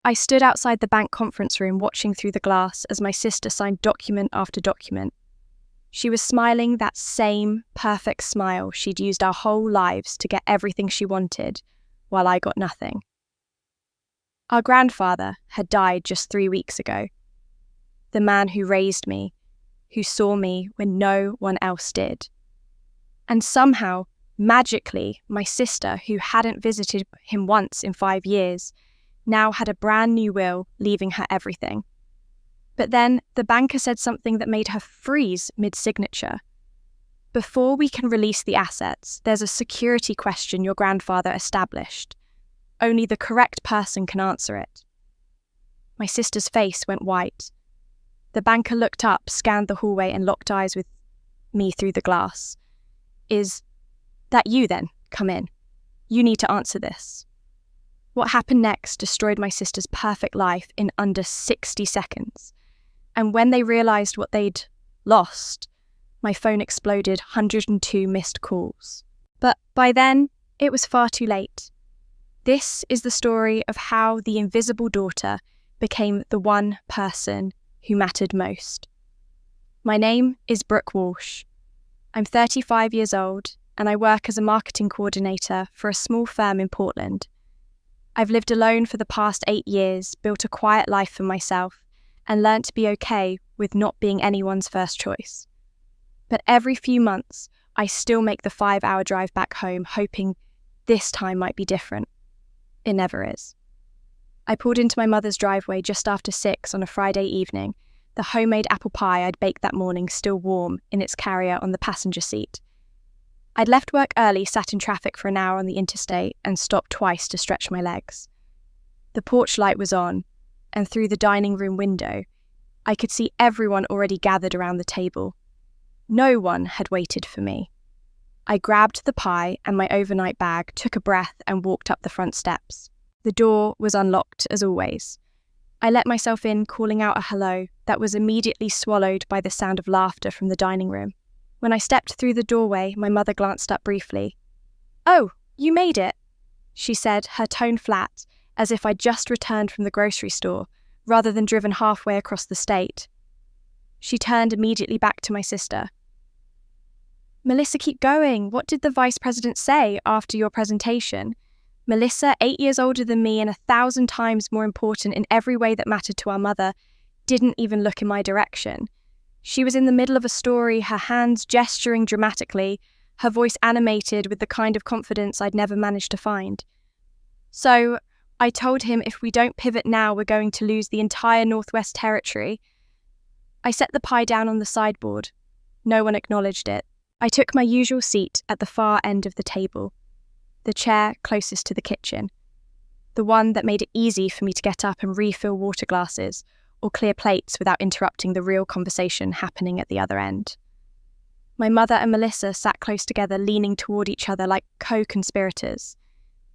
I stood outside the bank conference room watching through the glass as my sister signed document after document. She was smiling that same perfect smile she'd used our whole lives to get everything she wanted, while I got nothing. Our grandfather had died just 3 weeks ago. The man who raised me, who saw me when no one else did. And somehow, magically, my sister, who hadn't visited him once in 5 years, now had a brand new will, leaving her everything. But then the banker said something that made her freeze mid-signature. Before we can release the assets, there's a security question your grandfather established. Only the correct person can answer it. My sister's face went white. The banker looked up, scanned the hallway, and locked eyes with me through the glass. Is that you then? Come in. You need to answer this. What happened next destroyed my sister's perfect life in under 60 seconds. And when they realised what they'd lost, my phone exploded 102 missed calls. But by then, it was far too late. This is the story of how the invisible daughter became the one person who mattered most. My name is Brooke Walsh. I'm 35 years old and I work as a marketing coordinator for a small firm in Portland. I've lived alone for the past 8 years, built a quiet life for myself, and learnt to be okay with not being anyone's first choice. But every few months, I still make the 5-hour drive back home, hoping this time might be different. It never is. I pulled into my mother's driveway just after 6 on a Friday evening, the homemade apple pie I'd baked that morning still warm in its carrier on the passenger seat. I'd left work early, sat in traffic for an hour on the interstate, and stopped twice to stretch my legs. The porch light was on, and through the dining room window, I could see everyone already gathered around the table. No one had waited for me. I grabbed the pie and my overnight bag, took a breath, and walked up the front steps. The door was unlocked, as always. I let myself in, calling out a hello that was immediately swallowed by the sound of laughter from the dining room. When I stepped through the doorway, my mother glanced up briefly. "Oh, you made it," she said, her tone flat, as if I'd just returned from the grocery store, rather than driven halfway across the state. She turned immediately back to my sister. "Melissa, keep going. What did the vice president say after your presentation?" Melissa, 8 years older than me and 1,000 times more important in every way that mattered to our mother, didn't even look in my direction. She was in the middle of a story, her hands gesturing dramatically, her voice animated with the kind of confidence I'd never managed to find. "So, I told him if we don't pivot now, we're going to lose the entire Northwest Territory." I set the pie down on the sideboard. No one acknowledged it. I took my usual seat at the far end of the table, the chair closest to the kitchen, the one that made it easy for me to get up and refill water glasses or clear plates without interrupting the real conversation happening at the other end. My mother and Melissa sat close together, leaning toward each other like co-conspirators.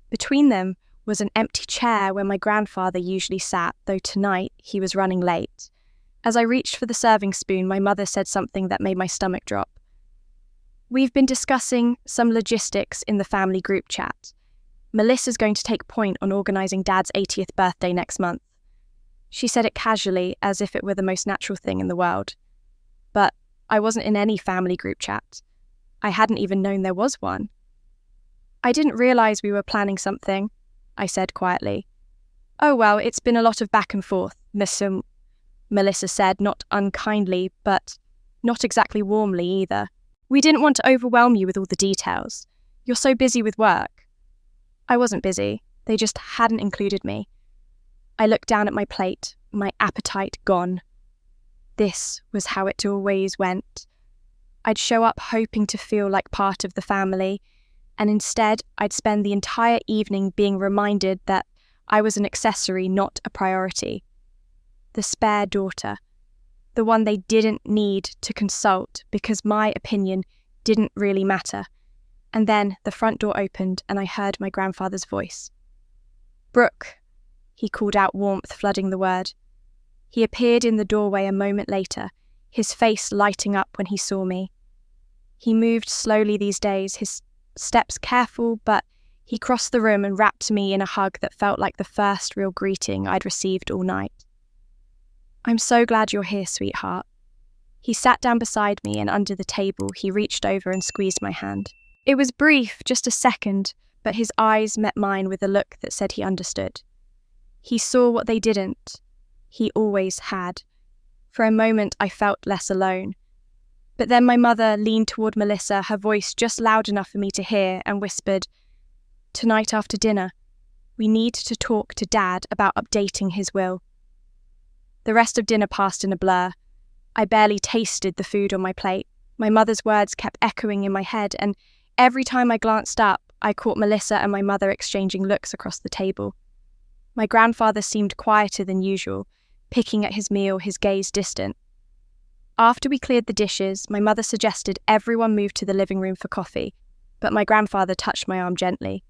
Between them was an empty chair where my grandfather usually sat, though tonight he was running late. As I reached for the serving spoon, my mother said something that made my stomach drop. "We've been discussing some logistics in the family group chat. Melissa's going to take point on organising Dad's 80th birthday next month." She said it casually, as if it were the most natural thing in the world. But I wasn't in any family group chat. I hadn't even known there was one. "I didn't realise we were planning something," I said quietly. "Oh well, it's been a lot of back and forth, Melissa said, not unkindly, but not exactly warmly either. "We didn't want to overwhelm you with all the details. You're so busy with work." I wasn't busy. They just hadn't included me. I looked down at my plate, my appetite gone. This was how it always went. I'd show up hoping to feel like part of the family, and instead I'd spend the entire evening being reminded that I was an accessory, not a priority. The spare daughter. The one they didn't need to consult because my opinion didn't really matter. And then the front door opened and I heard my grandfather's voice. "Brooke," he called out, warmth flooding the word. He appeared in the doorway a moment later, his face lighting up when he saw me. He moved slowly these days, his steps careful but He crossed the room and wrapped me in a hug that felt like the first real greeting I'd received all night. "I'm so glad you're here, sweetheart." He sat down beside me, and under the table, he reached over and squeezed my hand. It was brief, just a second, but his eyes met mine with a look that said he understood. He saw what they didn't. He always had. For a moment, I felt less alone. But then my mother leaned toward Melissa, her voice just loud enough for me to hear, and whispered, "Tonight after dinner, we need to talk to Dad about updating his will." The rest of dinner passed in a blur. I barely tasted the food on my plate. My mother's words kept echoing in my head, and every time I glanced up, I caught Melissa and my mother exchanging looks across the table. My grandfather seemed quieter than usual, picking at his meal, his gaze distant. After we cleared the dishes, my mother suggested everyone move to the living room for coffee, but my grandfather touched my arm gently.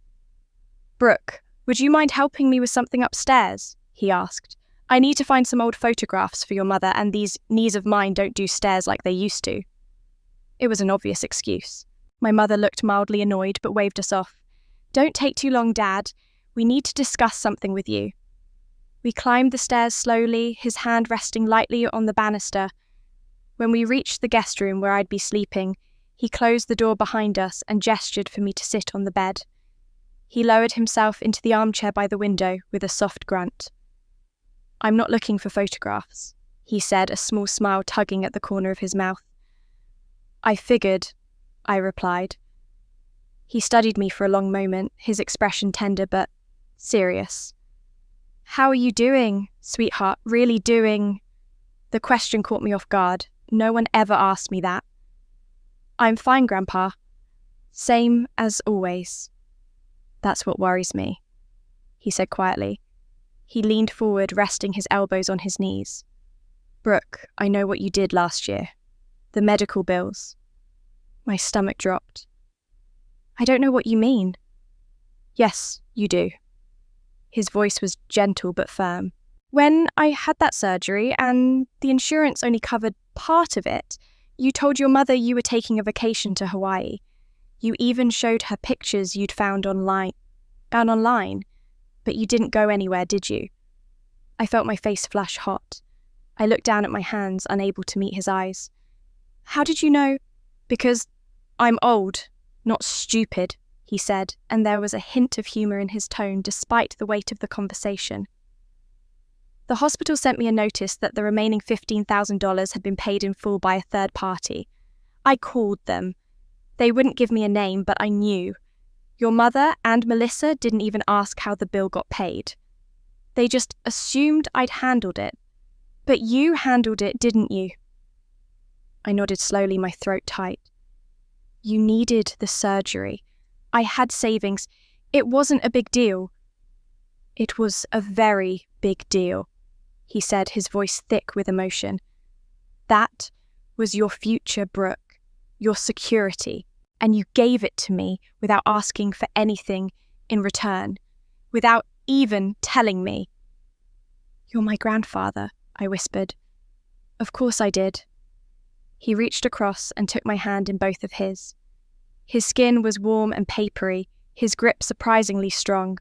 "Brooke, would you mind helping me with something upstairs?" he asked. "I need to find some old photographs for your mother, and these knees of mine don't do stairs like they used to." It was an obvious excuse. My mother looked mildly annoyed but waved us off. "Don't take too long, Dad. We need to discuss something with you." We climbed the stairs slowly, his hand resting lightly on the banister. When we reached the guest room where I'd be sleeping, he closed the door behind us and gestured for me to sit on the bed. He lowered himself into the armchair by the window with a soft grunt. "I'm not looking for photographs," he said, a small smile tugging at the corner of his mouth. "I figured," I replied. He studied me for a long moment, his expression tender but serious. "How are you doing, sweetheart? Really doing?" The question caught me off guard. No one ever asked me that. "I'm fine, Grandpa. Same as always." "That's what worries me," he said quietly. He leaned forward, resting his elbows on his knees. "Brooke, I know what you did last year. The medical bills." My stomach dropped. "I don't know what you mean." "Yes, you do." His voice was gentle but firm. "When I had that surgery and the insurance only covered part of it, you told your mother you were taking a vacation to Hawaii. You even showed her pictures you'd found online, but you didn't go anywhere, did you?" I felt my face flush hot. I looked down at my hands, unable to meet his eyes. "How did you know?" "Because I'm old, not stupid," he said, and there was a hint of humour in his tone despite the weight of the conversation. "The hospital sent me a notice that the remaining $15,000 had been paid in full by a third party. I called them. They wouldn't give me a name, but I knew. Your mother and Melissa didn't even ask how the bill got paid. They just assumed I'd handled it. But you handled it, didn't you?" I nodded slowly, my throat tight. "You needed the surgery. I had savings. It wasn't a big deal." "It was a very big deal," he said, his voice thick with emotion. "That was your future, Brooke, your security, and you gave it to me without asking for anything in return, without even telling me." "You're my grandfather," I whispered. "Of course I did." He reached across and took my hand in both of his. His skin was warm and papery, his grip surprisingly strong.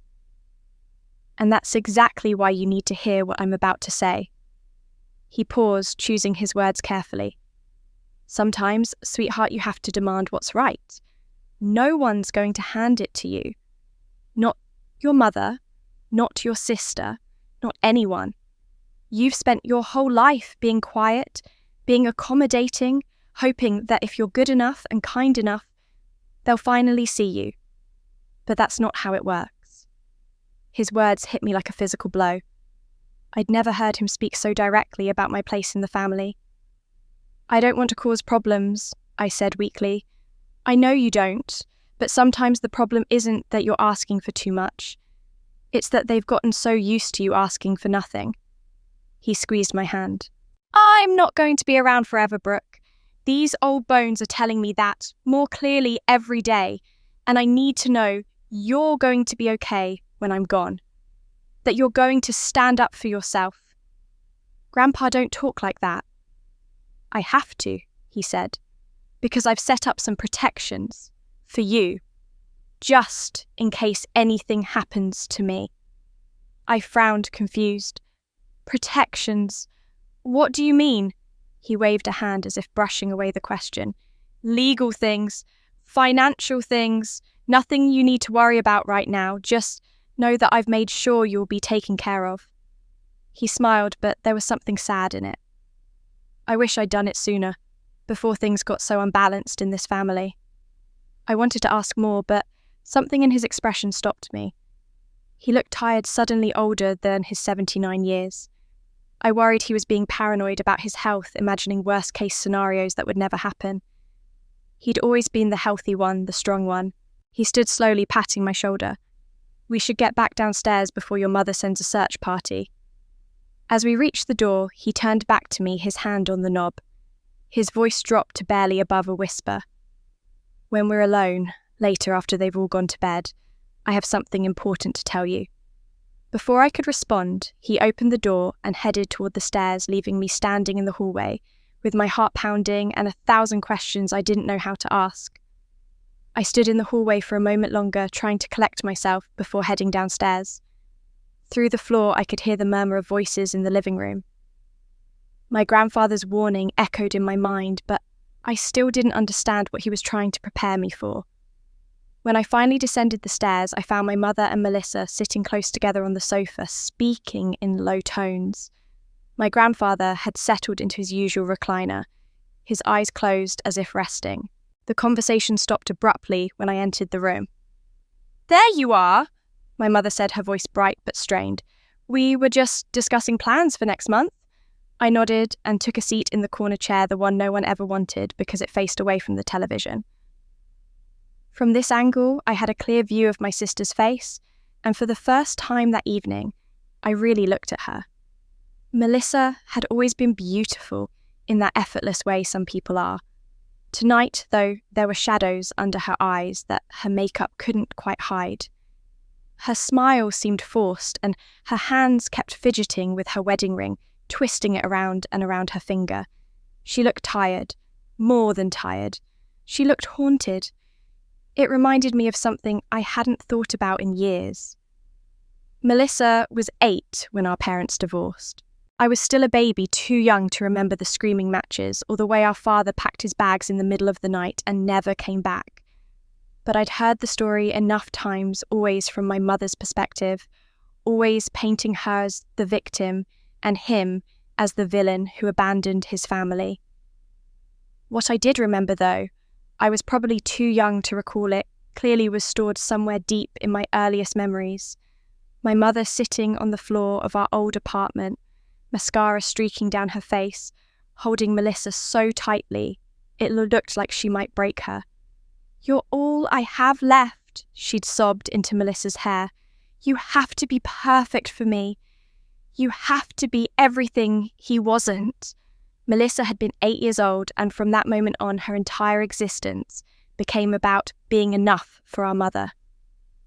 "And that's exactly why you need to hear what I'm about to say." He paused, choosing his words carefully. "Sometimes, sweetheart, you have to demand what's right. No one's going to hand it to you. Not your mother, not your sister, not anyone. You've spent your whole life being quiet, being accommodating, hoping that if you're good enough and kind enough, they'll finally see you. But that's not how it works." His words hit me like a physical blow. I'd never heard him speak so directly about my place in the family. "I don't want to cause problems," I said weakly. "I know you don't, but sometimes the problem isn't that you're asking for too much. It's that they've gotten so used to you asking for nothing." He squeezed my hand. "I'm not going to be around forever, Brooke. These old bones are telling me that more clearly every day, and I need to know you're going to be okay when I'm gone. That you're going to stand up for yourself. Grandpa, don't talk like that." "I have to," he said, "because I've set up some protections for you." just in case anything happens to me. I frowned, confused. Protections? What do you mean? He waved a hand as if brushing away the question. Legal things, financial things, nothing you need to worry about right now. Just know that I've made sure you'll be taken care of. He smiled, but there was something sad in it. I wish I'd done it sooner, before things got so unbalanced in this family. I wanted to ask more, but something in his expression stopped me. He looked tired, suddenly older than his 79 years. I worried he was being paranoid about his health, imagining worst-case scenarios that would never happen. He'd always been the healthy one, the strong one. He stood slowly, patting my shoulder. We should get back downstairs before your mother sends a search party. As we reached the door, he turned back to me, his hand on the knob. His voice dropped to barely above a whisper. When we're alone, later after they've all gone to bed, I have something important to tell you. Before I could respond, he opened the door and headed toward the stairs, leaving me standing in the hallway, with my heart pounding and 1,000 questions I didn't know how to ask. I stood in the hallway for a moment longer, trying to collect myself before heading downstairs. Through the floor, I could hear the murmur of voices in the living room. My grandfather's warning echoed in my mind, but I still didn't understand what he was trying to prepare me for. When I finally descended the stairs, I found my mother and Melissa sitting close together on the sofa, speaking in low tones. My grandfather had settled into his usual recliner, his eyes closed as if resting. The conversation stopped abruptly when I entered the room. There you are, my mother said, her voice bright but strained. We were just discussing plans for next month. I nodded and took a seat in the corner chair, the one no one ever wanted because it faced away from the television. From this angle, I had a clear view of my sister's face, and for the first time that evening, I really looked at her. Melissa had always been beautiful in that effortless way some people are. Tonight, though, there were shadows under her eyes that her makeup couldn't quite hide. Her smile seemed forced, and her hands kept fidgeting with her wedding ring, twisting it around and around her finger. She looked tired, more than tired. She looked haunted. It reminded me of something I hadn't thought about in years. Melissa was 8 when our parents divorced. I was still a baby, too young to remember the screaming matches or the way our father packed his bags in the middle of the night and never came back. But I'd heard the story enough times, always from my mother's perspective, always painting her as the victim and him as the villain who abandoned his family. What I did remember, though, I was probably too young to recall it, clearly was stored somewhere deep in my earliest memories. My mother sitting on the floor of our old apartment, mascara streaking down her face, holding Melissa so tightly, it looked like she might break her. You're all I have left, she'd sobbed into Melissa's hair. You have to be perfect for me. You have to be everything he wasn't. Melissa had been 8 years old, and from that moment on, her entire existence became about being enough for our mother.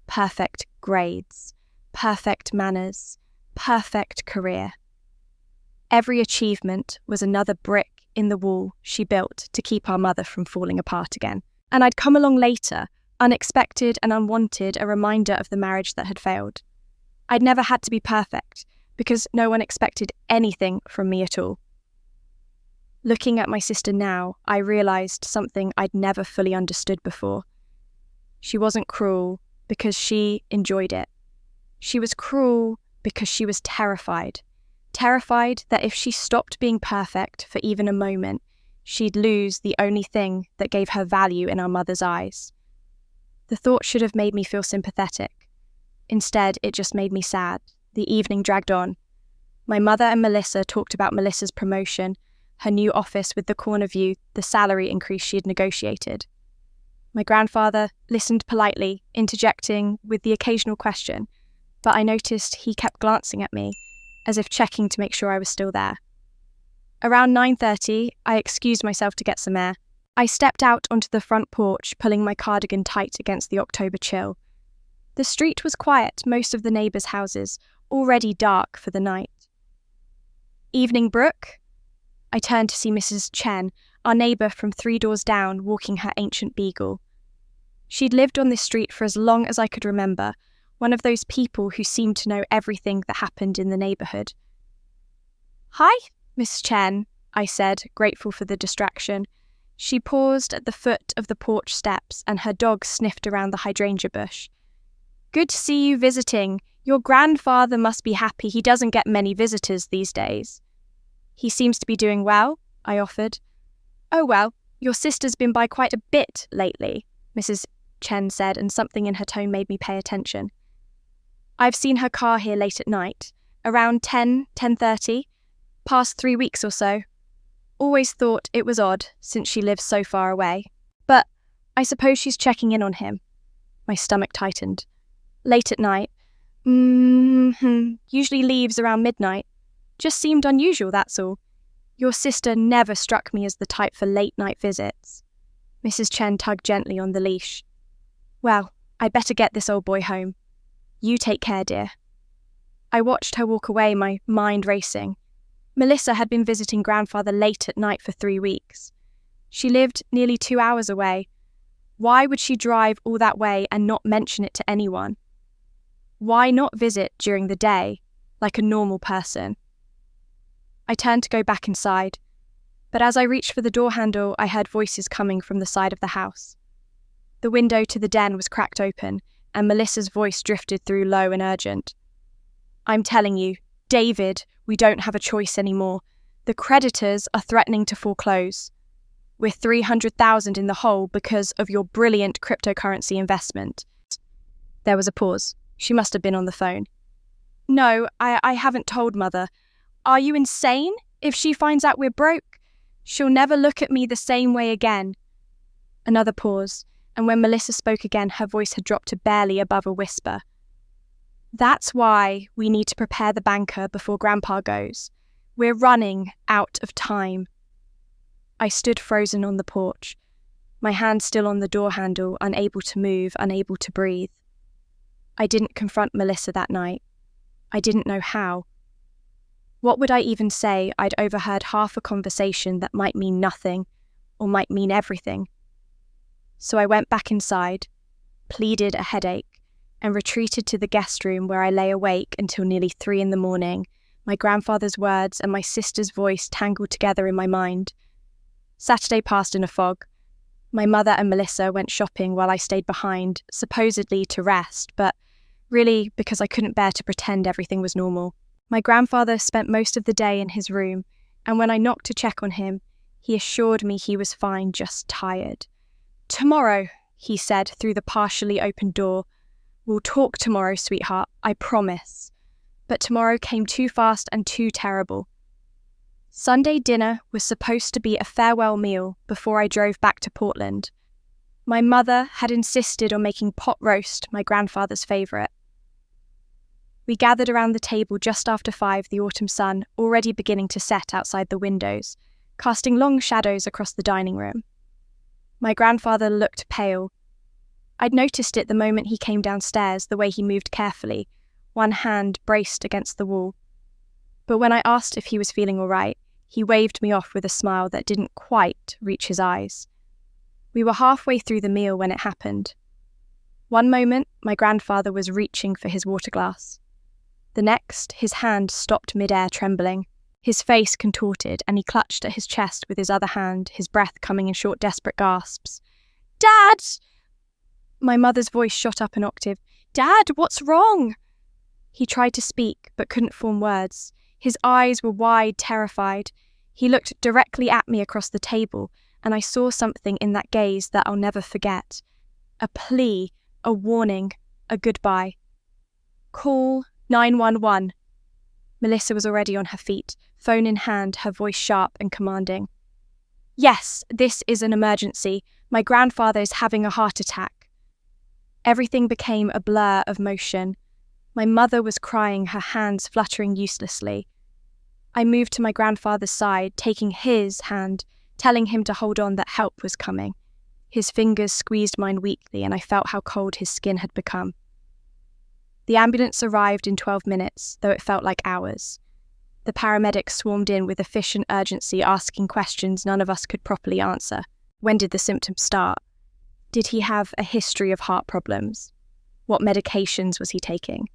Perfect grades, perfect manners, perfect career. Every achievement was another brick in the wall she built to keep our mother from falling apart again. And I'd come along later, unexpected and unwanted, a reminder of the marriage that had failed. I'd never had to be perfect, because no one expected anything from me at all. Looking at my sister now, I realised something I'd never fully understood before. She wasn't cruel because she enjoyed it. She was cruel because she was terrified. Terrified that if she stopped being perfect for even a moment, she'd lose the only thing that gave her value in our mother's eyes. The thought should have made me feel sympathetic. Instead, it just made me sad. The evening dragged on. My mother and Melissa talked about Melissa's promotion, her new office with the corner view, the salary increase she had negotiated. My grandfather listened politely, interjecting with the occasional question, but I noticed he kept glancing at me, as if checking to make sure I was still there. Around 9:30, I excused myself to get some air. I stepped out onto the front porch, pulling my cardigan tight against the October chill. The street was quiet, most of the neighbours' houses, already dark for the night. Evening, Brooke? I turned to see Mrs. Chen, our neighbour from 3 doors down, walking her ancient beagle. She'd lived on this street for as long as I could remember, one of those people who seemed to know everything that happened in the neighbourhood. "Hi, Miss Chen," I said, grateful for the distraction. She paused at the foot of the porch steps and her dog sniffed around the hydrangea bush. "Good to see you visiting. Your grandfather must be happy he doesn't get many visitors these days." "He seems to be doing well," I offered. "Oh well, your sister's been by quite a bit lately," Mrs. Chen said, and something in her tone made me pay attention. "I've seen her car here late at night, around 10:30, past 3 weeks or so. Always thought it was odd, since she lives so far away. But I suppose she's checking in on him." My stomach tightened. "Late at night? Usually leaves around midnight. Just seemed unusual, that's all. Your sister never struck me as the type for late-night visits." Mrs. Chen tugged gently on the leash. "Well, I'd better get this old boy home. You take care, dear." I watched her walk away, my mind racing. Melissa had been visiting grandfather late at night for 3 weeks. She lived nearly 2 hours away. Why would she drive all that way and not mention it to anyone? Why not visit during the day, like a normal person? I turned to go back inside, but as I reached for the door handle, I heard voices coming from the side of the house. The window to the den was cracked open, and Melissa's voice drifted through low and urgent. "I'm telling you, David, we don't have a choice anymore. The creditors are threatening to foreclose. We're 300,000 in the hole because of your brilliant cryptocurrency investment." There was a pause. She must have been on the phone. "No, I haven't told Mother. Are you insane? If she finds out we're broke, she'll never look at me the same way again." Another pause, and when Melissa spoke again, her voice had dropped to barely above a whisper. "That's why we need to prepare the banker before Grandpa goes. We're running out of time." I stood frozen on the porch, my hand still on the door handle, unable to move, unable to breathe. I didn't confront Melissa that night. I didn't know how. What would I even say? I'd overheard half a conversation that might mean nothing, or might mean everything. So I went back inside, pleaded a headache, and retreated to the guest room where I lay awake until nearly 3 a.m, my grandfather's words and my sister's voice tangled together in my mind. Saturday passed in a fog. My mother and Melissa went shopping while I stayed behind, supposedly to rest, but really because I couldn't bear to pretend everything was normal. My grandfather spent most of the day in his room, and when I knocked to check on him, he assured me he was fine, just tired. "Tomorrow," he said through the partially open door. "We'll talk tomorrow, sweetheart, I promise." But tomorrow came too fast and too terrible. Sunday dinner was supposed to be a farewell meal before I drove back to Portland. My mother had insisted on making pot roast, my grandfather's favourite. We gathered around the table just after 5, the autumn sun already beginning to set outside the windows, casting long shadows across the dining room. My grandfather looked pale. I'd noticed it the moment he came downstairs, the way he moved carefully, one hand braced against the wall. But when I asked if he was feeling all right, he waved me off with a smile that didn't quite reach his eyes. We were halfway through the meal when it happened. One moment, my grandfather was reaching for his water glass. The next, his hand stopped mid-air, trembling. His face contorted, and he clutched at his chest with his other hand, his breath coming in short, desperate gasps. "Dad!" My mother's voice shot up an octave. "Dad, what's wrong?" He tried to speak, but couldn't form words. His eyes were wide, terrified. He looked directly at me across the table, and I saw something in that gaze that I'll never forget. A plea, a warning, a goodbye. "Call 911. Melissa was already on her feet, phone in hand, her voice sharp and commanding. "Yes, this is an emergency. My grandfather is having a heart attack." Everything became a blur of motion. My mother was crying, her hands fluttering uselessly. I moved to my grandfather's side, taking his hand, telling him to hold on, that help was coming. His fingers squeezed mine weakly, and I felt how cold his skin had become. The ambulance arrived in 12 minutes, though it felt like hours. The paramedics swarmed in with efficient urgency, asking questions none of us could properly answer. When did the symptoms start? Did he have a history of heart problems? What medications was he taking?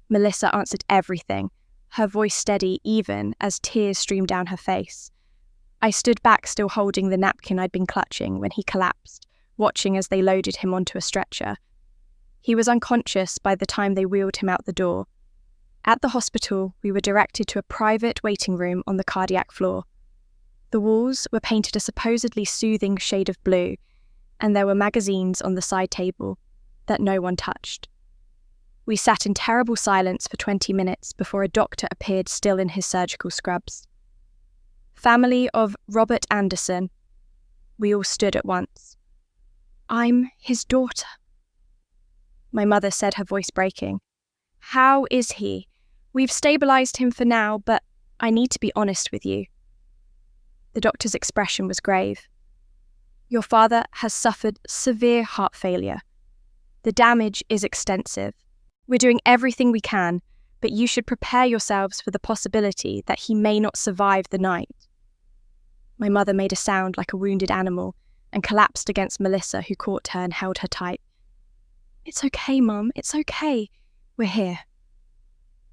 Melissa answered everything, her voice steady even as tears streamed down her face. I stood back, still holding the napkin I'd been clutching, when he collapsed, watching as they loaded him onto a stretcher. He was unconscious by the time they wheeled him out the door. At the hospital, we were directed to a private waiting room on the cardiac floor. The walls were painted a supposedly soothing shade of blue, and there were magazines on the side table that no one touched. We sat in terrible silence for 20 minutes before a doctor appeared, still in his surgical scrubs. Family of Robert Anderson. We all stood at once. I'm his daughter. My mother said, her voice breaking. How is he? We've stabilised him for now, but I need to be honest with you. The doctor's expression was grave. Your father has suffered severe heart failure. The damage is extensive. We're doing everything we can, but you should prepare yourselves for the possibility that he may not survive the night. My mother made a sound like a wounded animal and collapsed against Melissa, who caught her and held her tight. It's okay, Mum, it's okay. We're here.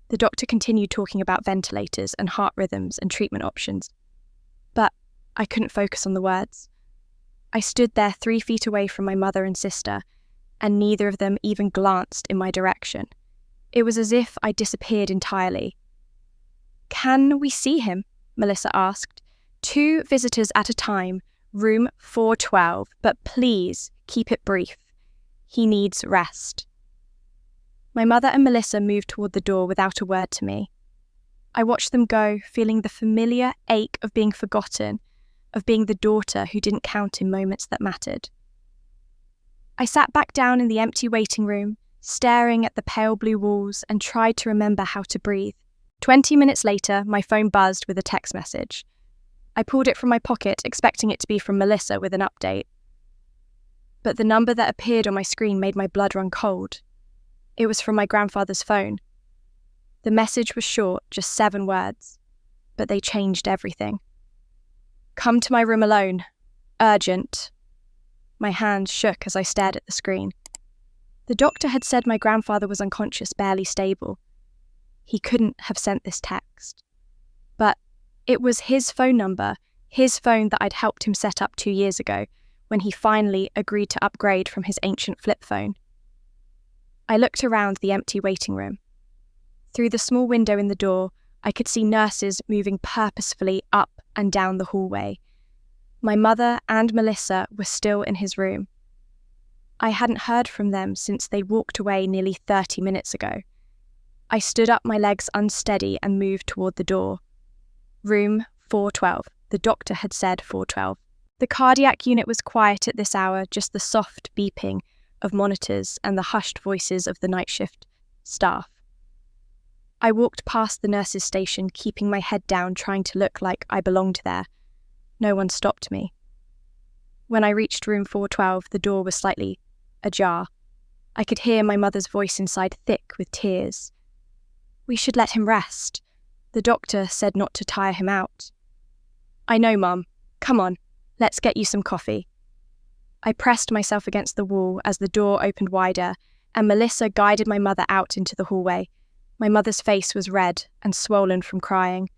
The doctor continued talking about ventilators and heart rhythms and treatment options. But I couldn't focus on the words. I stood there 3 feet away from my mother and sister, and neither of them even glanced in my direction. It was as if I disappeared entirely. Can we see him? Melissa asked. 2 visitors at a time, room 412, but please keep it brief. He needs rest. My mother and Melissa moved toward the door without a word to me. I watched them go, feeling the familiar ache of being forgotten, of being the daughter who didn't count in moments that mattered. I sat back down in the empty waiting room, staring at the pale blue walls, and tried to remember how to breathe. 20 minutes later, my phone buzzed with a text message. I pulled it from my pocket, expecting it to be from Melissa with an update. But the number that appeared on my screen made my blood run cold. It was from my grandfather's phone. The message was short, just 7 words, but they changed everything. Come to my room alone. Urgent. My hands shook as I stared at the screen. The doctor had said my grandfather was unconscious, barely stable. He couldn't have sent this text. But it was his phone number, his phone that I'd helped him set up 2 years ago, when he finally agreed to upgrade from his ancient flip phone. I looked around the empty waiting room. Through the small window in the door, I could see nurses moving purposefully up and down the hallway. My mother and Melissa were still in his room. I hadn't heard from them since they walked away nearly 30 minutes ago. I stood up, my legs unsteady, and moved toward the door. Room 412. The doctor had said 412. The cardiac unit was quiet at this hour, just the soft beeping of monitors and the hushed voices of the night shift staff. I walked past the nurses' station, keeping my head down, trying to look like I belonged there. No one stopped me. When I reached room 412, the door was slightly ajar. I could hear my mother's voice inside, thick with tears. We should let him rest. The doctor said not to tire him out. I know, Mum. Come on, let's get you some coffee. I pressed myself against the wall as the door opened wider, and Melissa guided my mother out into the hallway. My mother's face was red and swollen from crying.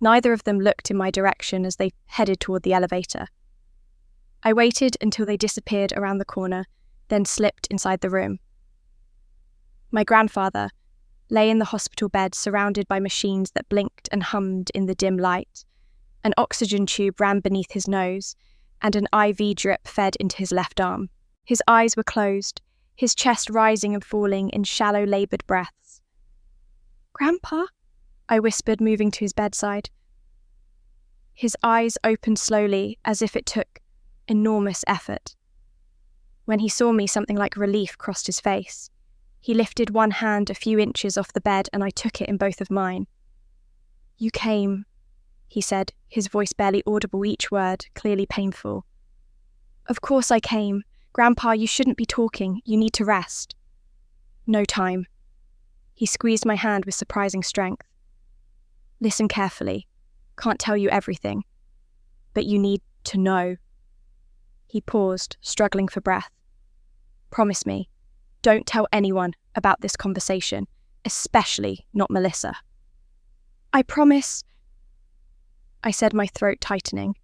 Neither of them looked in my direction as they headed toward the elevator. I waited until they disappeared around the corner, then slipped inside the room. My grandfather lay in the hospital bed, surrounded by machines that blinked and hummed in the dim light. An oxygen tube ran beneath his nose, and an IV drip fed into his left arm. His eyes were closed, his chest rising and falling in shallow, laboured breaths. Grandpa? I whispered, moving to his bedside. His eyes opened slowly, as if it took enormous effort. When he saw me, something like relief crossed his face. He lifted one hand a few inches off the bed, and I took it in both of mine. You came, he said, his voice barely audible, each word clearly painful. Of course I came. Grandpa, you shouldn't be talking. You need to rest. No time. He squeezed my hand with surprising strength. Listen carefully. Can't tell you everything. But you need to know. He paused, struggling for breath. Promise me, don't tell anyone about this conversation, especially not Melissa. I promise, I said, my throat tightening.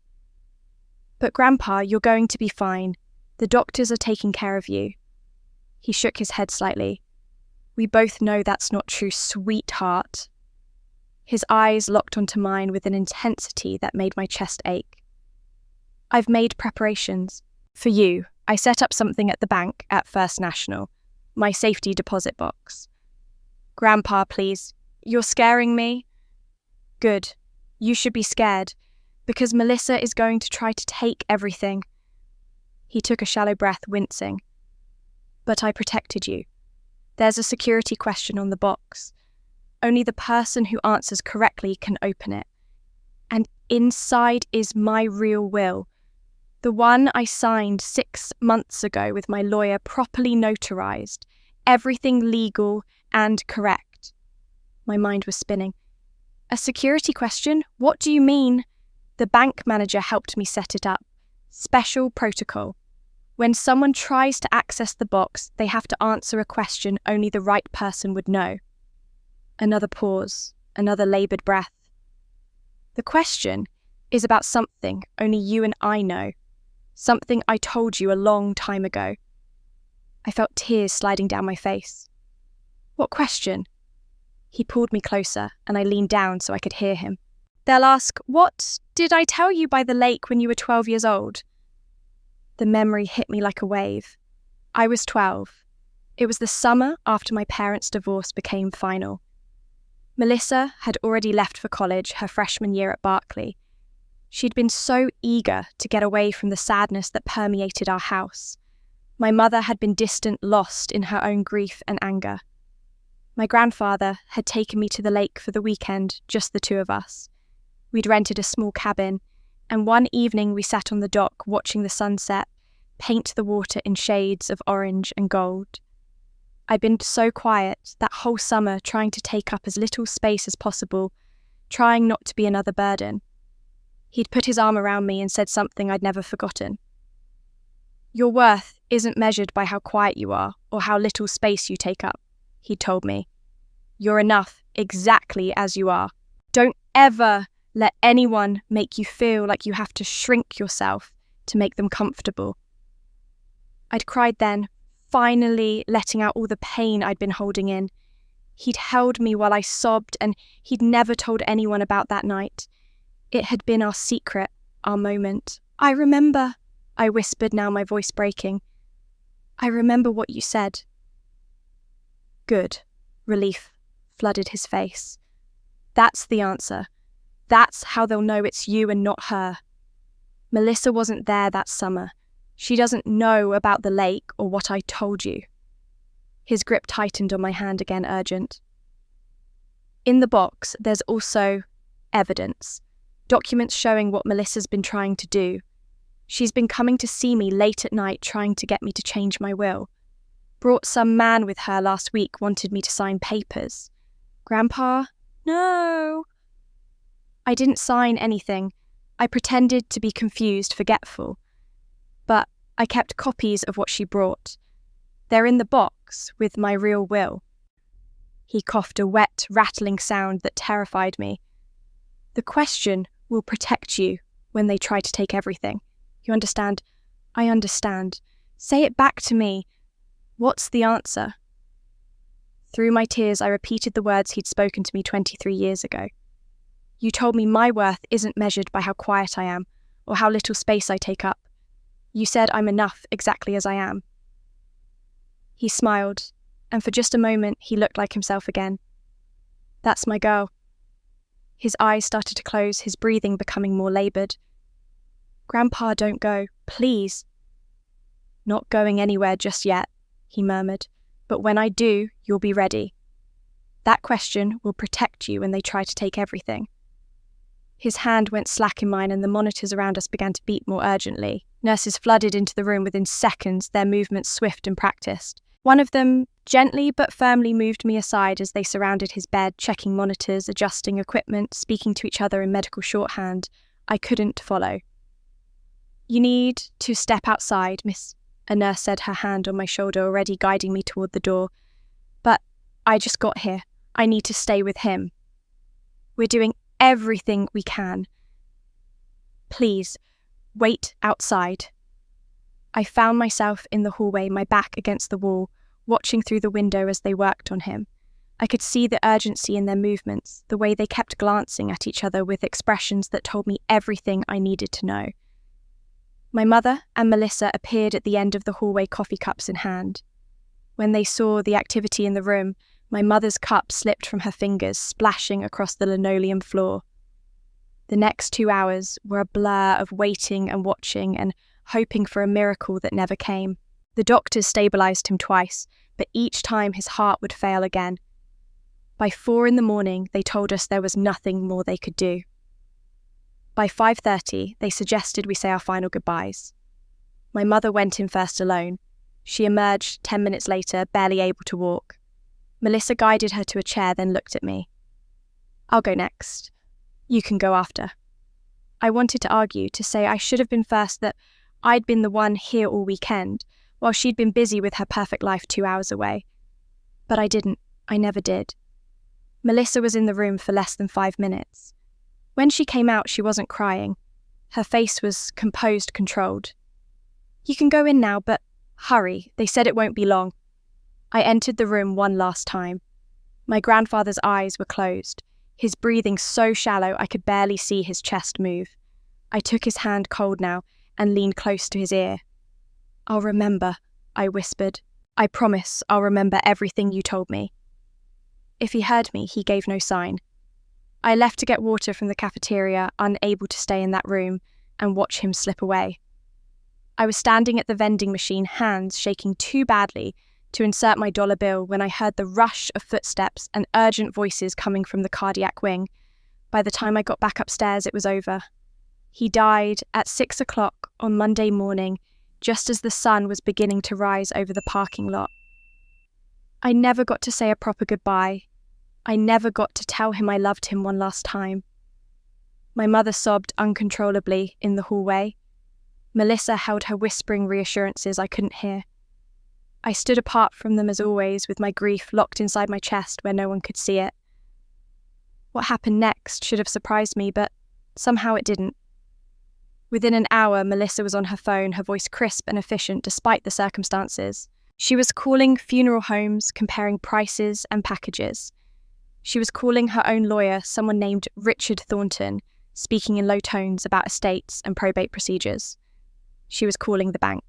But Grandpa, you're going to be fine. The doctors are taking care of you. He shook his head slightly. We both know that's not true, sweetheart. His eyes locked onto mine with an intensity that made my chest ache. I've made preparations. For you, I set up something at the bank at First National, my safety deposit box. Grandpa, please, you're scaring me. Good. You should be scared, because Melissa is going to try to take everything. He took a shallow breath, wincing. But I protected you. There's a security question on the box. Only the person who answers correctly can open it. And inside is my real will. The one I signed 6 months ago with my lawyer, properly notarized. Everything legal and correct. My mind was spinning. A security question? What do you mean? The bank manager helped me set it up. Special protocol. When someone tries to access the box, they have to answer a question only the right person would know. Another pause, another laboured breath. The question is about something only you and I know. Something I told you a long time ago. I felt tears sliding down my face. What question? He pulled me closer, and I leaned down so I could hear him. They'll ask, what did I tell you by the lake when you were 12 years old? The memory hit me like a wave. I was 12. It was the summer after my parents' divorce became final. Melissa had already left for college her freshman year at Berkeley. She'd been so eager to get away from the sadness that permeated our house. My mother had been distant, lost in her own grief and anger. My grandfather had taken me to the lake for the weekend, just the two of us. We'd rented a small cabin, and one evening we sat on the dock watching the sunset paint the water in shades of orange and gold. I'd been so quiet that whole summer, trying to take up as little space as possible, trying not to be another burden. He'd put his arm around me and said something I'd never forgotten. Your worth isn't measured by how quiet you are or how little space you take up, he'd told me. You're enough exactly as you are. Don't ever let anyone make you feel like you have to shrink yourself to make them comfortable. I'd cried then, finally letting out all the pain I'd been holding in. He'd held me while I sobbed, and he'd never told anyone about that night. It had been our secret, our moment. I remember, I whispered, now my voice breaking. I remember what you said. Good. Relief flooded his face. That's the answer. That's how they'll know it's you and not her. Melissa wasn't there that summer. She doesn't know about the lake or what I told you. His grip tightened on my hand again, urgent. In the box, there's also evidence. Documents showing what Melissa's been trying to do. She's been coming to see me late at night trying to get me to change my will. Brought some man with her last week, wanted me to sign papers. Grandpa? No. I didn't sign anything. I pretended to be confused, forgetful. But I kept copies of what she brought. They're in the box with my real will. He coughed a wet, rattling sound that terrified me. The question will protect you when they try to take everything. You understand? I understand. Say it back to me. What's the answer? Through my tears, I repeated the words he'd spoken to me 23 years ago. You told me my worth isn't measured by how quiet I am or how little space I take up. You said I'm enough exactly as I am. He smiled, and for just a moment he looked like himself again. That's my girl. His eyes started to close, his breathing becoming more laboured. Grandpa, don't go, please. Not going anywhere just yet, he murmured, but when I do, you'll be ready. That question will protect you when they try to take everything. His hand went slack in mine and the monitors around us began to beat more urgently. Nurses flooded into the room within seconds, their movements swift and practiced. One of them gently but firmly moved me aside as they surrounded his bed, checking monitors, adjusting equipment, speaking to each other in medical shorthand. I couldn't follow. You need to step outside, miss, a nurse said, her hand on my shoulder, already guiding me toward the door. But I just got here. I need to stay with him. We're doing everything we can. Please, wait outside. I found myself in the hallway, my back against the wall, watching through the window as they worked on him. I could see the urgency in their movements, the way they kept glancing at each other with expressions that told me everything I needed to know. My mother and Melissa appeared at the end of the hallway, coffee cups in hand. When they saw the activity in the room, my mother's cup slipped from her fingers, splashing across the linoleum floor. The next 2 hours were a blur of waiting and watching and hoping for a miracle that never came. The doctors stabilized him twice, but each time his heart would fail again. By 4 a.m, they told us there was nothing more they could do. By 5:30, they suggested we say our final goodbyes. My mother went in first alone. She emerged 10 minutes later, barely able to walk. Melissa guided her to a chair, then looked at me. I'll go next. You can go after. I wanted to argue, to say I should have been first, that I'd been the one here all weekend, while she'd been busy with her perfect life 2 hours away. But I didn't. I never did. Melissa was in the room for less than 5 minutes. When she came out, she wasn't crying. Her face was composed, controlled. You can go in now, but hurry. They said it won't be long. I entered the room one last time. My grandfather's eyes were closed, his breathing so shallow I could barely see his chest move. I took his hand, cold now, and leaned close to his ear. I'll remember, I whispered. I promise I'll remember everything you told me. If he heard me, he gave no sign. I left to get water from the cafeteria, unable to stay in that room and watch him slip away. I was standing at the vending machine, hands shaking too badly to insert my dollar bill, when I heard the rush of footsteps and urgent voices coming from the cardiac wing. By the time I got back upstairs, it was over. He died at 6 o'clock on Monday morning, just as the sun was beginning to rise over the parking lot. I never got to say a proper goodbye. I never got to tell him I loved him one last time. My mother sobbed uncontrollably in the hallway. Melissa held her whispering reassurances I couldn't hear. I stood apart from them as always, with my grief locked inside my chest where no one could see it. What happened next should have surprised me, but somehow it didn't. Within an hour, Melissa was on her phone, her voice crisp and efficient despite the circumstances. She was calling funeral homes, comparing prices and packages. She was calling her own lawyer, someone named Richard Thornton, speaking in low tones about estates and probate procedures. She was calling the bank.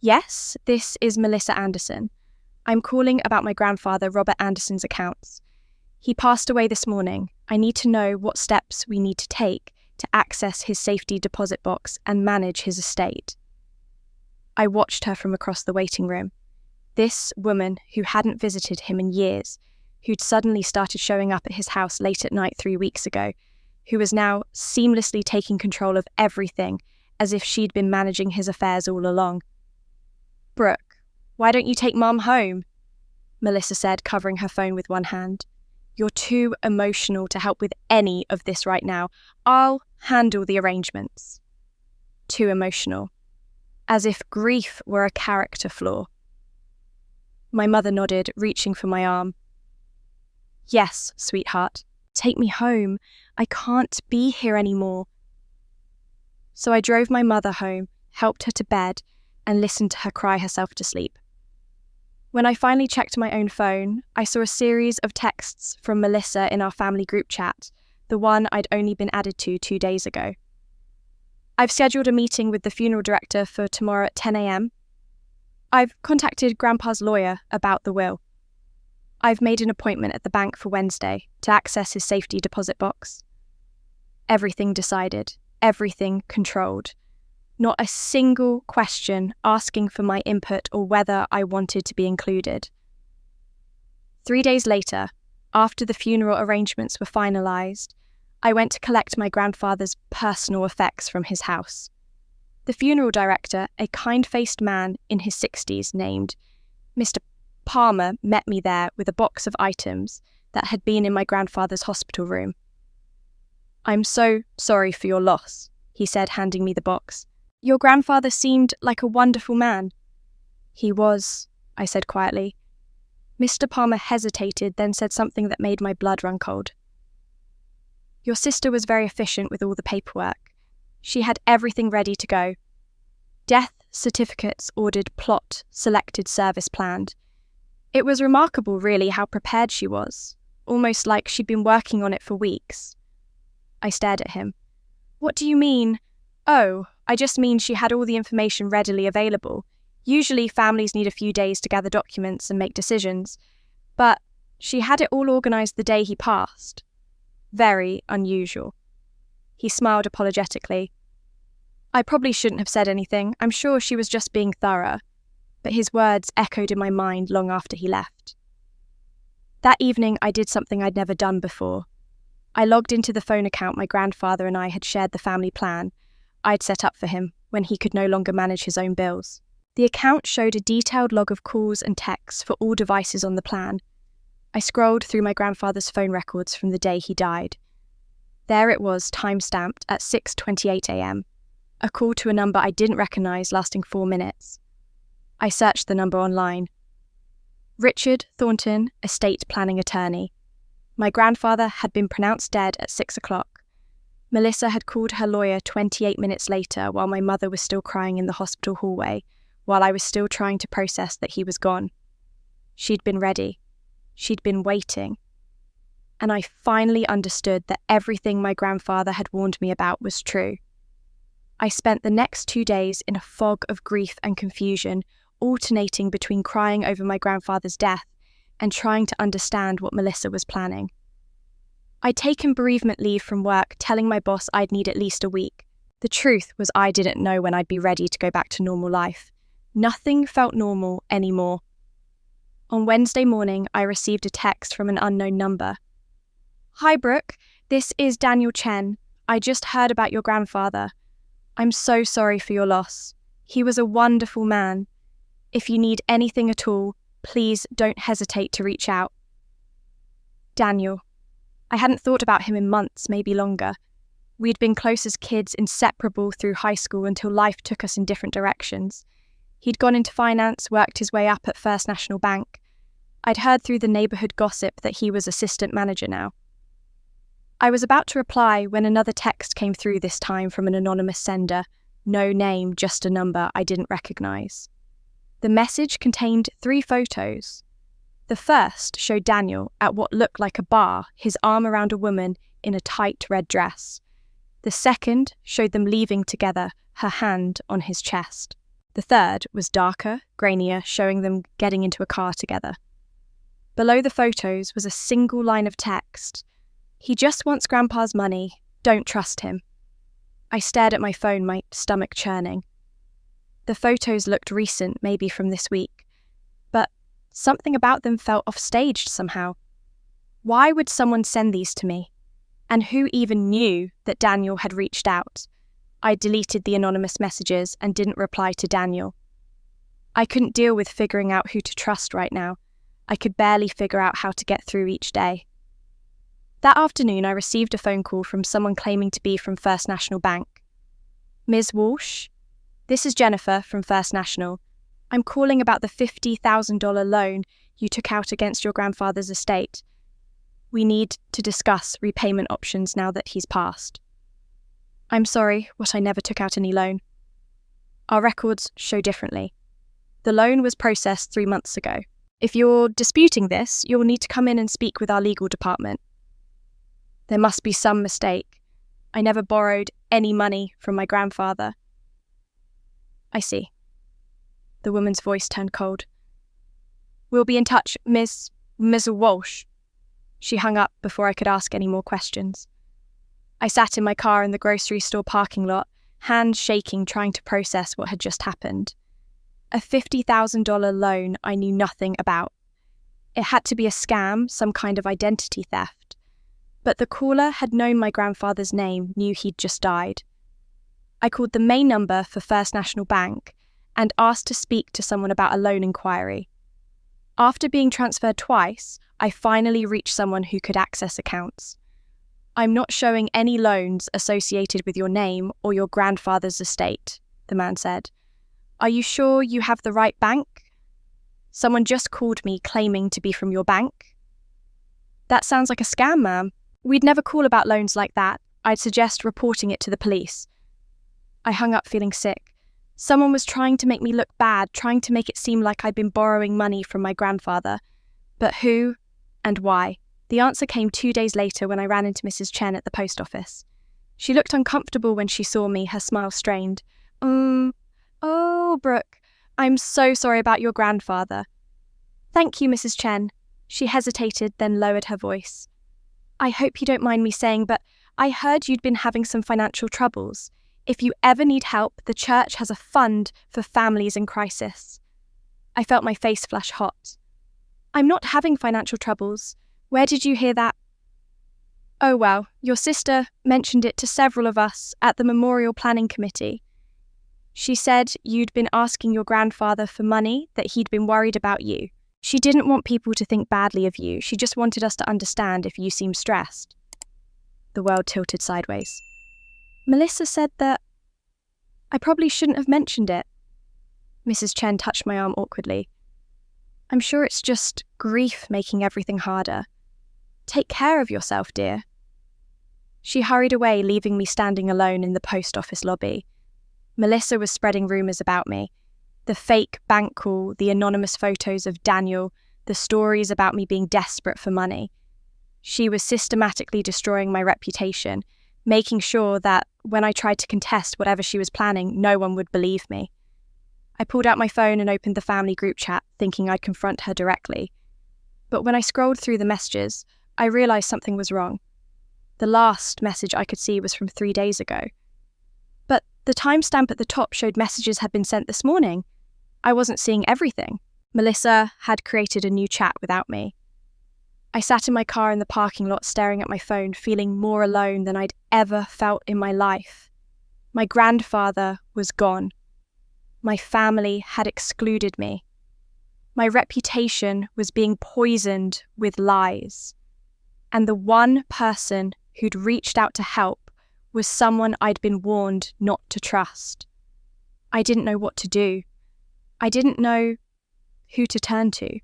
Yes, this is Melissa Anderson. I'm calling about my grandfather, Robert Anderson's accounts. He passed away this morning. I need to know what steps we need to take to access his safety deposit box and manage his estate. I watched her from across the waiting room. This woman who hadn't visited him in years, who'd suddenly started showing up at his house late at night 3 weeks ago, who was now seamlessly taking control of everything as if she'd been managing his affairs all along. Brooke, why don't you take Mum home? Melissa said, covering her phone with one hand. You're too emotional to help with any of this right now. I'll handle the arrangements. Too emotional. As if grief were a character flaw. My mother nodded, reaching for my arm. Yes, sweetheart. Take me home. I can't be here anymore. So I drove my mother home, helped her to bed, and listened to her cry herself to sleep. When I finally checked my own phone, I saw a series of texts from Melissa in our family group chat, the one I'd only been added to 2 days ago. I've scheduled a meeting with the funeral director for tomorrow at 10 a.m. I've contacted Grandpa's lawyer about the will. I've made an appointment at the bank for Wednesday to access his safety deposit box. Everything decided, everything controlled. Not a single question asking for my input or whether I wanted to be included. 3 days later, after the funeral arrangements were finalised, I went to collect my grandfather's personal effects from his house. The funeral director, a kind-faced man in his 60s named Mr. Palmer, met me there with a box of items that had been in my grandfather's hospital room. I'm so sorry for your loss, he said, handing me the box. Your grandfather seemed like a wonderful man. He was, I said quietly. Mr. Palmer hesitated, then said something that made my blood run cold. Your sister was very efficient with all the paperwork. She had everything ready to go. Death certificates ordered, plot selected, service planned. It was remarkable, really, how prepared she was, almost like she'd been working on it for weeks. I stared at him. What do you mean? Oh, I just mean she had all the information readily available. Usually families need a few days to gather documents and make decisions, but she had it all organised the day he passed. Very unusual. He smiled apologetically. I probably shouldn't have said anything. I'm sure she was just being thorough, but his words echoed in my mind long after he left. That evening, I did something I'd never done before. I logged into the phone account my grandfather and I had shared the family plan I'd set up for him when he could no longer manage his own bills. The account showed a detailed log of calls and texts for all devices on the plan. I scrolled through my grandfather's phone records from the day he died. There it was, time-stamped at 6:28 a.m. A call to a number I didn't recognise lasting 4 minutes. I searched the number online. Richard Thornton, estate planning attorney. My grandfather had been pronounced dead at 6 o'clock. Melissa had called her lawyer 28 minutes later while my mother was still crying in the hospital hallway, while I was still trying to process that he was gone. She'd been ready. She'd been waiting. And I finally understood that everything my grandfather had warned me about was true. I spent the next 2 days in a fog of grief and confusion, alternating between crying over my grandfather's death and trying to understand what Melissa was planning. I'd taken bereavement leave from work, telling my boss I'd need at least a week. The truth was I didn't know when I'd be ready to go back to normal life. Nothing felt normal anymore. On Wednesday morning, I received a text from an unknown number. Hi, Brooke. This is Daniel Chen. I just heard about your grandfather. I'm so sorry for your loss. He was a wonderful man. If you need anything at all, please don't hesitate to reach out. Daniel. I hadn't thought about him in months, maybe longer. We'd been close as kids, inseparable through high school until life took us in different directions. He'd gone into finance, worked his way up at First National Bank. I'd heard through the neighbourhood gossip that he was assistant manager now. I was about to reply when another text came through, this time from an anonymous sender. No name, just a number I didn't recognise. The message contained 3 photos. The first showed Daniel at what looked like a bar, his arm around a woman in a tight red dress. The second showed them leaving together, her hand on his chest. The third was darker, grainier, showing them getting into a car together. Below the photos was a single line of text. He just wants Grandpa's money. Don't trust him. I stared at my phone, my stomach churning. The photos looked recent, maybe from this week, but something about them felt off-staged somehow. Why would someone send these to me? And who even knew that Daniel had reached out? I deleted the anonymous messages and didn't reply to Daniel. I couldn't deal with figuring out who to trust right now. I could barely figure out how to get through each day. That afternoon, I received a phone call from someone claiming to be from First National Bank. Ms. Walsh? This is Jennifer from First National. I'm calling about the $50,000 loan you took out against your grandfather's estate. We need to discuss repayment options now that he's passed. I'm sorry, but I never took out any loan. Our records show differently. The loan was processed 3 months ago. If you're disputing this, you'll need to come in and speak with our legal department. There must be some mistake. I never borrowed any money from my grandfather. I see. The woman's voice turned cold. We'll be in touch, Miss Walsh. She hung up before I could ask any more questions. I sat in my car in the grocery store parking lot, hands shaking, trying to process what had just happened. A $50,000 loan I knew nothing about. It had to be a scam, some kind of identity theft. But the caller had known my grandfather's name, knew he'd just died. I called the main number for First National Bank and asked to speak to someone about a loan inquiry. After being transferred twice, I finally reached someone who could access accounts. I'm not showing any loans associated with your name or your grandfather's estate. the man said. "Are you sure you have the right bank? Someone just called me claiming to be from your bank." "That sounds like a scam, ma'am. We'd never call about loans like that. I'd suggest reporting it to the police." I hung up feeling sick. Someone was trying to make me look bad, trying to make it seem like I'd been borrowing money from my grandfather. But who and why? The answer came 2 days later when I ran into Mrs. Chen at the post office. She looked uncomfortable when she saw me, her smile strained. "Oh, Brooke, I'm so sorry about your grandfather." "Thank you, Mrs. Chen." She hesitated, then lowered her voice. "I hope you don't mind me saying, but I heard you'd been having some financial troubles. If you ever need help, the church has a fund for families in crisis." I felt my face flush hot. "I'm not having financial troubles. Where did you hear that?" "Oh well, your sister mentioned it to several of us at the Memorial Planning Committee. She said you'd been asking your grandfather for money, that he'd been worried about you. She didn't want people to think badly of you. She just wanted us to understand if you seemed stressed." The world tilted sideways. "Melissa said that I probably shouldn't have mentioned it." Mrs. Chen touched my arm awkwardly. "I'm sure it's just grief making everything harder. Take care of yourself, dear." She hurried away, leaving me standing alone in the post office lobby. Melissa was spreading rumours about me. The fake bank call, the anonymous photos of Daniel, the stories about me being desperate for money. She was systematically destroying my reputation, making sure that when I tried to contest whatever she was planning, no one would believe me. I pulled out my phone and opened the family group chat, thinking I'd confront her directly. But when I scrolled through the messages, I realised something was wrong. The last message I could see was from 3 days ago. But the timestamp at the top showed messages had been sent this morning. I wasn't seeing everything. Melissa had created a new chat without me. I sat in my car in the parking lot staring at my phone, feeling more alone than I'd ever felt in my life. My grandfather was gone. My family had excluded me. My reputation was being poisoned with lies. And the one person who'd reached out to help was someone I'd been warned not to trust. I didn't know what to do. I didn't know who to turn to.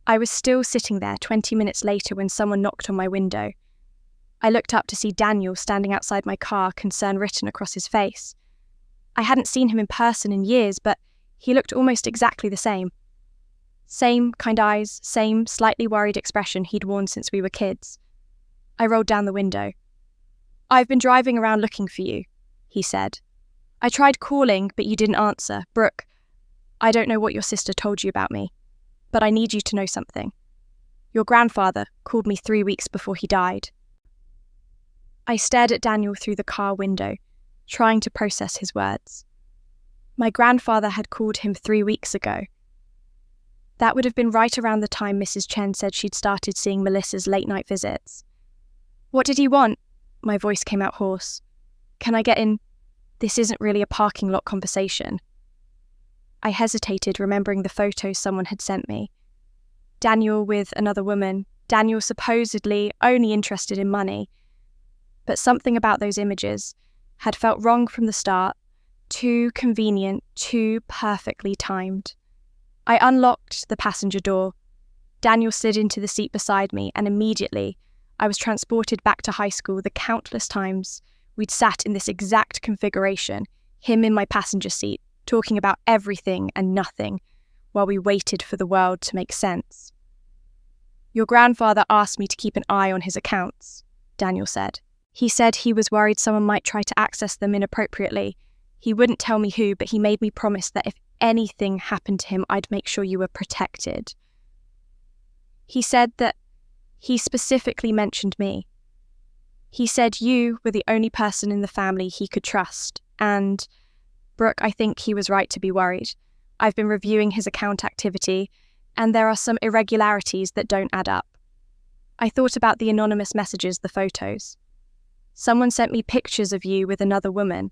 I was still sitting there 20 minutes later when someone knocked on my window. I looked up to see Daniel standing outside my car, concern written across his face. I hadn't seen him in person in years, but he looked almost exactly the same. Same kind eyes, same slightly worried expression he'd worn since we were kids. I rolled down the window. "I've been driving around looking for you," he said. "I tried calling, but you didn't answer. Brooke, I don't know what your sister told you about me, but I need you to know something. Your grandfather called me 3 weeks before he died." I stared at Daniel through the car window, trying to process his words. My grandfather had called him 3 weeks ago. That would have been right around the time Mrs. Chen said she'd started seeing Melissa's late-night visits. "What did he want?" My voice came out hoarse. "Can I get in? This isn't really a parking lot conversation." I hesitated, remembering the photos someone had sent me. Daniel with another woman, Daniel supposedly only interested in money. But something about those images had felt wrong from the start, too convenient, too perfectly timed. I unlocked the passenger door. Daniel slid into the seat beside me, and immediately I was transported back to high school, the countless times we'd sat in this exact configuration, him in my passenger seat, talking about everything and nothing, while we waited for the world to make sense. "Your grandfather asked me to keep an eye on his accounts," Daniel said. "He said he was worried someone might try to access them inappropriately. He wouldn't tell me who, but he made me promise that if anything happened to him, I'd make sure you were protected." He said that he specifically mentioned me. He said you were the only person in the family he could trust, and Brooke, I think he was right to be worried. I've been reviewing his account activity, and there are some irregularities that don't add up. I thought about the anonymous messages, the photos. Someone sent me pictures of you with another woman.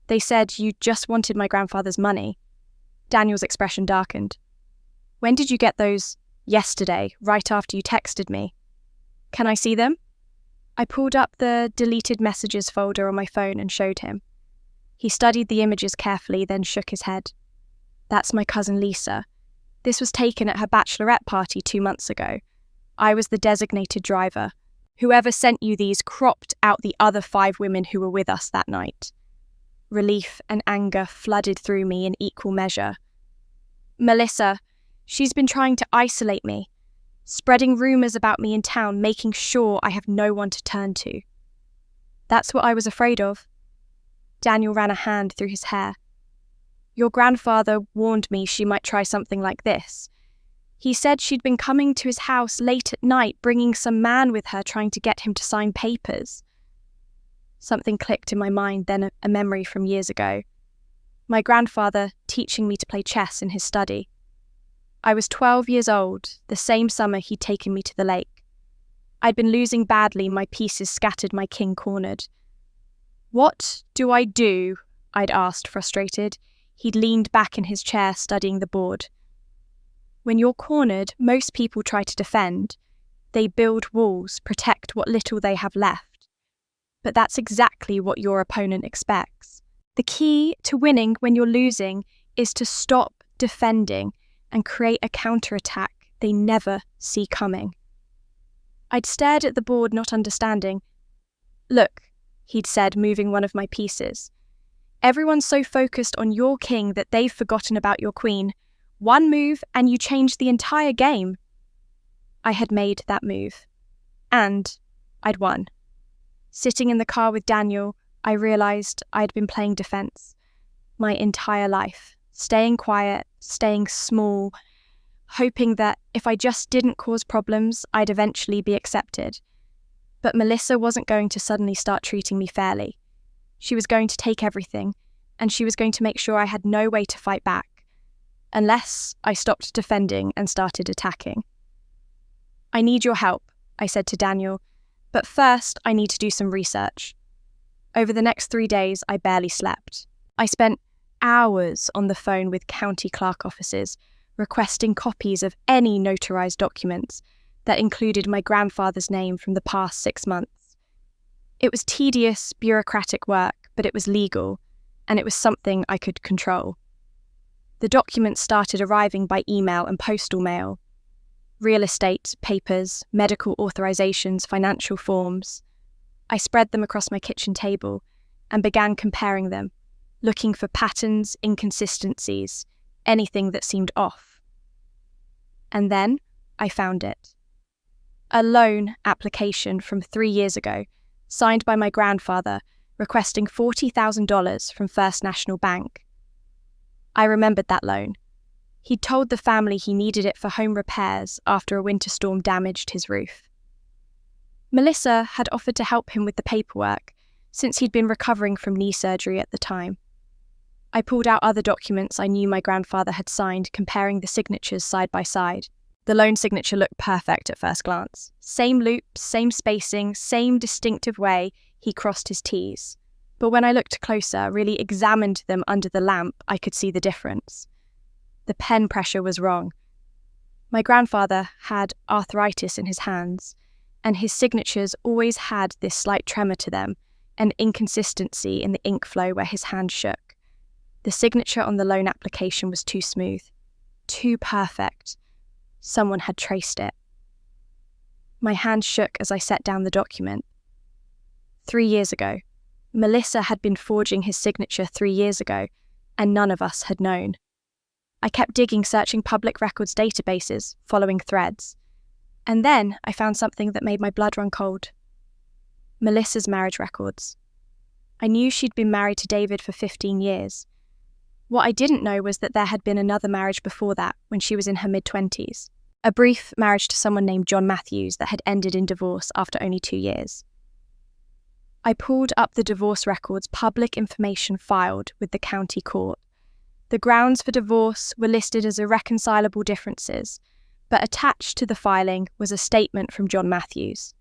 They said you just wanted my grandfather's money. Daniel's expression darkened. "When did you get those?" "Yesterday, right after you texted me." "Can I see them?" I pulled up the deleted messages folder on my phone and showed him. He studied the images carefully, then shook his head. That's my cousin Lisa. This was taken at her bachelorette party 2 months ago. I was the designated driver. Whoever sent you these cropped out the other 5 women who were with us that night. Relief and anger flooded through me in equal measure. Melissa, she's been trying to isolate me, spreading rumours about me in town, making sure I have no one to turn to. That's what I was afraid of. Daniel ran a hand through his hair. Your grandfather warned me she might try something like this. He said she'd been coming to his house late at night, bringing some man with her, trying to get him to sign papers. Something clicked in my mind, then a memory from years ago. My grandfather teaching me to play chess in his study. I was 12 years old, the same summer he'd taken me to the lake. I'd been losing badly, my pieces scattered, my king cornered. What do I do? I'd asked, frustrated. He'd leaned back in his chair, studying the board. When you're cornered, most people try to defend. They build walls, protect what little they have left. But that's exactly what your opponent expects. The key to winning when you're losing is to stop defending and create a counterattack they never see coming. I'd stared at the board, not understanding. Look, he'd said, moving one of my pieces. Everyone's so focused on your king that they've forgotten about your queen. One move and you change the entire game. I had made that move. And I'd won. Sitting in the car with Daniel, I realised I'd been playing defence my entire life, staying quiet, staying small, hoping that if I just didn't cause problems, I'd eventually be accepted. But Melissa wasn't going to suddenly start treating me fairly. She was going to take everything, and she was going to make sure I had no way to fight back, unless I stopped defending and started attacking. I need your help, I said to Daniel, but first I need to do some research. Over the next 3 days, I barely slept. I spent hours on the phone with county clerk offices, requesting copies of any notarized documents that included my grandfather's name from the past 6 months. It was tedious, bureaucratic work, but it was legal, and it was something I could control. The documents started arriving by email and postal mail. Real estate, papers, medical authorizations, financial forms. I spread them across my kitchen table and began comparing them, looking for patterns, inconsistencies, anything that seemed off. And then I found it. A loan application from 3 years ago, signed by my grandfather, requesting $40,000 from First National Bank. I remembered that loan. He'd told the family he needed it for home repairs after a winter storm damaged his roof. Melissa had offered to help him with the paperwork, since he'd been recovering from knee surgery at the time. I pulled out other documents I knew my grandfather had signed, comparing the signatures side by side. The loan signature looked perfect at first glance. Same loops, same spacing, same distinctive way he crossed his T's. But when I looked closer, really examined them under the lamp, I could see the difference. The pen pressure was wrong. My grandfather had arthritis in his hands, and his signatures always had this slight tremor to them, an inconsistency in the ink flow where his hand shook. The signature on the loan application was too smooth, too perfect. Someone had traced it. My hand shook as I set down the document. 3 years ago. Melissa had been forging his signature 3 years ago, and none of us had known. I kept digging, searching public records databases, following threads. And then I found something that made my blood run cold. Melissa's marriage records. I knew she'd been married to David for 15 years. What I didn't know was that there had been another marriage before that, when she was in her mid-20s. A brief marriage to someone named John Matthews that had ended in divorce after only 2 years. I pulled up the divorce records, public information filed with the county court. The grounds for divorce were listed as irreconcilable differences, but attached to the filing was a statement from John Matthews.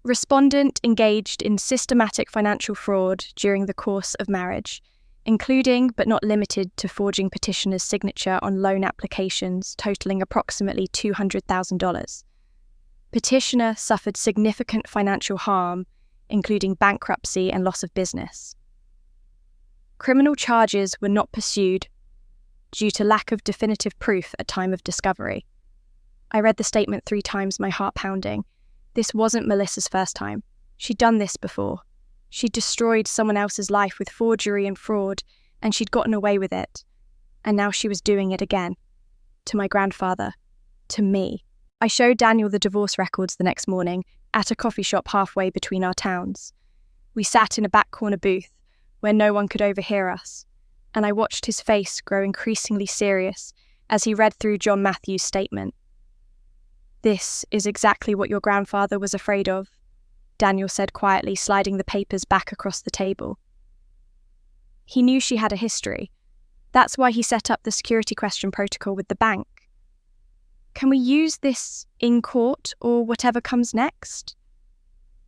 Respondent engaged in systematic financial fraud during the course of marriage, including but not limited to forging petitioner's signature on loan applications totaling approximately $200,000. Petitioner suffered significant financial harm, including bankruptcy and loss of business. Criminal charges were not pursued due to lack of definitive proof at time of discovery. I read the statement 3 times, my heart pounding. This wasn't Melissa's first time. She'd done this before. She'd destroyed someone else's life with forgery and fraud, and she'd gotten away with it. And now she was doing it again. To my grandfather. To me. I showed Daniel the divorce records the next morning at a coffee shop halfway between our towns. We sat in a back corner booth where no one could overhear us, and I watched his face grow increasingly serious as he read through John Matthews' statement. "This is exactly what your grandfather was afraid of," Daniel said quietly, sliding the papers back across the table. He knew she had a history. That's why he set up the security question protocol with the bank. Can we use this in court or whatever comes next?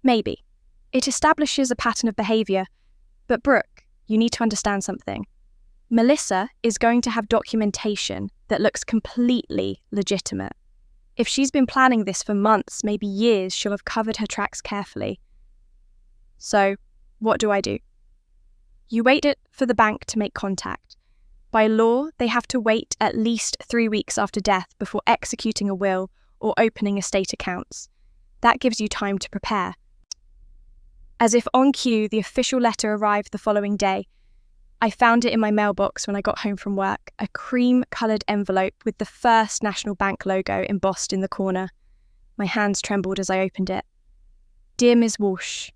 Maybe. It establishes a pattern of behaviour. But Brooke, you need to understand something. Melissa is going to have documentation that looks completely legitimate. If she's been planning this for months, maybe years, she'll have covered her tracks carefully. So, what do? You wait for the bank to make contact. By law, they have to wait at least 3 weeks after death before executing a will or opening estate accounts. That gives you time to prepare. As if on cue, the official letter arrived the following day. I found it in my mailbox when I got home from work, a cream-coloured envelope with the First National Bank logo embossed in the corner. My hands trembled as I opened it. Dear Ms. Walsh,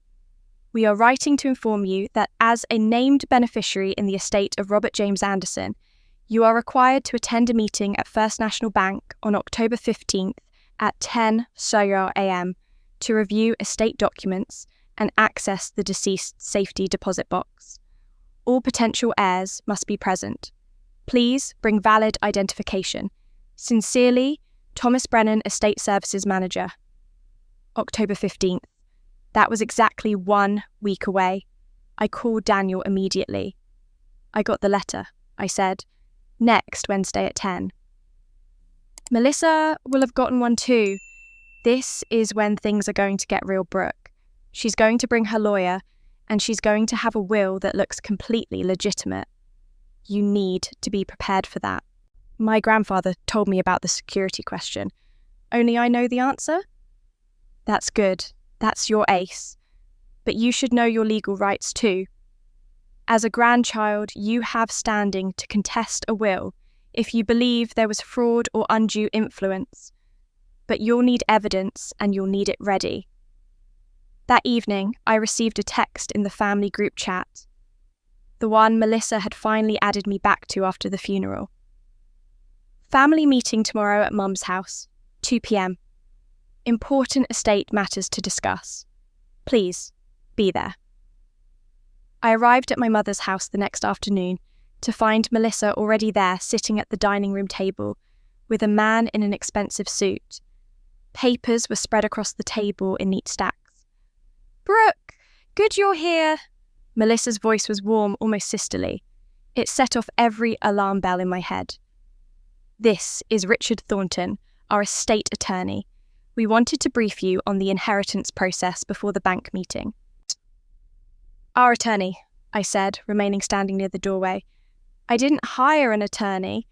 we are writing to inform you that as a named beneficiary in the estate of Robert James Anderson, you are required to attend a meeting at First National Bank on October 15th at 10 a.m. to review estate documents and access the deceased's safety deposit box. All potential heirs must be present. Please bring valid identification. Sincerely, Thomas Brennan, Estate Services Manager. October 15th. That was exactly 1 week away. I called Daniel immediately. I got the letter, I said. Next Wednesday at 10. Melissa will have gotten one too. This is when things are going to get real, Brooke. She's going to bring her lawyer, and she's going to have a will that looks completely legitimate. You need to be prepared for that. My grandfather told me about the security question. Only I know the answer? That's good. That's your ace. But you should know your legal rights too. As a grandchild, you have standing to contest a will if you believe there was fraud or undue influence. But you'll need evidence, and you'll need it ready. That evening, I received a text in the family group chat, the one Melissa had finally added me back to after the funeral. Family meeting tomorrow at Mum's house, 2 p.m. Important estate matters to discuss. Please, be there. I arrived at my mother's house the next afternoon to find Melissa already there sitting at the dining room table with a man in an expensive suit. Papers were spread across the table in neat stacks. Brooke, good you're here. Melissa's voice was warm, almost sisterly. It set off every alarm bell in my head. This is Richard Thornton, our estate attorney. We wanted to brief you on the inheritance process before the bank meeting. Our attorney, I said, remaining standing near the doorway. I didn't hire an attorney.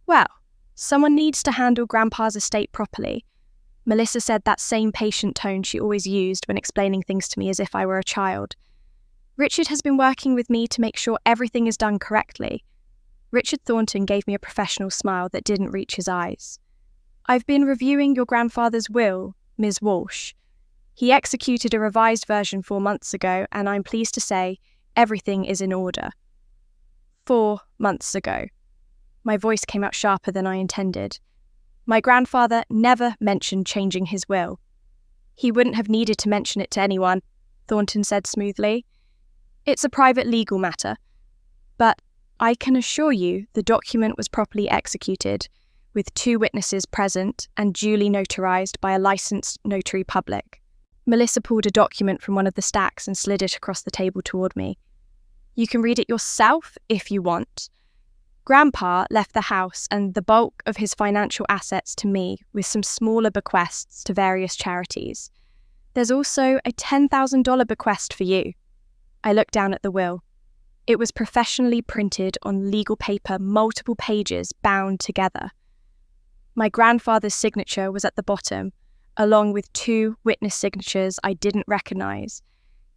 Well, someone needs to handle Grandpa's estate properly. Melissa said that same patient tone she always used when explaining things to me as if I were a child. Richard has been working with me to make sure everything is done correctly. Richard Thornton gave me a professional smile that didn't reach his eyes. I've been reviewing your grandfather's will, Ms. Walsh. He executed a revised version 4 months ago, and I'm pleased to say everything is in order. 4 months ago. My voice came out sharper than I intended. My grandfather never mentioned changing his will. He wouldn't have needed to mention it to anyone, Thornton said smoothly. It's a private legal matter. But I can assure you the document was properly executed, with 2 witnesses present and duly notarized by a licensed notary public. Melissa pulled a document from one of the stacks and slid it across the table toward me. You can read it yourself if you want. Grandpa left the house and the bulk of his financial assets to me, with some smaller bequests to various charities. There's also a $10,000 bequest for you. I looked down at the will. It was professionally printed on legal paper, multiple pages bound together. My grandfather's signature was at the bottom, along with 2 witness signatures I didn't recognise,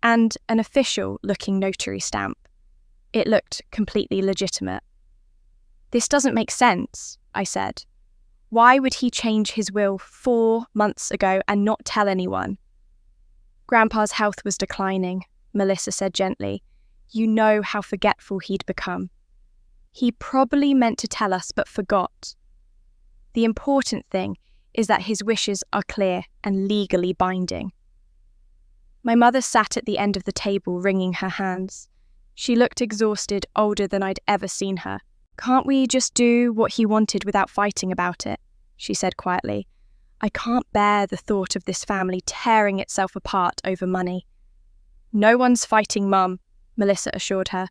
and an official-looking notary stamp. It looked completely legitimate. "This doesn't make sense," I said. "Why would he change his will 4 months ago and not tell anyone?" "Grandpa's health was declining," Melissa said gently. "You know how forgetful he'd become. He probably meant to tell us but forgot. The important thing is that his wishes are clear and legally binding." My mother sat at the end of the table wringing her hands. She looked exhausted, older than I'd ever seen her. "Can't we just do what he wanted without fighting about it?" she said quietly. "I can't bear the thought of this family tearing itself apart over money." "No one's fighting, Mum," Melissa assured her.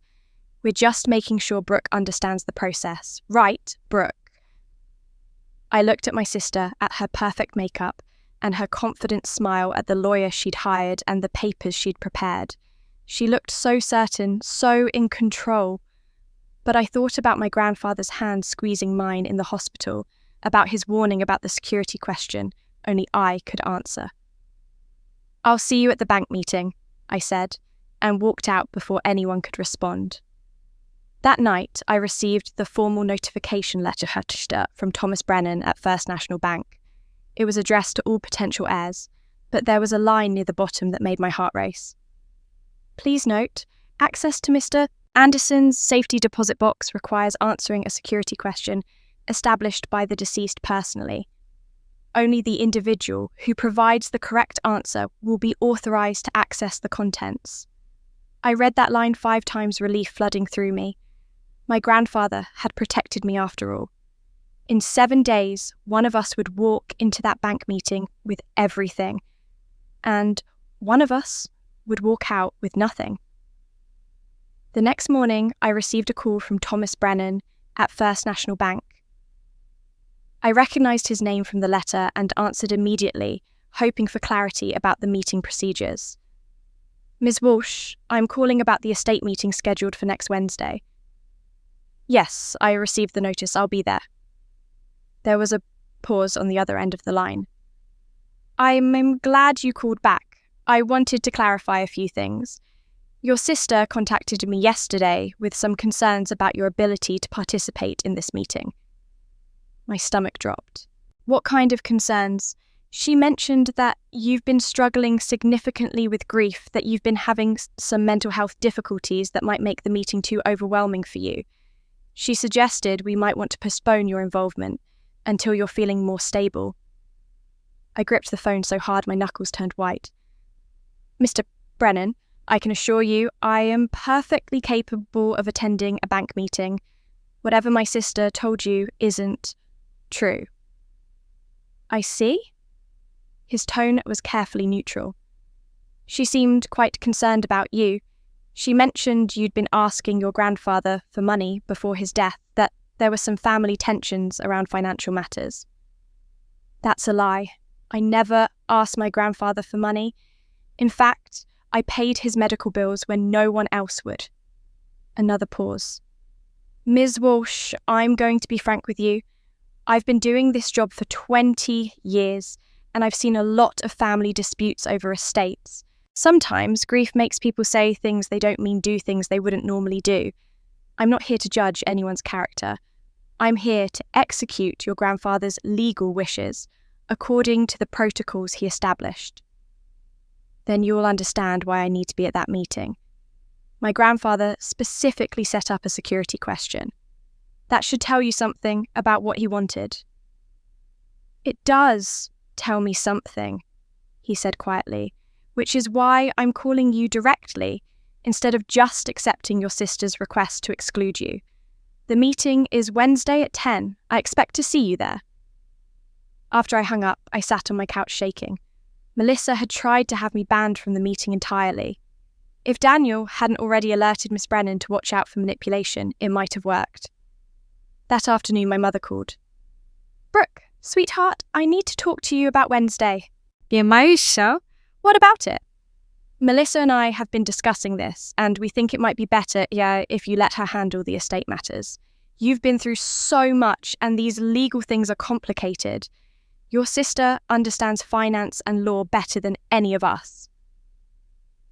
"We're just making sure Brooke understands the process. Right, Brooke?" I looked at my sister, at her perfect makeup, and her confident smile at the lawyer she'd hired and the papers she'd prepared. She looked so certain, so in control. But I thought about my grandfather's hand squeezing mine in the hospital, about his warning about the security question only I could answer. "I'll see you at the bank meeting," I said, and walked out before anyone could respond. That night, I received the formal notification letter from Thomas Brennan at First National Bank. It was addressed to all potential heirs, but there was a line near the bottom that made my heart race. "Please note, access to Mr. Anderson's safety deposit box requires answering a security question established by the deceased personally. Only the individual who provides the correct answer will be authorised to access the contents." I read that line 5 times, relief flooding through me. My grandfather had protected me after all. In 7 days, one of us would walk into that bank meeting with everything, and one of us would walk out with nothing. The next morning, I received a call from Thomas Brennan at First National Bank. I recognised his name from the letter and answered immediately, hoping for clarity about the meeting procedures. "Ms. Walsh, I'm calling about the estate meeting scheduled for next Wednesday." "Yes, I received the notice. I'll be there." There was a pause on the other end of the line. I'm glad you called back. I wanted to clarify a few things. Your sister contacted me yesterday with some concerns about your ability to participate in this meeting." My stomach dropped. "What kind of concerns?" "She mentioned that you've been struggling significantly with grief, that you've been having some mental health difficulties that might make the meeting too overwhelming for you. She suggested we might want to postpone your involvement until you're feeling more stable." I gripped the phone so hard my knuckles turned white. "Mr. Brennan, I can assure you I am perfectly capable of attending a bank meeting. Whatever my sister told you isn't true." "I see?" His tone was carefully neutral. "She seemed quite concerned about you. She mentioned you'd been asking your grandfather for money before his death, that there were some family tensions around financial matters." "That's a lie. I never asked my grandfather for money. In fact, I paid his medical bills when no one else would." Another pause. "Ms. Walsh, I'm going to be frank with you. I've been doing this job for 20 years, and I've seen a lot of family disputes over estates. Sometimes grief makes people say things they don't mean, do things they wouldn't normally do. I'm not here to judge anyone's character. I'm here to execute your grandfather's legal wishes according to the protocols he established." "Then you'll understand why I need to be at that meeting. My grandfather specifically set up a security question. That should tell you something about what he wanted." "It does tell me something," he said quietly, "which is why I'm calling you directly, instead of just accepting your sister's request to exclude you. The meeting is Wednesday at 10. I expect to see you there." After I hung up, I sat on my couch shaking. Melissa had tried to have me banned from the meeting entirely. If Daniel hadn't already alerted Miss Brennan to watch out for manipulation, it might have worked. That afternoon, my mother called. "Brooke, sweetheart, I need to talk to you about Wednesday." "Yeah, Maisha? What about it?" Melissa and I have been discussing this, and we think it might be better, if you let her handle the estate matters. You've been through so much, and these legal things are complicated. Your sister understands finance and law better than any of us.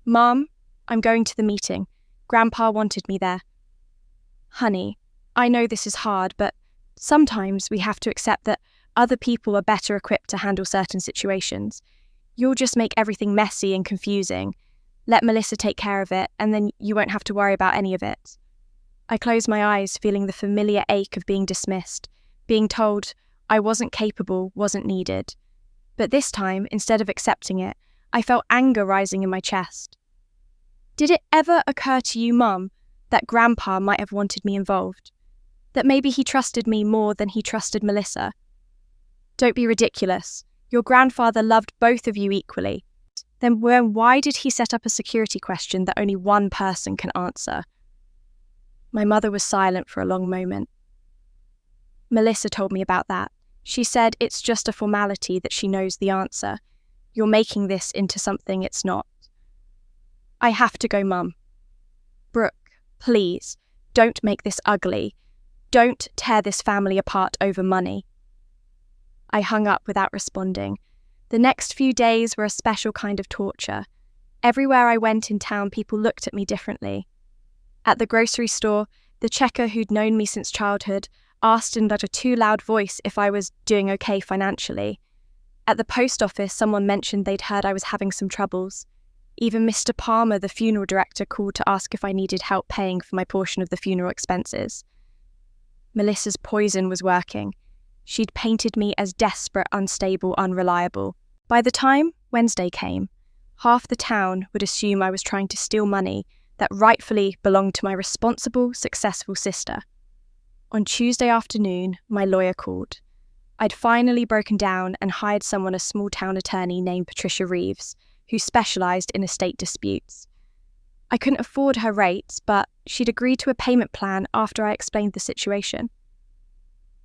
Mom, I'm going to the meeting. Grandpa wanted me there. Honey, I know this is hard, but sometimes we have to accept that other people are better equipped to handle certain situations. You'll just make everything messy and confusing. Let Melissa take care of it, and then you won't have to worry about any of it. I closed my eyes, feeling the familiar ache of being dismissed, being told I wasn't capable, wasn't needed. But this time, instead of accepting it, I felt anger rising in my chest. Did it ever occur to you, Mum, that Grandpa might have wanted me involved? That maybe he trusted me more than he trusted Melissa? Don't be ridiculous. Your grandfather loved both of you equally. Then why did he set up a security question that only one person can answer? My mother was silent for a long moment. Melissa told me about that. She said it's just a formality that she knows the answer. You're making this into something it's not. I have to go, Mum. Brooke, please, don't make this ugly. Don't tear this family apart over money. I hung up without responding. The next few days were a special kind of torture. Everywhere I went in town, people looked at me differently. At the grocery store, the checker who'd known me since childhood asked in a too loud voice if I was doing okay financially. At the post office, someone mentioned they'd heard I was having some troubles. Even Mr. Palmer, the funeral director, called to ask if I needed help paying for my portion of the funeral expenses. Melissa's poison was working. She'd painted me as desperate, unstable, unreliable. By the time Wednesday came, half the town would assume I was trying to steal money that rightfully belonged to my responsible, successful sister. On Tuesday afternoon, my lawyer called. I'd finally broken down and hired someone, a small-town attorney named Patricia Reeves, who specialised in estate disputes. I couldn't afford her rates, but she'd agreed to a payment plan after I explained the situation.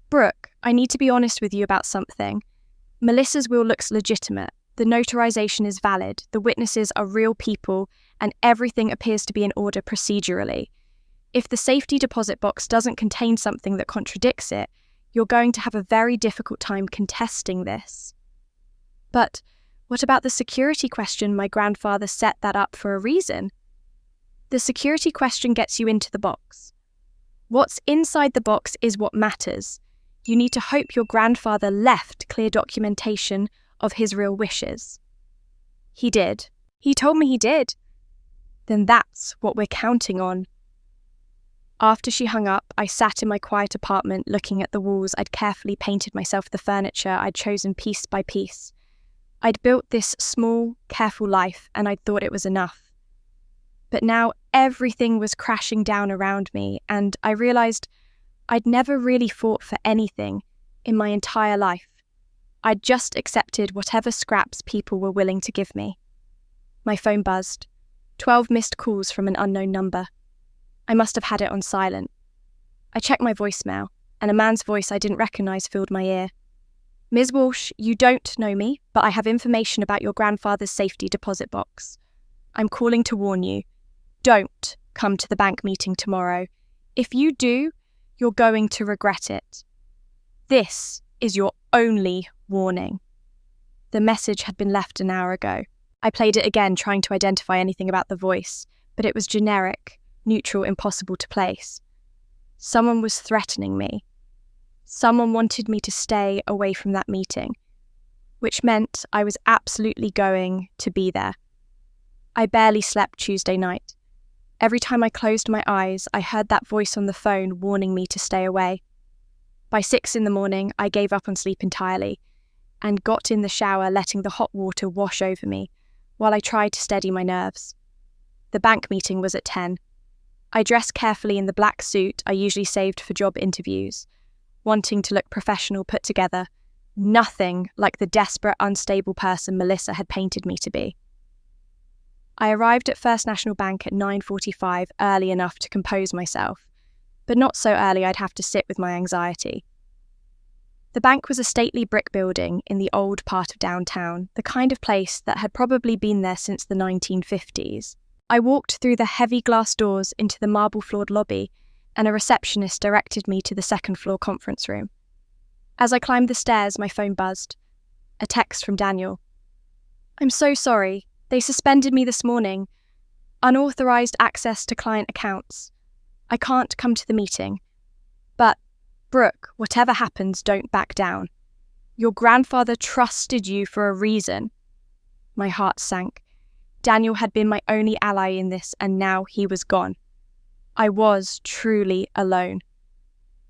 Brooke, I need to be honest with you about something. Melissa's will looks legitimate. The notarization is valid, the witnesses are real people, and everything appears to be in order procedurally. If the safety deposit box doesn't contain something that contradicts it, you're going to have a very difficult time contesting this. But what about the security question? My grandfather set that up for a reason. The security question gets you into the box. What's inside the box is what matters. You need to hope your grandfather left clear documentation of his real wishes. He did. He told me he did. Then that's what we're counting on. After she hung up, I sat in my quiet apartment looking at the walls. I'd carefully painted myself the furniture I'd chosen piece by piece. I'd built this small, careful life, and I'd thought it was enough. But now everything was crashing down around me, and I realised I'd never really fought for anything in my entire life. I'd just accepted whatever scraps people were willing to give me. My phone buzzed. 12 missed calls from an unknown number. I must have had it on silent. I checked my voicemail, and a man's voice I didn't recognise filled my ear. Ms. Walsh, you don't know me, but I have information about your grandfather's safety deposit box. I'm calling to warn you. Don't come to the bank meeting tomorrow. If you do, you're going to regret it. This is your only warning. The message had been left an hour ago. I played it again, trying to identify anything about the voice, but it was generic, neutral, impossible to place. Someone was threatening me. Someone wanted me to stay away from that meeting, which meant I was absolutely going to be there. I barely slept Tuesday night. Every time I closed my eyes, I heard that voice on the phone warning me to stay away. By 6 a.m, I gave up on sleep entirely and got in the shower, letting the hot water wash over me while I tried to steady my nerves. The bank meeting was at 10. I dressed carefully in the black suit I usually saved for job interviews, wanting to look professional, put together, nothing like the desperate, unstable person Melissa had painted me to be. I arrived at First National Bank at 9:45, early enough to compose myself, but not so early I'd have to sit with my anxiety. The bank was a stately brick building in the old part of downtown, the kind of place that had probably been there since the 1950s. I walked through the heavy glass doors into the marble-floored lobby, and a receptionist directed me to the second-floor conference room. As I climbed the stairs, my phone buzzed. A text from Daniel. "I'm so sorry. They suspended me this morning. Unauthorized access to client accounts. I can't come to the meeting. But, Brooke, whatever happens, don't back down. Your grandfather trusted you for a reason." My heart sank. Daniel had been my only ally in this, and now he was gone. I was truly alone.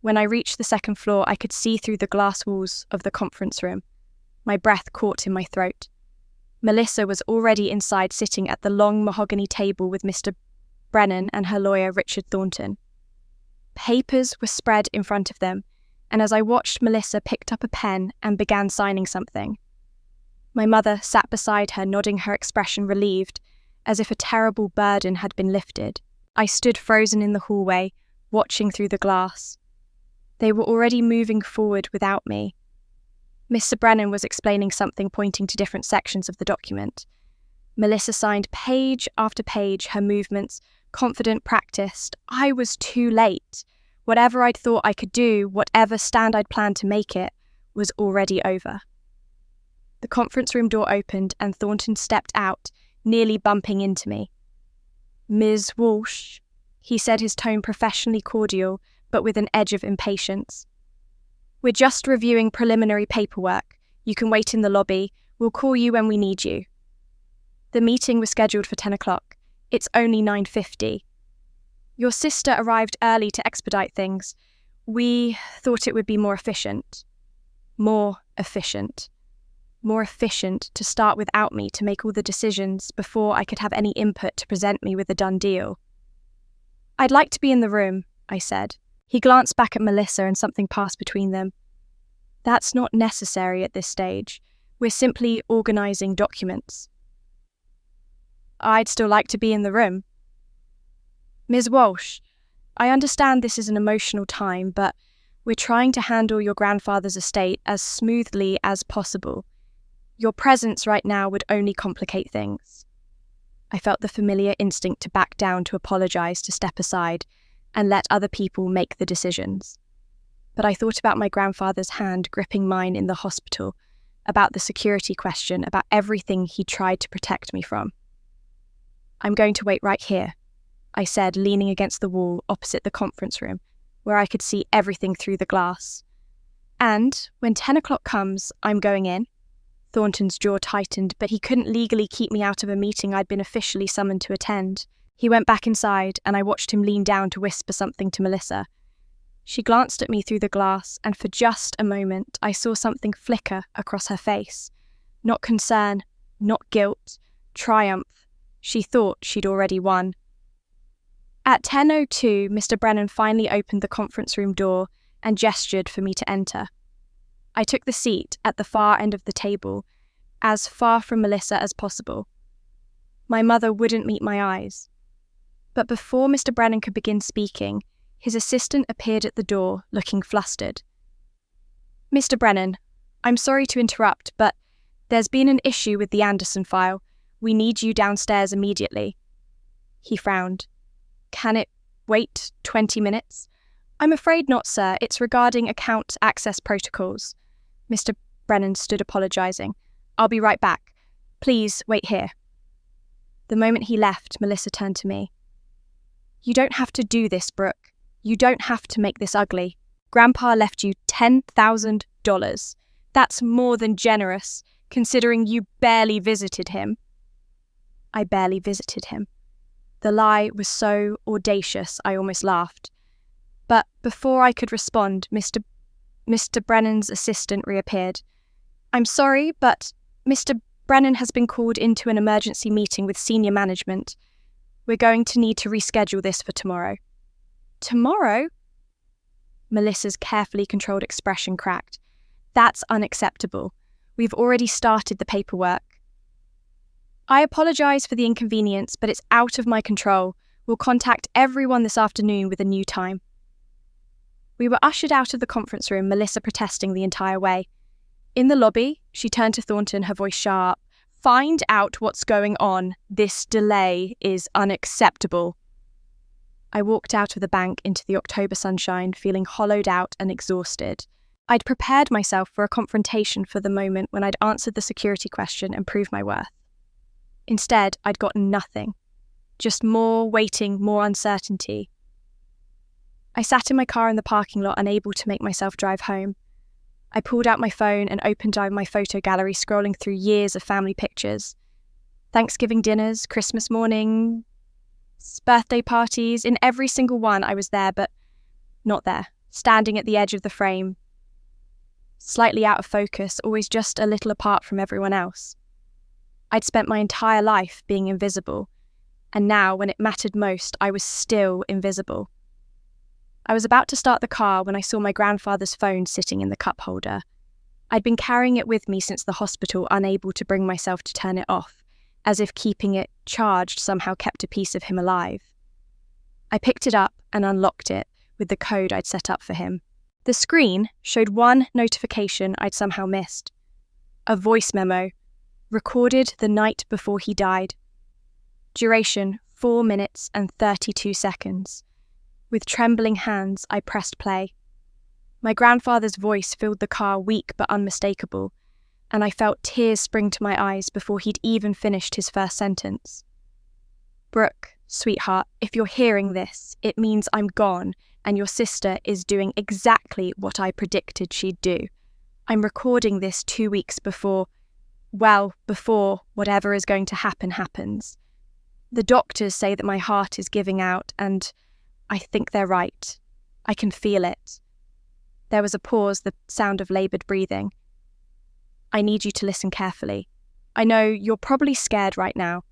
When I reached the second floor, I could see through the glass walls of the conference room. My breath caught in my throat. Melissa was already inside, sitting at the long mahogany table with Mr. Brennan and her lawyer, Richard Thornton. Papers were spread in front of them, and as I watched, Melissa picked up a pen and began signing something. My mother sat beside her, nodding, her expression relieved, as if a terrible burden had been lifted. I stood frozen in the hallway, watching through the glass. They were already moving forward without me. Mr. Brennan was explaining something, pointing to different sections of the document. Melissa signed page after page, her movements confident, practiced. I was too late. Whatever I'd thought I could do, whatever stand I'd planned to make it, was already over. The conference room door opened and Thornton stepped out, nearly bumping into me. "Ms. Walsh," he said, his tone professionally cordial, but with an edge of impatience. "We're just reviewing preliminary paperwork. You can wait in the lobby. We'll call you when we need you." The meeting was scheduled for 10 o'clock. It's only 9:50. "Your sister arrived early to expedite things. We thought it would be more efficient." More efficient. More efficient to start without me, to make all the decisions before I could have any input to present me with a done deal. "I'd like to be in the room," I said. He glanced back at Melissa and something passed between them. "That's not necessary at this stage. We're simply organising documents." "I'd still like to be in the room." "Ms. Walsh, I understand this is an emotional time, but we're trying to handle your grandfather's estate as smoothly as possible. Your presence right now would only complicate things." I felt the familiar instinct to back down, to apologise, to step aside, and let other people make the decisions. But I thought about my grandfather's hand gripping mine in the hospital, about the security question, about everything he tried to protect me from. "I'm going to wait right here," I said, leaning against the wall opposite the conference room, where I could see everything through the glass. "And when 10 o'clock comes, I'm going in." Thornton's jaw tightened, but he couldn't legally keep me out of a meeting I'd been officially summoned to attend. He went back inside, and I watched him lean down to whisper something to Melissa. She glanced at me through the glass, and for just a moment I saw something flicker across her face. Not concern, not guilt, triumph. She thought she'd already won. At 10:02, Mr. Brennan finally opened the conference room door and gestured for me to enter. I took the seat at the far end of the table, as far from Melissa as possible. My mother wouldn't meet my eyes. But before Mr. Brennan could begin speaking, his assistant appeared at the door, looking flustered. "Mr. Brennan, I'm sorry to interrupt, but there's been an issue with the Anderson file. We need you downstairs immediately." He frowned. "Can it wait 20 minutes? "I'm afraid not, sir. It's regarding account access protocols." Mr. Brennan stood apologising. "I'll be right back. Please wait here." The moment he left, Melissa turned to me. "You don't have to do this, Brooke. You don't have to make this ugly. Grandpa left you $10,000. That's more than generous, considering you barely visited him." I barely visited him. The lie was so audacious, I almost laughed. But before I could respond, Mr. Brennan's assistant reappeared. "I'm sorry, but Mr. Brennan has been called into an emergency meeting with senior management. We're going to need to reschedule this for tomorrow." "Tomorrow?" Melissa's carefully controlled expression cracked. "That's unacceptable. We've already started the paperwork." "I apologise for the inconvenience, but it's out of my control. We'll contact everyone this afternoon with a new time." We were ushered out of the conference room, Melissa protesting the entire way. In the lobby, she turned to Thornton, her voice sharp. "Find out what's going on. This delay is unacceptable." I walked out of the bank into the October sunshine, feeling hollowed out and exhausted. I'd prepared myself for a confrontation for the moment when I'd answered the security question and proved my worth. Instead, I'd gotten nothing. Just more waiting, more uncertainty. I sat in my car in the parking lot, unable to make myself drive home. I pulled out my phone and opened my photo gallery, scrolling through years of family pictures. Thanksgiving dinners, Christmas mornings, birthday parties. In every single one I was there, but not there, standing at the edge of the frame, slightly out of focus, always just a little apart from everyone else. I'd spent my entire life being invisible, and now, when it mattered most, I was still invisible. I was about to start the car when I saw my grandfather's phone sitting in the cup holder. I'd been carrying it with me since the hospital, unable to bring myself to turn it off, as if keeping it charged somehow kept a piece of him alive. I picked it up and unlocked it with the code I'd set up for him. The screen showed one notification I'd somehow missed. A voice memo, recorded the night before he died. Duration 4 minutes and 32 seconds. With trembling hands, I pressed play. My grandfather's voice filled the car, weak but unmistakable, and I felt tears spring to my eyes before he'd even finished his first sentence. "Brooke, sweetheart, if you're hearing this, it means I'm gone, and your sister is doing exactly what I predicted she'd do. I'm recording this 2 weeks before whatever is going to happen happens. The doctors say that my heart is giving out, and I think they're right. I can feel it." There was a pause, the sound of laboured breathing. "I need you to listen carefully. I know you're probably scared right now.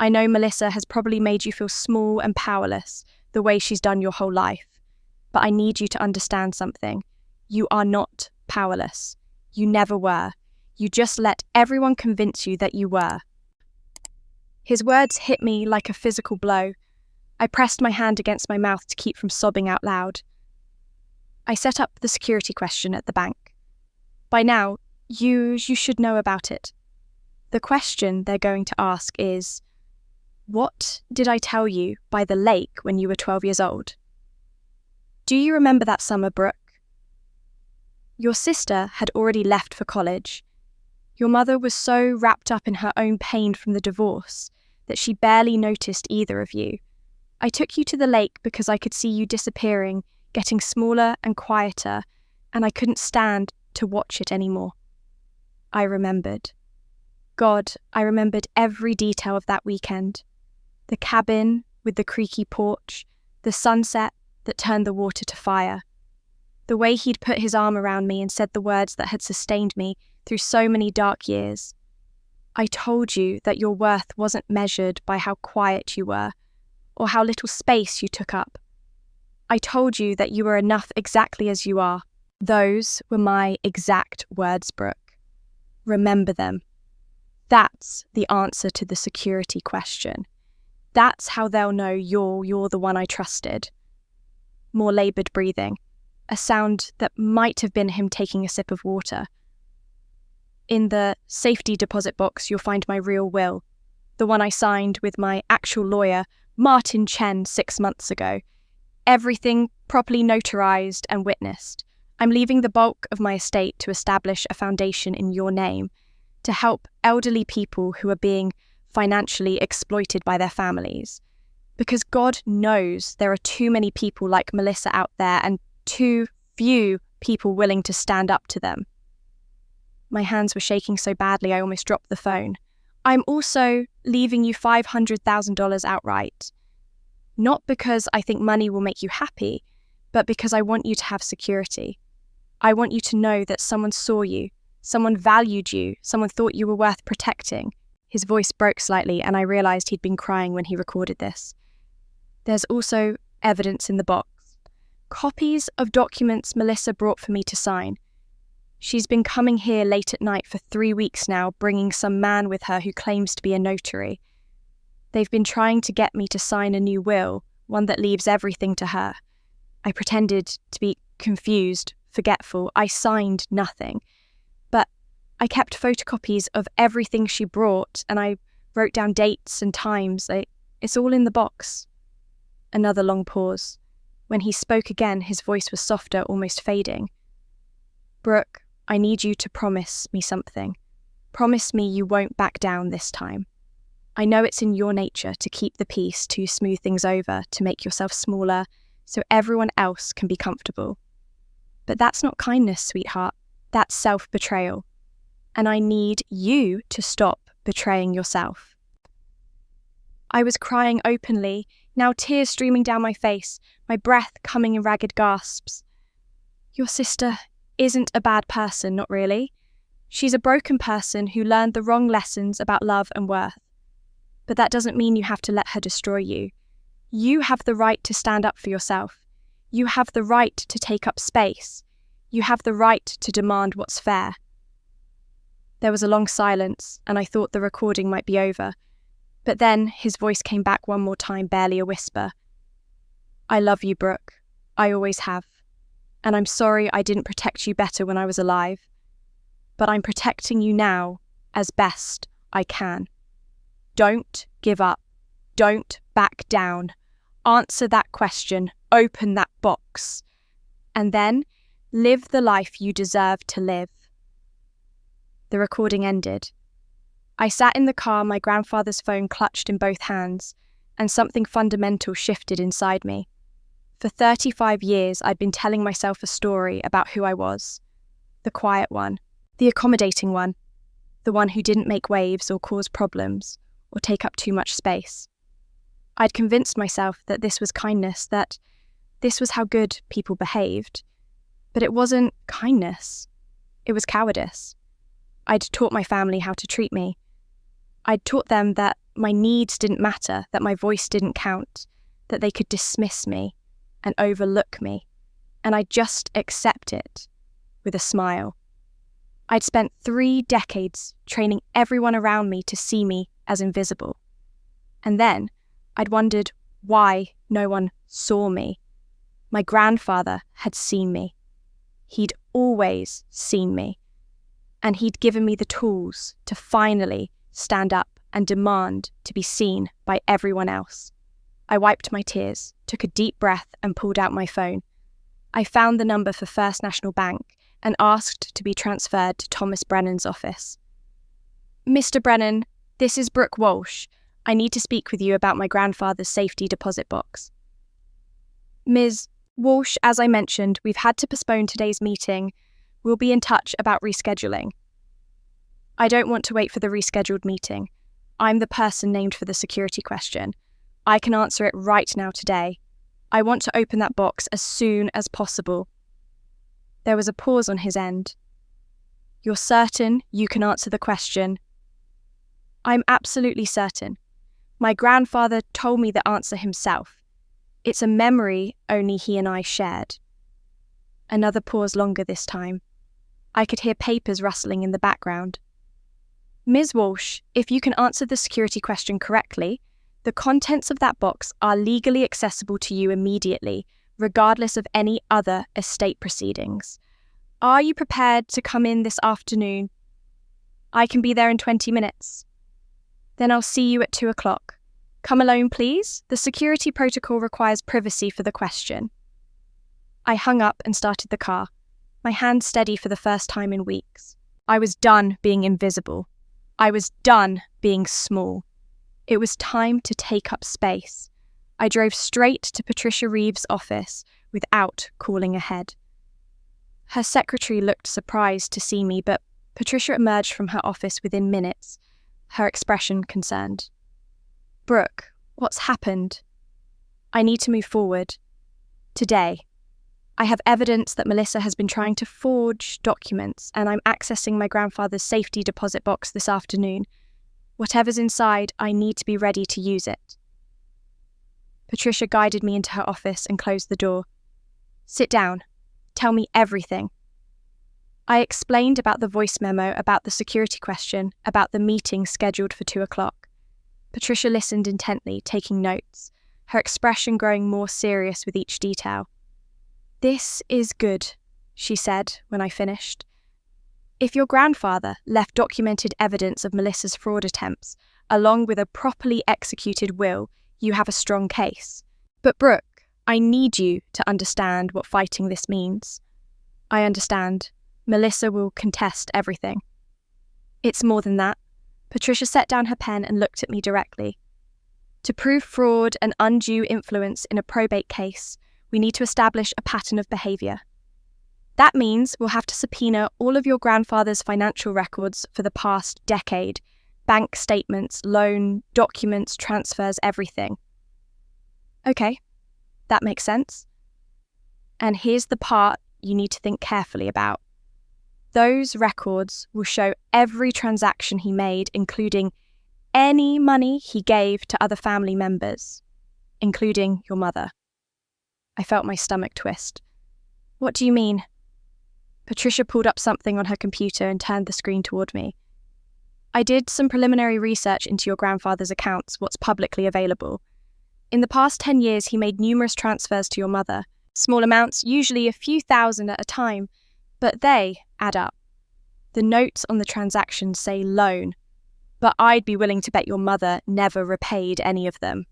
I know Melissa has probably made you feel small and powerless, the way she's done your whole life. But I need you to understand something. You are not powerless. You never were. You just let everyone convince you that you were." His words hit me like a physical blow. I pressed my hand against my mouth to keep from sobbing out loud. I set up the security question at the bank. By now, you should know about it. The question they're going to ask is, "What did I tell you by the lake when you were 12 years old? Do you remember that summer, Brooke? Your sister had already left for college. Your mother was so wrapped up in her own pain from the divorce that she barely noticed either of you. I took you to the lake because I could see you disappearing, getting smaller and quieter, and I couldn't stand to watch it anymore." I remembered. God, I remembered every detail of that weekend. The cabin with the creaky porch, the sunset that turned the water to fire. The way he'd put his arm around me and said the words that had sustained me through so many dark years. "I told you that your worth wasn't measured by how quiet you were, or how little space you took up. I told you that you were enough exactly as you are." Those were my exact words, Brooke. Remember them. That's the answer to the security question. That's how they'll know you're the one I trusted. More laboured breathing, a sound that might have been him taking a sip of water. In the safety deposit box, you'll find my real will, the one I signed with my actual lawyer, Martin Chen, 6 months ago. Everything properly notarized and witnessed. I'm leaving the bulk of my estate to establish a foundation in your name to help elderly people who are being financially exploited by their families. Because God knows there are too many people like Melissa out there and too few people willing to stand up to them. My hands were shaking so badly I almost dropped the phone. I'm also leaving you $500,000 outright. Not because I think money will make you happy, but because I want you to have security. I want you to know that someone saw you, someone valued you, someone thought you were worth protecting. His voice broke slightly and I realised he'd been crying when he recorded this. There's also evidence in the box. Copies of documents Melissa brought for me to sign. She's been coming here late at night for 3 weeks now, bringing some man with her who claims to be a notary. They've been trying to get me to sign a new will, one that leaves everything to her. I pretended to be confused, forgetful. I signed nothing. But I kept photocopies of everything she brought, and I wrote down dates and times. It's all in the box. Another long pause. When he spoke again, his voice was softer, almost fading. Brooke, I need you to promise me something. Promise me you won't back down this time. I know it's in your nature to keep the peace, to smooth things over, to make yourself smaller, so everyone else can be comfortable. But that's not kindness, sweetheart. That's self-betrayal. And I need you to stop betraying yourself. I was crying openly, now tears streaming down my face, my breath coming in ragged gasps. Your sister isn't a bad person, not really. She's a broken person who learned the wrong lessons about love and worth. But that doesn't mean you have to let her destroy you. You have the right to stand up for yourself. You have the right to take up space. You have the right to demand what's fair. There was a long silence, and I thought the recording might be over. But then his voice came back one more time, barely a whisper. I love you, Brooke. I always have. And I'm sorry I didn't protect you better when I was alive. But I'm protecting you now as best I can. Don't give up. Don't back down. Answer that question. Open that box. And then live the life you deserve to live. The recording ended. I sat in the car, my grandfather's phone clutched in both hands, and something fundamental shifted inside me. For 35 years, I'd been telling myself a story about who I was. The quiet one, the accommodating one, the one who didn't make waves or cause problems or take up too much space. I'd convinced myself that this was kindness, that this was how good people behaved. But it wasn't kindness. It was cowardice. I'd taught my family how to treat me. I'd taught them that my needs didn't matter, that my voice didn't count, that they could dismiss me and overlook me, and I'd just accept it with a smile. I'd spent 3 decades training everyone around me to see me as invisible. And then I'd wondered why no one saw me. My grandfather had seen me. He'd always seen me. And he'd given me the tools to finally stand up and demand to be seen by everyone else. I wiped my tears, took a deep breath and pulled out my phone. I found the number for First National Bank and asked to be transferred to Thomas Brennan's office. Mr. Brennan, this is Brooke Walsh. I need to speak with you about my grandfather's safety deposit box. Ms. Walsh, as I mentioned, we've had to postpone today's meeting. We'll be in touch about rescheduling. I don't want to wait for the rescheduled meeting. I'm the person named for the security question. I can answer it right now today. I want to open that box as soon as possible. There was a pause on his end. You're certain you can answer the question? I'm absolutely certain. My grandfather told me the answer himself. It's a memory only he and I shared. Another pause longer this time. I could hear papers rustling in the background. Ms. Walsh, if you can answer the security question correctly, the contents of that box are legally accessible to you immediately, regardless of any other estate proceedings. Are you prepared to come in this afternoon? I can be there in 20 minutes. Then I'll see you at 2 o'clock. Come alone, please. The security protocol requires privacy for the question. I hung up and started the car, my hand steady for the first time in weeks. I was done being invisible. I was done being small. It was time to take up space. I drove straight to Patricia Reeves' office without calling ahead. Her secretary looked surprised to see me, but Patricia emerged from her office within minutes, her expression concerned. Brooke, what's happened? I need to move forward. Today. I have evidence that Melissa has been trying to forge documents, and I'm accessing my grandfather's safety deposit box this afternoon. Whatever's inside, I need to be ready to use it. Patricia guided me into her office and closed the door. Sit down. Tell me everything. I explained about the voice memo, about the security question, about the meeting scheduled for 2 o'clock. Patricia listened intently, taking notes, her expression growing more serious with each detail. "This is good," she said when I finished. "If your grandfather left documented evidence of Melissa's fraud attempts, along with a properly executed will, you have a strong case. But Brooke, I need you to understand what fighting this means." "I understand. Melissa will contest everything." "It's more than that." Patricia set down her pen and looked at me directly. "To prove fraud and undue influence in a probate case, we need to establish a pattern of behaviour. That means we'll have to subpoena all of your grandfather's financial records for the past decade, bank statements, loan, documents, transfers, everything." "Okay, that makes sense. And here's the part you need to think carefully about. Those records will show every transaction he made, including any money he gave to other family members, including your mother." I felt my stomach twist. "What do you mean?" Patricia pulled up something on her computer and turned the screen toward me. "I did some preliminary research into your grandfather's accounts, what's publicly available. In the past 10 years, he made numerous transfers to your mother. Small amounts, usually a few thousand at a time, but they add up. The notes on the transactions say loan, but I'd be willing to bet your mother never repaid any of them.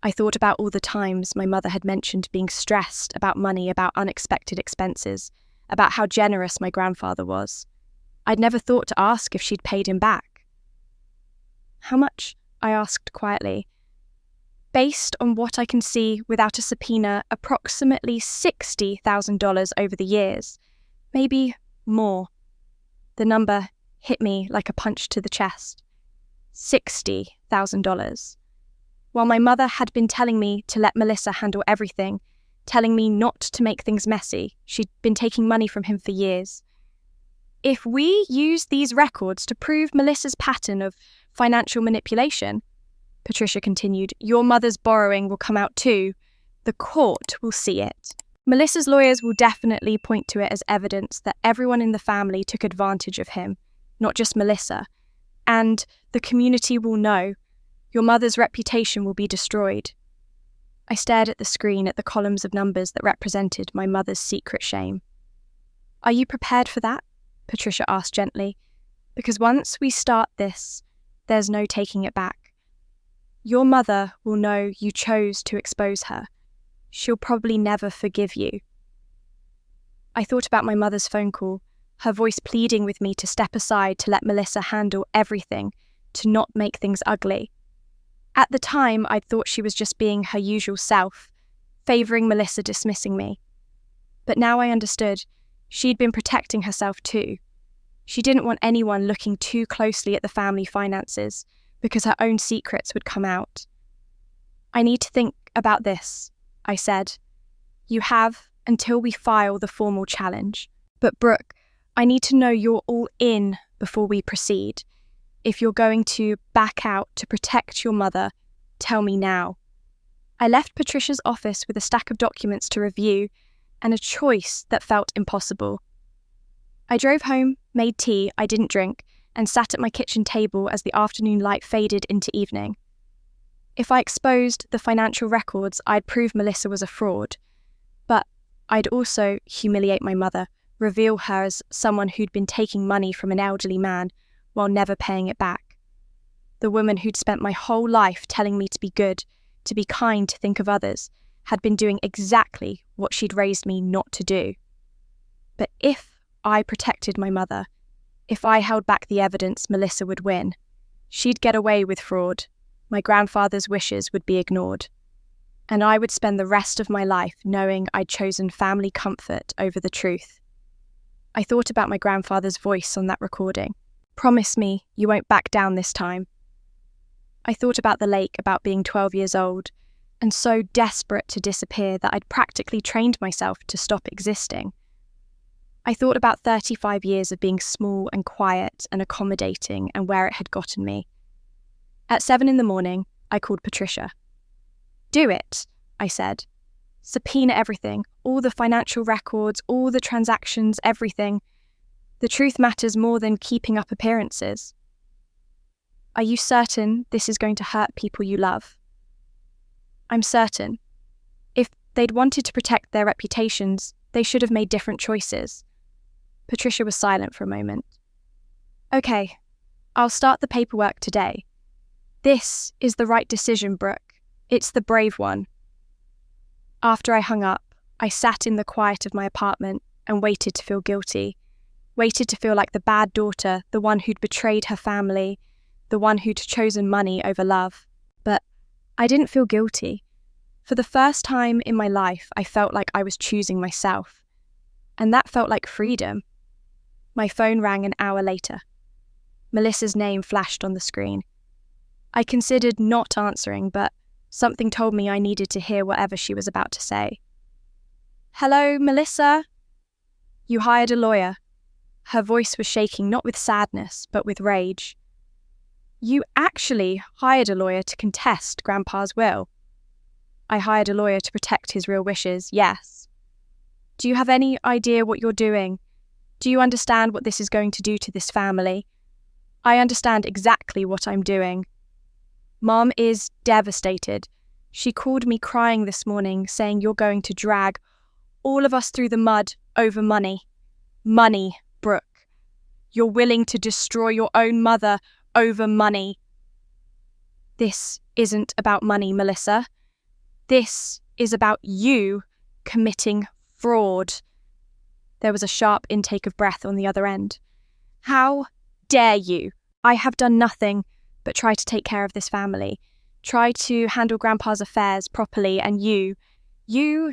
I thought about all the times my mother had mentioned being stressed about money, about unexpected expenses, about how generous my grandfather was. I'd never thought to ask if she'd paid him back." "How much?" I asked quietly. "Based on what I can see without a subpoena, approximately $60,000 over the years. Maybe more." The number hit me like a punch to the chest. $60,000. While my mother had been telling me to let Melissa handle everything, telling me not to make things messy, she'd been taking money from him for years. "If we use these records to prove Melissa's pattern of financial manipulation," Patricia continued, "your mother's borrowing will come out too. The court will see it. Melissa's lawyers will definitely point to it as evidence that everyone in the family took advantage of him, not just Melissa. And the community will know. Your mother's reputation will be destroyed." I stared at the screen, at the columns of numbers that represented my mother's secret shame. "Are you prepared for that?" Patricia asked gently. "Because once we start this, there's no taking it back. Your mother will know you chose to expose her. She'll probably never forgive you." I thought about my mother's phone call, her voice pleading with me to step aside, to let Melissa handle everything, to not make things ugly. At the time, I'd thought she was just being her usual self, favouring Melissa, dismissing me. But now I understood. She'd been protecting herself too. She didn't want anyone looking too closely at the family finances, because her own secrets would come out. "I need to think about this," I said. "You have until we file the formal challenge. But Brooke, I need to know you're all in before we proceed. If you're going to back out to protect your mother, tell me now." I left Patricia's office with a stack of documents to review and a choice that felt impossible. I drove home, made tea I didn't drink, and sat at my kitchen table as the afternoon light faded into evening. If I exposed the financial records, I'd prove Melissa was a fraud. But I'd also humiliate my mother, reveal her as someone who'd been taking money from an elderly man while never paying it back. The woman who'd spent my whole life telling me to be good, to be kind, to think of others, had been doing exactly what she'd raised me not to do. But if I protected my mother, if I held back the evidence, Melissa would win. She'd get away with fraud. My grandfather's wishes would be ignored. And I would spend the rest of my life knowing I'd chosen family comfort over the truth. I thought about my grandfather's voice on that recording. "Promise me you won't back down this time." I thought about the lake, about being 12 years old, and so desperate to disappear that I'd practically trained myself to stop existing. I thought about 35 years of being small and quiet and accommodating and where it had gotten me. At 7 a.m, I called Patricia. "Do it," I said. "Subpoena everything, all the financial records, all the transactions, everything. The truth matters more than keeping up appearances." "Are you certain this is going to hurt people you love?" "I'm certain. If they'd wanted to protect their reputations, they should have made different choices. Patricia was silent for a moment. Okay, I'll start the paperwork today. This is the right decision, Brooke. It's the brave one. After I hung up, I sat in the quiet of my apartment and waited to feel guilty. Waited to feel like the bad daughter, the one who'd betrayed her family, the one who'd chosen money over love. But I didn't feel guilty. For the first time in my life, I felt like I was choosing myself. And that felt like freedom. My phone rang an hour later. Melissa's name flashed on the screen. I considered not answering, but something told me I needed to hear whatever she was about to say. Hello, Melissa? You hired a lawyer. Her voice was shaking not with sadness, but with rage. You actually hired a lawyer to contest Grandpa's will. I hired a lawyer to protect his real wishes, yes. Do you have any idea what you're doing? Do you understand what this is going to do to this family? I understand exactly what I'm doing. Mom is devastated. She called me crying this morning, saying you're going to drag all of us through the mud over money. Money, Brooke. You're willing to destroy your own mother over money. This isn't about money, Melissa. This is about you committing fraud. There was a sharp intake of breath on the other end. How dare you? I have done nothing but try to take care of this family, try to handle Grandpa's affairs properly, and you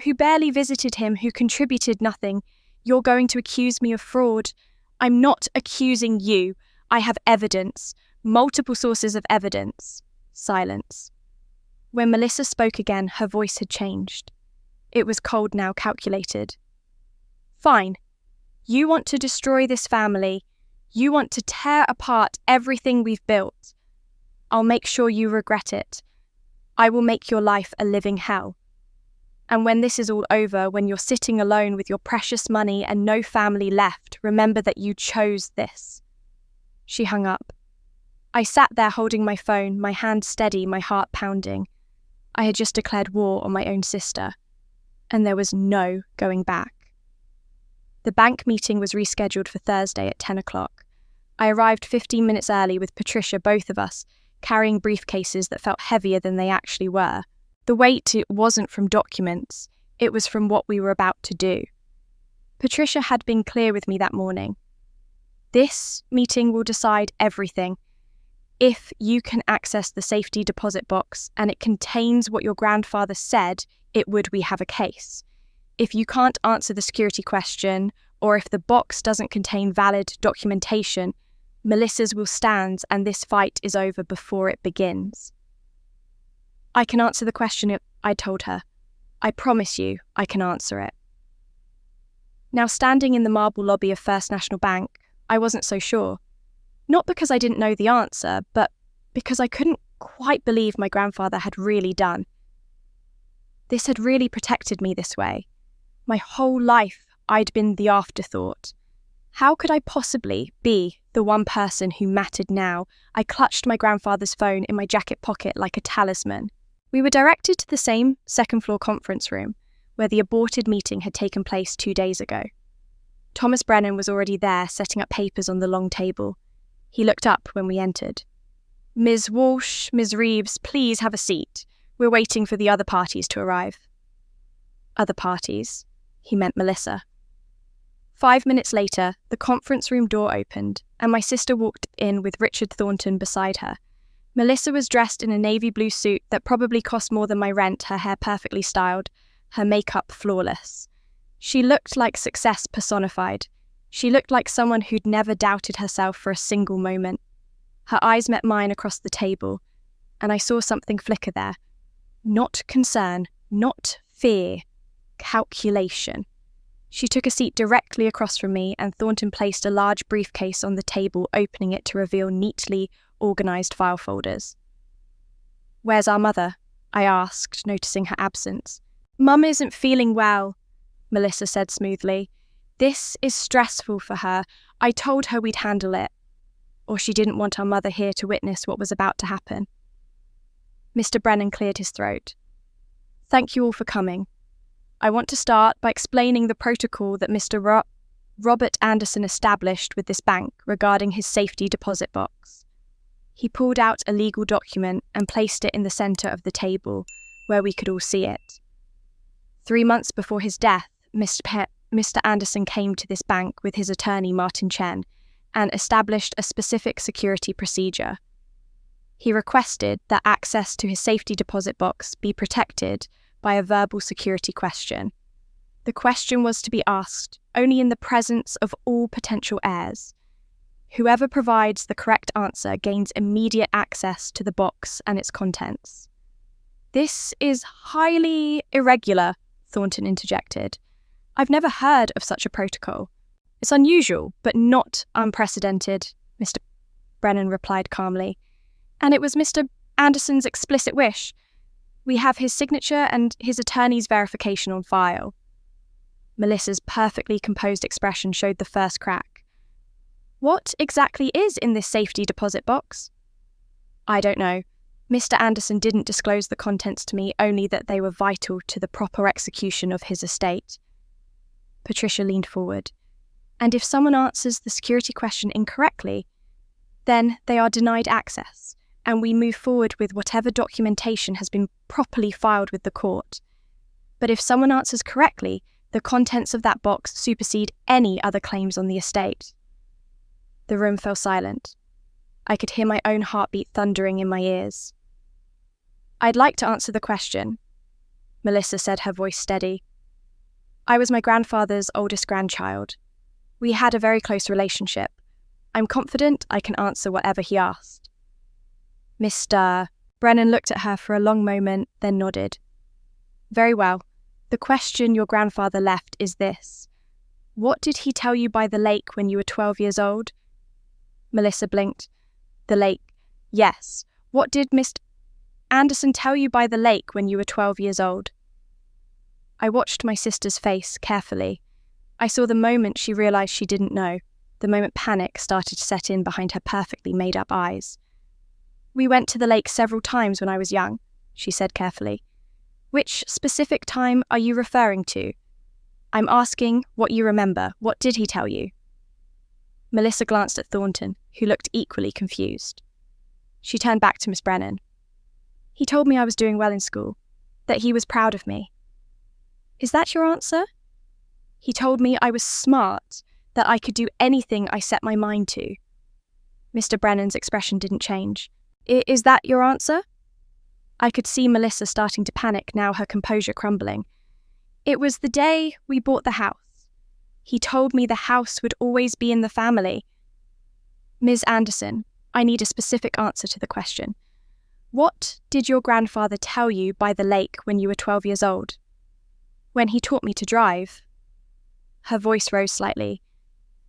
who barely visited him, who contributed nothing, you're going to accuse me of fraud. I'm not accusing you. I have evidence, multiple sources of evidence. Silence. When Melissa spoke again, her voice had changed. It was cold now, calculated. Fine. You want to destroy this family. You want to tear apart everything we've built. I'll make sure you regret it. I will make your life a living hell. And when this is all over, when you're sitting alone with your precious money and no family left, remember that you chose this. She hung up. I sat there holding my phone, my hand steady, my heart pounding. I had just declared war on my own sister, and there was no going back. The bank meeting was rescheduled for Thursday at 10 o'clock. I arrived 15 minutes early with Patricia, both of us, carrying briefcases that felt heavier than they actually were. The weight, it wasn't from documents, it was from what we were about to do. Patricia had been clear with me that morning. This meeting will decide everything. If you can access the safety deposit box and it contains what your grandfather said it would, we have a case. If you can't answer the security question, or if the box doesn't contain valid documentation, Melissa's will stand and this fight is over before it begins. I can answer the question, I told her. I promise you I can answer it. Now, standing in the marble lobby of First National Bank, I wasn't so sure. Not because I didn't know the answer, but because I couldn't quite believe my grandfather had really done. This had really protected me this way. My whole life I'd been the afterthought. How could I possibly be the one person who mattered now? I clutched my grandfather's phone in my jacket pocket like a talisman. We were directed to the same second-floor conference room where the aborted meeting had taken place 2 days ago. Thomas Brennan was already there, setting up papers on the long table. He looked up when we entered. Ms. Walsh, Ms. Reeves, please have a seat. We're waiting for the other parties to arrive. Other parties? He meant Melissa. 5 minutes later, the conference room door opened, and my sister walked in with Richard Thornton beside her. Melissa was dressed in a navy blue suit that probably cost more than my rent, her hair perfectly styled, her makeup flawless. She looked like success personified. She looked like someone who'd never doubted herself for a single moment. Her eyes met mine across the table, and I saw something flicker there. Not concern, not fear, calculation. She took a seat directly across from me, and Thornton placed a large briefcase on the table, opening it to reveal neatly organised file folders. "Where's our mother?" I asked, noticing her absence. "Mum isn't feeling well," Melissa said smoothly. "This is stressful for her. I told her we'd handle it." Or she didn't want our mother here to witness what was about to happen. Mr. Brennan cleared his throat. "Thank you all for coming. I want to start by explaining the protocol that Mr. Robert Anderson established with this bank regarding his safety deposit box. He pulled out a legal document and placed it in the centre of the table, where we could all see it. 3 months before his death, Mr. Anderson came to this bank with his attorney Martin Chen and established a specific security procedure. He requested that access to his safety deposit box be protected by a verbal security question. The question was to be asked only in the presence of all potential heirs. Whoever provides the correct answer gains immediate access to the box and its contents. This is highly irregular, Thornton interjected. I've never heard of such a protocol. It's unusual, but not unprecedented, Mr. Brennan replied calmly. And it was Mr. Anderson's explicit wish. We have his signature and his attorney's verification on file. Melissa's perfectly composed expression showed the first crack. What exactly is in this safety deposit box? I don't know. Mr. Anderson didn't disclose the contents to me, only that they were vital to the proper execution of his estate. Patricia leaned forward. And if someone answers the security question incorrectly, then they are denied access, and we move forward with whatever documentation has been properly filed with the court. But if someone answers correctly, the contents of that box supersede any other claims on the estate. The room fell silent. I could hear my own heartbeat thundering in my ears. I'd like to answer the question, Melissa said, her voice steady. I was my grandfather's oldest grandchild. We had a very close relationship. I'm confident I can answer whatever he asked. Mr. Brennan looked at her for a long moment, then nodded. Very well. The question your grandfather left is this. What did he tell you by the lake when you were 12 years old? Melissa blinked. The lake. Yes. What did Mr. Anderson tell you by the lake when you were 12 years old? I watched my sister's face carefully. I saw the moment she realised she didn't know, the moment panic started to set in behind her perfectly made-up eyes. We went to the lake several times when I was young, she said carefully. Which specific time are you referring to? I'm asking what you remember. What did he tell you? Melissa glanced at Thornton, who looked equally confused. She turned back to Miss Brennan. He told me I was doing well in school, that he was proud of me. Is that your answer? He told me I was smart, that I could do anything I set my mind to. Mr. Brennan's expression didn't change. Is that your answer? I could see Melissa starting to panic, now her composure crumbling. It was the day we bought the house. He told me the house would always be in the family. Ms. Anderson, I need a specific answer to the question. What did your grandfather tell you by the lake when you were 12 years old? When he taught me to drive. Her voice rose slightly.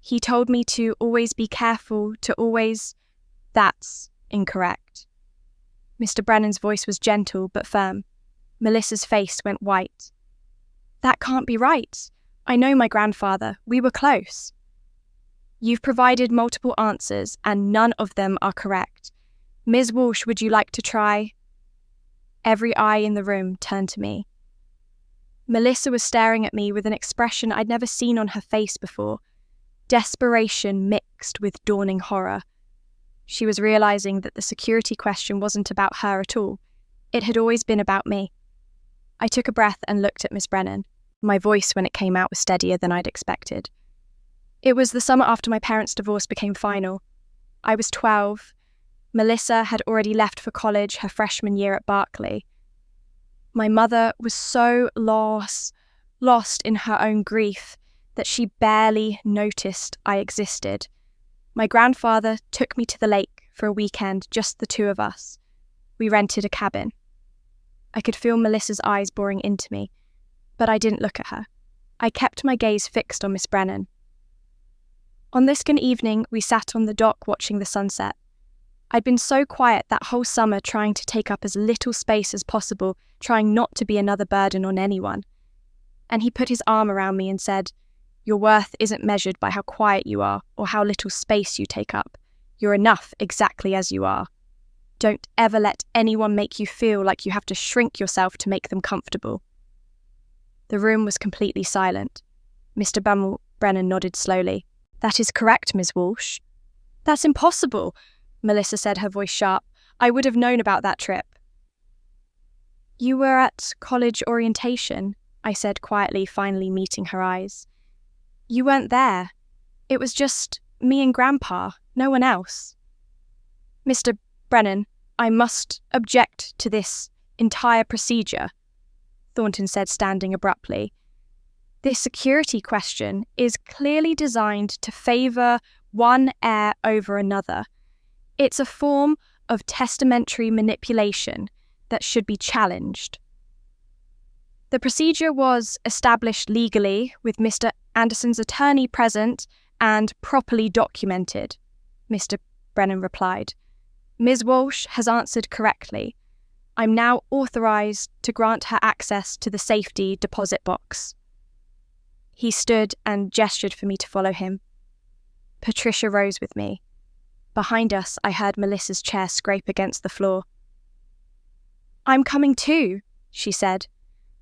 He told me to always be careful, to always... That's incorrect. Mr. Brennan's voice was gentle but firm. Melissa's face went white. That can't be right. I know my grandfather. We were close. You've provided multiple answers and none of them are correct. Ms. Walsh, would you like to try? Every eye in the room turned to me. Melissa was staring at me with an expression I'd never seen on her face before. Desperation mixed with dawning horror. She was realising that the security question wasn't about her at all. It had always been about me. I took a breath and looked at Miss Brennan. My voice, when it came out, was steadier than I'd expected. It was the summer after my parents' divorce became final. I was 12. Melissa had already left for college her freshman year at Berkeley. My mother was so lost in her own grief that she barely noticed I existed. My grandfather took me to the lake for a weekend, just the two of us. We rented a cabin. I could feel Melissa's eyes boring into me, but I didn't look at her. I kept my gaze fixed on Miss Brennan. On Liscon evening, we sat on the dock watching the sunset. I'd been so quiet that whole summer, trying to take up as little space as possible, trying not to be another burden on anyone. And he put his arm around me and said, "Your worth isn't measured by how quiet you are or how little space you take up. You're enough exactly as you are. Don't ever let anyone make you feel like you have to shrink yourself to make them comfortable." The room was completely silent. Mr. Brennan nodded slowly. "That is correct, Ms. Walsh." "That's impossible," Melissa said, her voice sharp. "I would have known about that trip." "You were at college orientation," I said quietly, finally meeting her eyes. "You weren't there. It was just me and Grandpa, no one else." "Mr. Brennan, I must object to this entire procedure," Thornton said, standing abruptly. "This security question is clearly designed to favour one heir over another. It's a form of testamentary manipulation that should be challenged." "The procedure was established legally with Mr. Anderson's attorney present and properly documented," Mr. Brennan replied. "Ms. Walsh has answered correctly. I'm now authorised to grant her access to the safety deposit box." He stood and gestured for me to follow him. Patricia rose with me. Behind us, I heard Melissa's chair scrape against the floor. "I'm coming too," she said.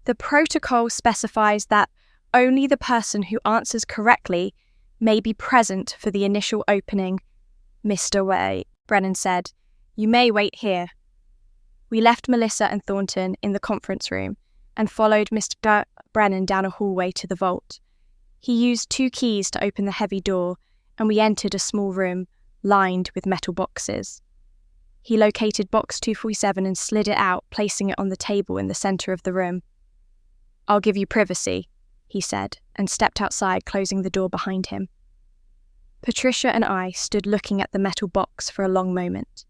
"The protocol specifies that only the person who answers correctly may be present for the initial opening." "Mr. Way," Brennan said, "you may wait here." We left Melissa and Thornton in the conference room and followed Mr. Brennan down a hallway to the vault. He used 2 keys to open the heavy door, and we entered a small room lined with metal boxes. He located box 247 and slid it out, placing it on the table in the centre of the room. "I'll give you privacy," he said, and stepped outside, closing the door behind him. Patricia and I stood looking at the metal box for a long moment.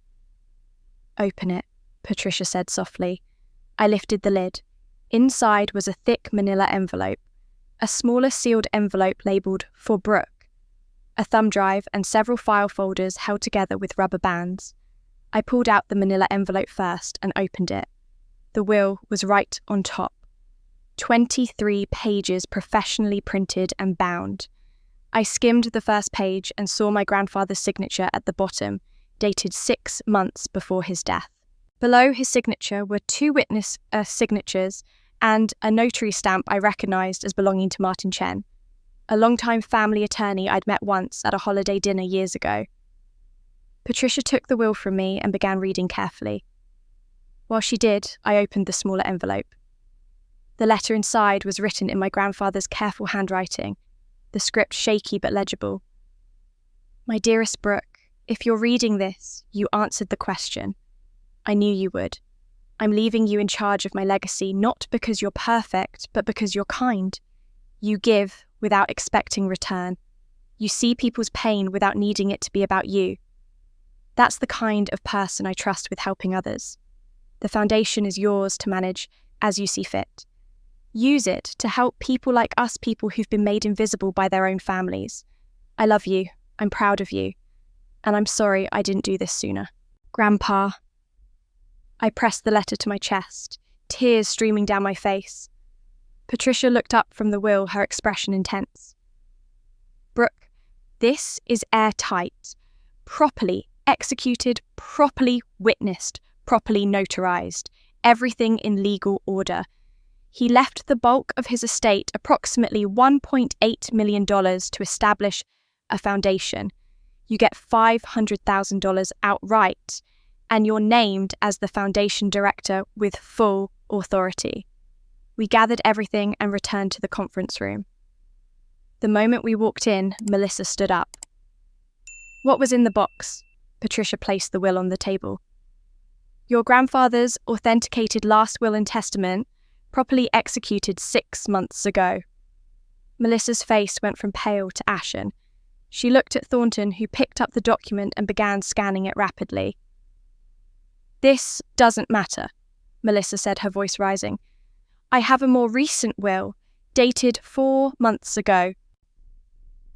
"Open it," Patricia said softly. I lifted the lid. Inside was a thick manila envelope, a smaller sealed envelope labelled "For Brooke," a thumb drive and several file folders held together with rubber bands. I pulled out the manila envelope first and opened it. The will was right on top. 23 pages professionally printed and bound. I skimmed the first page and saw my grandfather's signature at the bottom, dated 6 months before his death. Below his signature were 2 witness signatures and a notary stamp I recognised as belonging to Martin Chen, a longtime family attorney I'd met once at a holiday dinner years ago. Patricia took the will from me and began reading carefully. While she did, I opened the smaller envelope. The letter inside was written in my grandfather's careful handwriting, the script shaky but legible. "My dearest Brooke, if you're reading this, you answered the question. I knew you would. I'm leaving you in charge of my legacy not because you're perfect, but because you're kind. You give without expecting return. You see people's pain without needing it to be about you. That's the kind of person I trust with helping others. The foundation is yours to manage as you see fit. Use it to help people like us, people who've been made invisible by their own families. I love you. I'm proud of you. And I'm sorry I didn't do this sooner. Grandpa." I pressed the letter to my chest, tears streaming down my face. Patricia looked up from the will, her expression intense. "Brooke, this is airtight. Properly executed, properly witnessed, properly notarized. Everything in legal order. He left the bulk of his estate, approximately $1.8 million, to establish a foundation. You get $500,000 outright, and you're named as the foundation director with full authority." We gathered everything and returned to the conference room. The moment we walked in, Melissa stood up. "What was in the box?" Patricia placed the will on the table. "Your grandfather's authenticated last will and testament, properly executed 6 months ago." Melissa's face went from pale to ashen. She looked at Thornton, who picked up the document and began scanning it rapidly. "This doesn't matter," Melissa said, her voice rising. "I have a more recent will, dated 4 months ago."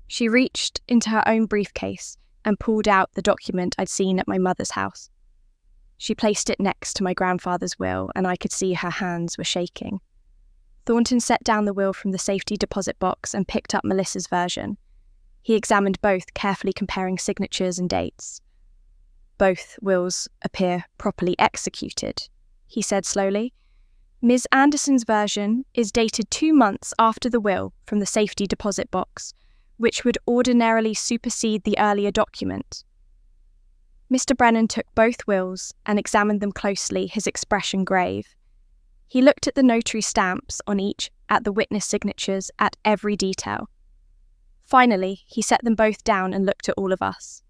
She reached into her own briefcase and pulled out the document I'd seen at my mother's house. She placed it next to my grandfather's will, and I could see her hands were shaking. Thornton set down the will from the safety deposit box and picked up Melissa's version. He examined both, carefully comparing signatures and dates. "Both wills appear properly executed," he said slowly. Ms. Anderson's version is dated 2 months after the will from the safety deposit box, which would ordinarily supersede the earlier document. Mr. Brennan took both wills and examined them closely, his expression grave. He looked at the notary stamps on each, at the witness signatures, at every detail. Finally, he set them both down and looked at all of us.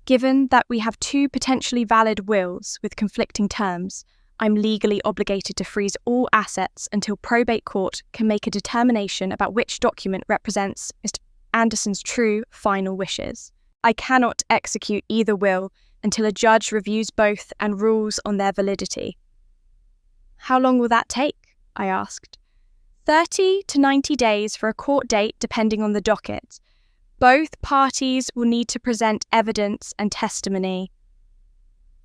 Given that we have 2 potentially valid wills with conflicting terms, I'm legally obligated to freeze all assets until probate court can make a determination about which document represents Mr. Anderson's true final wishes. I cannot execute either will until a judge reviews both and rules on their validity. How long will that take? I asked. 30 to 90 days for a court date depending on the docket. Both parties will need to present evidence and testimony.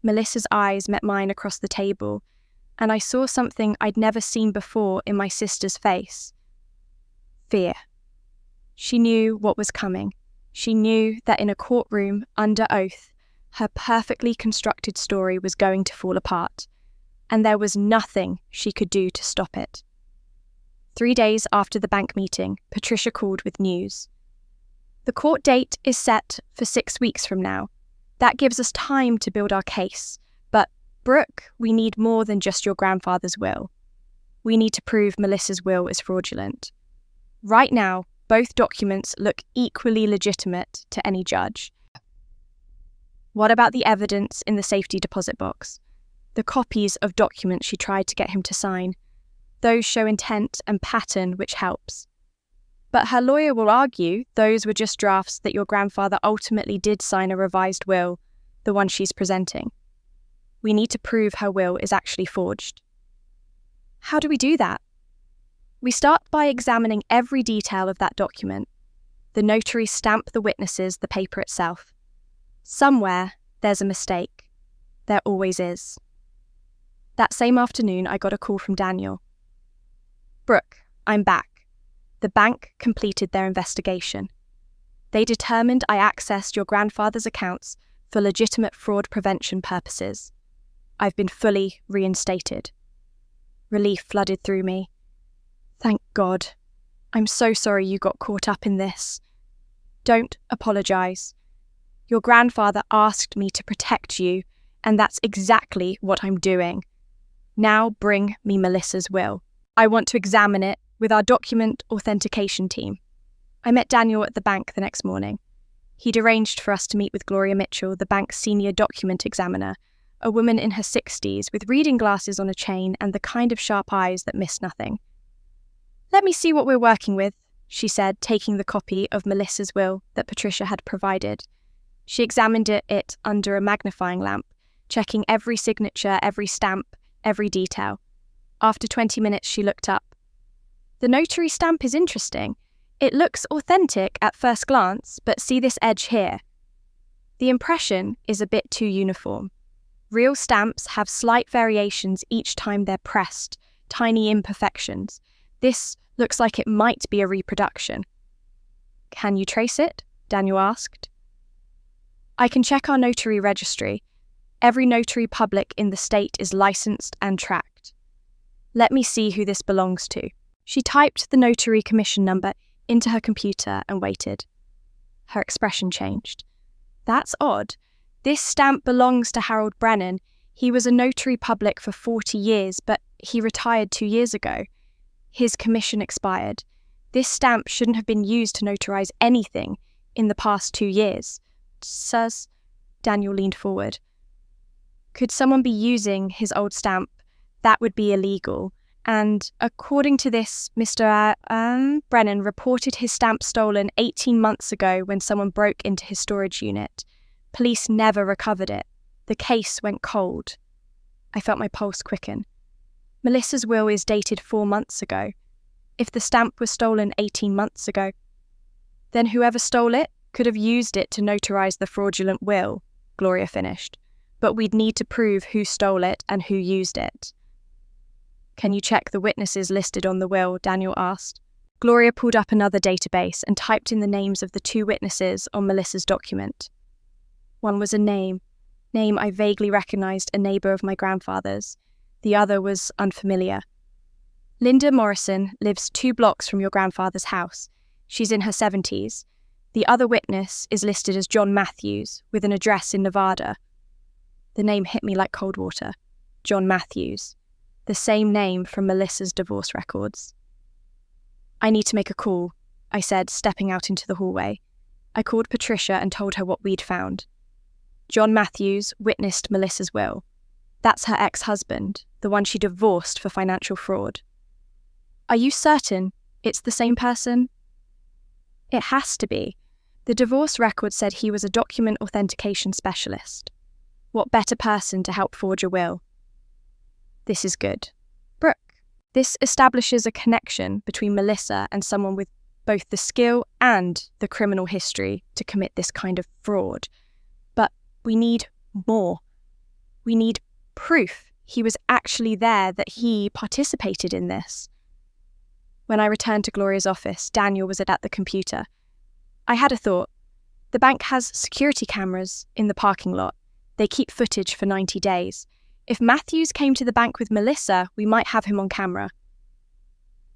Melissa's eyes met mine across the table, and I saw something I'd never seen before in my sister's face. Fear. She knew what was coming. She knew that in a courtroom, under oath, her perfectly constructed story was going to fall apart, and there was nothing she could do to stop it. 3 days after the bank meeting, Patricia called with news. The court date is set for 6 weeks from now. That gives us time to build our case. But, Brooke, we need more than just your grandfather's will. We need to prove Melissa's will is fraudulent. Right now, both documents look equally legitimate to any judge. What about the evidence in the safety deposit box? The copies of documents she tried to get him to sign. Those show intent and pattern, which helps. But her lawyer will argue those were just drafts that your grandfather ultimately did sign a revised will, the one she's presenting. We need to prove her will is actually forged. How do we do that? We start by examining every detail of that document. The notary stamp the witnesses, the paper itself. Somewhere, there's a mistake. There always is. That same afternoon, I got a call from Daniel. Brooke, I'm back. The bank completed their investigation. They determined I accessed your grandfather's accounts for legitimate fraud prevention purposes. I've been fully reinstated. Relief flooded through me. Thank God. I'm so sorry you got caught up in this. Don't apologize. Your grandfather asked me to protect you, and that's exactly what I'm doing. Now bring me Melissa's will. I want to examine it with our document authentication team. I met Daniel at the bank the next morning. He'd arranged for us to meet with Gloria Mitchell, the bank's senior document examiner, a woman in her 60s with reading glasses on a chain and the kind of sharp eyes that miss nothing. Let me see what we're working with, she said, taking the copy of Melissa's will that Patricia had provided. She examined it under a magnifying lamp, checking every signature, every stamp, every detail. After 20 minutes, she looked up. The notary stamp is interesting. It looks authentic at first glance, but see this edge here? The impression is a bit too uniform. Real stamps have slight variations each time they're pressed, tiny imperfections. This looks like it might be a reproduction. Can you trace it? Daniel asked. I can check our notary registry. Every notary public in the state is licensed and tracked. Let me see who this belongs to. She typed the notary commission number into her computer and waited. Her expression changed. That's odd. This stamp belongs to Harold Brennan. He was a notary public for 40 years, but he retired 2 years ago. His commission expired. This stamp shouldn't have been used to notarize anything in the past 2 years. Sirs, Daniel leaned forward. Could someone be using his old stamp? That would be illegal. And according to this, Mr. Brennan reported his stamp stolen 18 months ago when someone broke into his storage unit. Police never recovered it. The case went cold. I felt my pulse quicken. Melissa's will is dated 4 months ago. If the stamp was stolen 18 months ago, then whoever stole it could have used it to notarize the fraudulent will, Gloria finished. But we'd need to prove who stole it and who used it. Can you check the witnesses listed on the will? Daniel asked. Gloria pulled up another database and typed in the names of the 2 witnesses on Melissa's document. One was a name I vaguely recognized, a neighbor of my grandfather's. The other was unfamiliar. Linda Morrison lives 2 blocks from your grandfather's house. She's in her 70s. The other witness is listed as John Matthews, with an address in Nevada. The name hit me like cold water. John Matthews. The same name from Melissa's divorce records. I need to make a call, I said, stepping out into the hallway. I called Patricia and told her what we'd found. John Matthews witnessed Melissa's will. That's her ex-husband, the one she divorced for financial fraud. Are you certain it's the same person? It has to be. The divorce record said he was a document authentication specialist. What better person to help forge a will? This is good. Brooke, this establishes a connection between Melissa and someone with both the skill and the criminal history to commit this kind of fraud. But we need more. We need proof he was actually there, that he participated in this. When I returned to Gloria's office, Daniel was at the computer. I had a thought. The bank has security cameras in the parking lot. They keep footage for 90 days. If Matthews came to the bank with Melissa, we might have him on camera.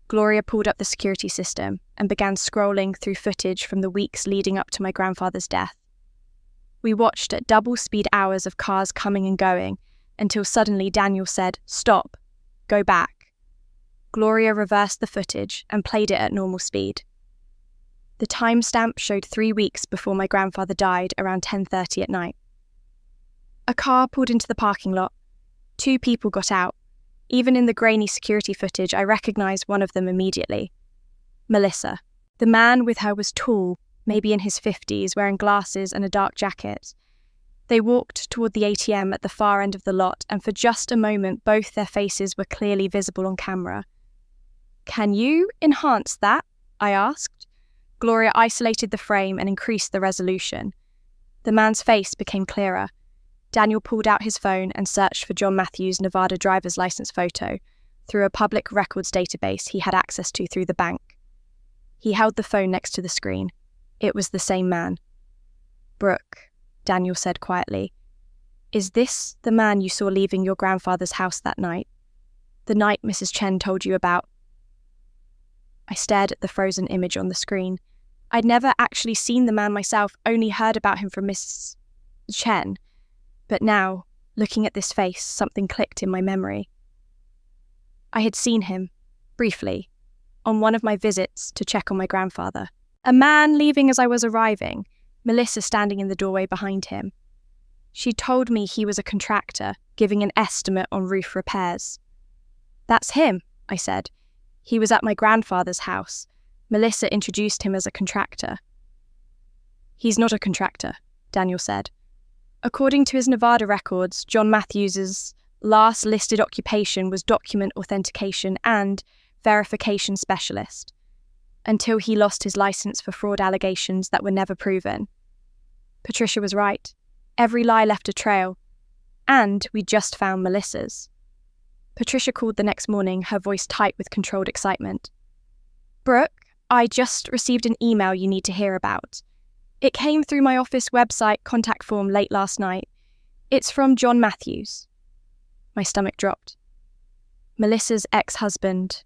Gloria pulled up the security system and began scrolling through footage from the weeks leading up to my grandfather's death. We watched at double-speed hours of cars coming and going until suddenly Daniel said, "Stop. Go back." Gloria reversed the footage and played it at normal speed. The timestamp showed 3 weeks before my grandfather died, around 10:30 at night. A car pulled into the parking lot. 2 people got out. Even in the grainy security footage, I recognized one of them immediately. Melissa. The man with her was tall, maybe in his 50s, wearing glasses and a dark jacket. They walked toward the ATM at the far end of the lot, and for just a moment both their faces were clearly visible on camera. "Can you enhance that?" I asked. Gloria isolated the frame and increased the resolution. The man's face became clearer. Daniel pulled out his phone and searched for John Matthews' Nevada driver's license photo through a public records database he had access to through the bank. He held the phone next to the screen. It was the same man. "Brooke," Daniel said quietly, "is this the man you saw leaving your grandfather's house that night? The night Mrs. Chen told you about?" I stared at the frozen image on the screen. I'd never actually seen the man myself, only heard about him from Mrs. Chen. But now, looking at this face, something clicked in my memory. I had seen him, briefly, on one of my visits to check on my grandfather. A man leaving as I was arriving, Melissa standing in the doorway behind him. She told me he was a contractor, giving an estimate on roof repairs. "That's him," I said. "He was at my grandfather's house. Melissa introduced him as a contractor." "He's not a contractor," Daniel said. According to his Nevada records, John Matthews' last listed occupation was document authentication and verification specialist, until he lost his license for fraud allegations that were never proven. Patricia was right. Every lie left a trail. And we just found Melissa's. Patricia called the next morning, her voice tight with controlled excitement. "Brooke, I just received an email you need to hear about. It came through my office website contact form late last night. It's from John Matthews." My stomach dropped. Melissa's ex-husband.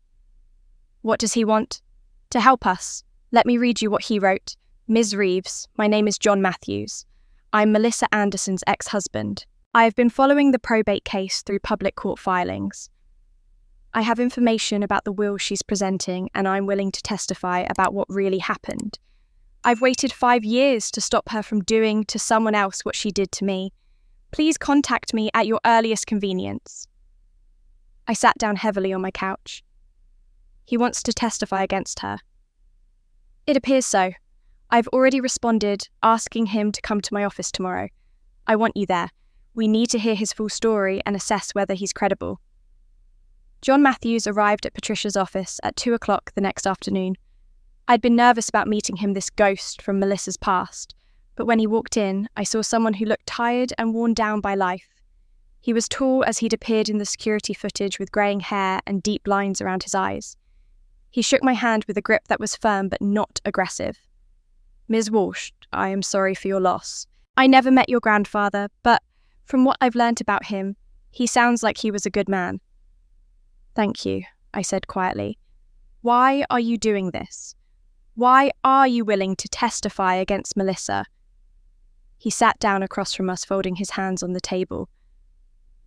"What does he want?" "To help us. Let me read you what he wrote. Ms. Reeves, my name is John Matthews. I'm Melissa Anderson's ex-husband. I have been following the probate case through public court filings. I have information about the will she's presenting, and I'm willing to testify about what really happened. I've waited 5 years to stop her from doing to someone else what she did to me. Please contact me at your earliest convenience." I sat down heavily on my couch. "He wants to testify against her." "It appears so. I've already responded, asking him to come to my office tomorrow. I want you there. We need to hear his full story and assess whether he's credible." John Matthews arrived at Patricia's office at 2:00 the next afternoon. I'd been nervous about meeting him, this ghost from Melissa's past, but when he walked in, I saw someone who looked tired and worn down by life. He was tall as he'd appeared in the security footage, with greying hair and deep lines around his eyes. He shook my hand with a grip that was firm but not aggressive. "Ms. Walsh, I am sorry for your loss. I never met your grandfather, but from what I've learnt about him, he sounds like he was a good man. "Thank you," I said quietly. "Why are you doing this? Why are you willing to testify against Melissa?" He sat down across from us, folding his hands on the table.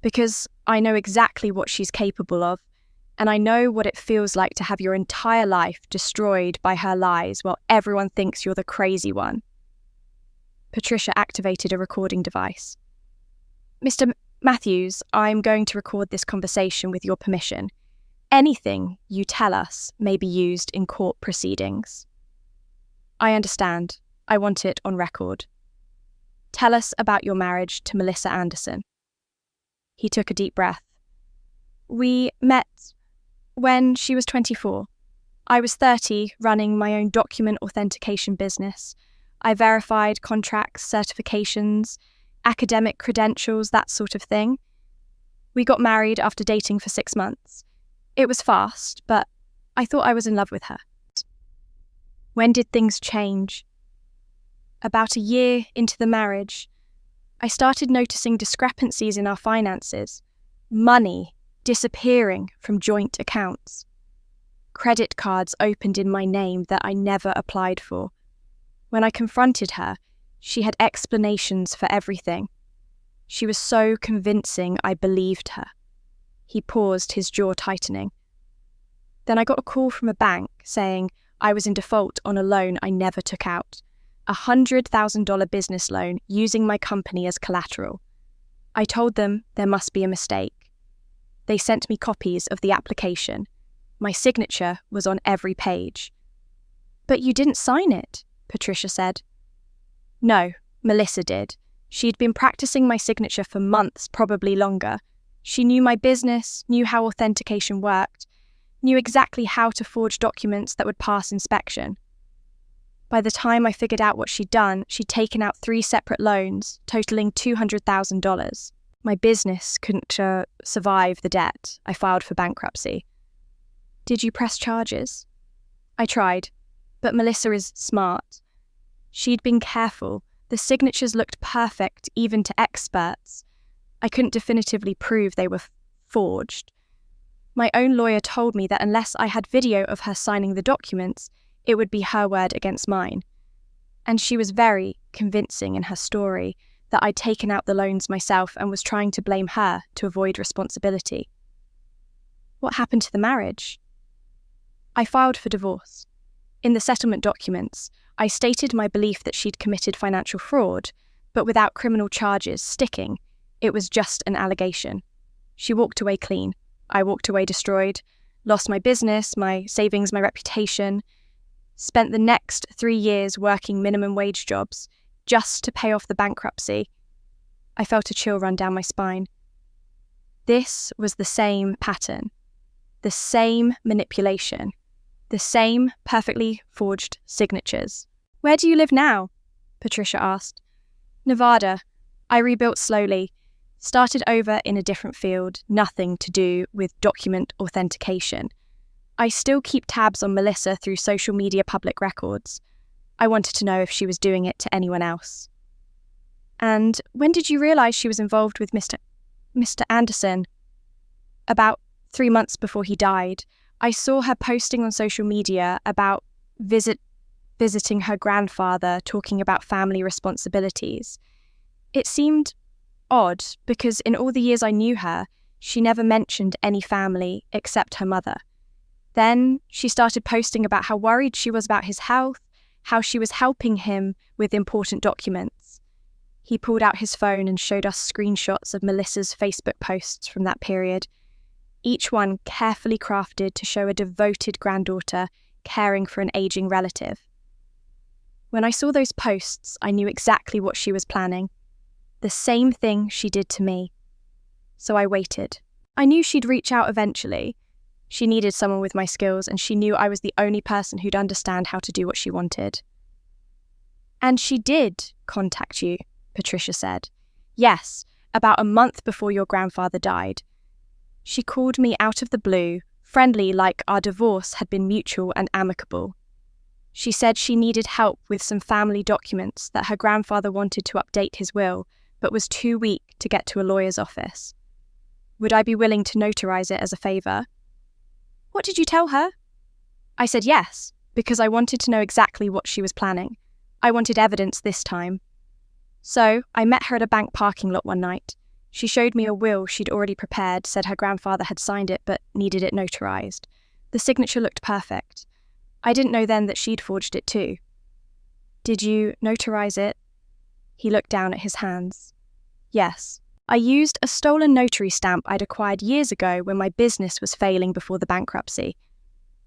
"Because I know exactly what she's capable of, and I know what it feels like to have your entire life destroyed by her lies while everyone thinks you're the crazy one." Patricia activated a recording device. "Mr. Matthews, I'm going to record this conversation with your permission. Anything you tell us may be used in court proceedings." "I understand. I want it on record. Tell us about your marriage to Melissa Anderson." He took a deep breath. "We met when she was 24. I was 30, running my own document authentication business. I verified contracts, certifications, academic credentials, that sort of thing. We got married after dating for 6 months. It was fast, but I thought I was in love with her." "When did things change?" "About a year into the marriage, I started noticing discrepancies in our finances. Money disappearing from joint accounts. Credit cards opened in my name that I never applied for. When I confronted her, she had explanations for everything. She was so convincing I believed her." He paused, his jaw tightening. "Then I got a call from a bank saying I was in default on a loan I never took out. A $100,000 business loan using my company as collateral. I told them there must be a mistake. They sent me copies of the application. My signature was on every page." "But you didn't sign it," Patricia said. "No, Melissa did. She'd been practicing my signature for months, probably longer. She knew my business, knew how authentication worked, knew exactly how to forge documents that would pass inspection. By the time I figured out what she'd done, she'd taken out 3 separate loans, totaling $200,000. My business couldn't survive the debt. I filed for bankruptcy." "Did you press charges?" "I tried, but Melissa is smart. She'd been careful. The signatures looked perfect, even to experts. I couldn't definitively prove they were forged. My own lawyer told me that unless I had video of her signing the documents, it would be her word against mine. And she was very convincing in her story that I'd taken out the loans myself and was trying to blame her to avoid responsibility." "What happened to the marriage?" "I filed for divorce. In the settlement documents, I stated my belief that she'd committed financial fraud, but without criminal charges sticking. It was just an allegation. She walked away clean. I walked away destroyed, lost my business, my savings, my reputation. Spent the next 3 years working minimum wage jobs just to pay off the bankruptcy." I felt a chill run down my spine. This was the same pattern, the same manipulation, the same perfectly forged signatures. "Where do you live now?" Patricia asked. "Nevada. I rebuilt slowly, started over in a different field, nothing to do with document authentication. I still keep tabs on Melissa through social media public records. I wanted to know if she was doing it to anyone else." "And when did you realize she was involved with Mr. Anderson?" "About 3 months before he died. I saw her posting on social media about visiting her grandfather, talking about family responsibilities. It seemed odd because in all the years I knew her, she never mentioned any family except her mother. Then she started posting about how worried she was about his health, how she was helping him with important documents." He pulled out his phone and showed us screenshots of Melissa's Facebook posts from that period, each one carefully crafted to show a devoted granddaughter caring for an aging relative. When I saw those posts, I knew exactly what she was planning. The same thing she did to me. So I waited. I knew she'd reach out eventually. She needed someone with my skills, and she knew I was the only person who'd understand how to do what she wanted. "And she did contact you," Patricia said. "Yes, about a month before your grandfather died. She called me out of the blue, friendly like our divorce had been mutual and amicable. She said she needed help with some family documents that her grandfather wanted to update his will, but was too weak to get to a lawyer's office. Would I be willing to notarize it as a favour? What did you tell her? I said yes, because I wanted to know exactly what she was planning. I wanted evidence this time. So I met her at a bank parking lot one night. She showed me a will she'd already prepared, said her grandfather had signed it but needed it notarized. The signature looked perfect. I didn't know then that she'd forged it too. Did you notarize it? He looked down at his hands. Yes. I used a stolen notary stamp I'd acquired years ago when my business was failing before the bankruptcy.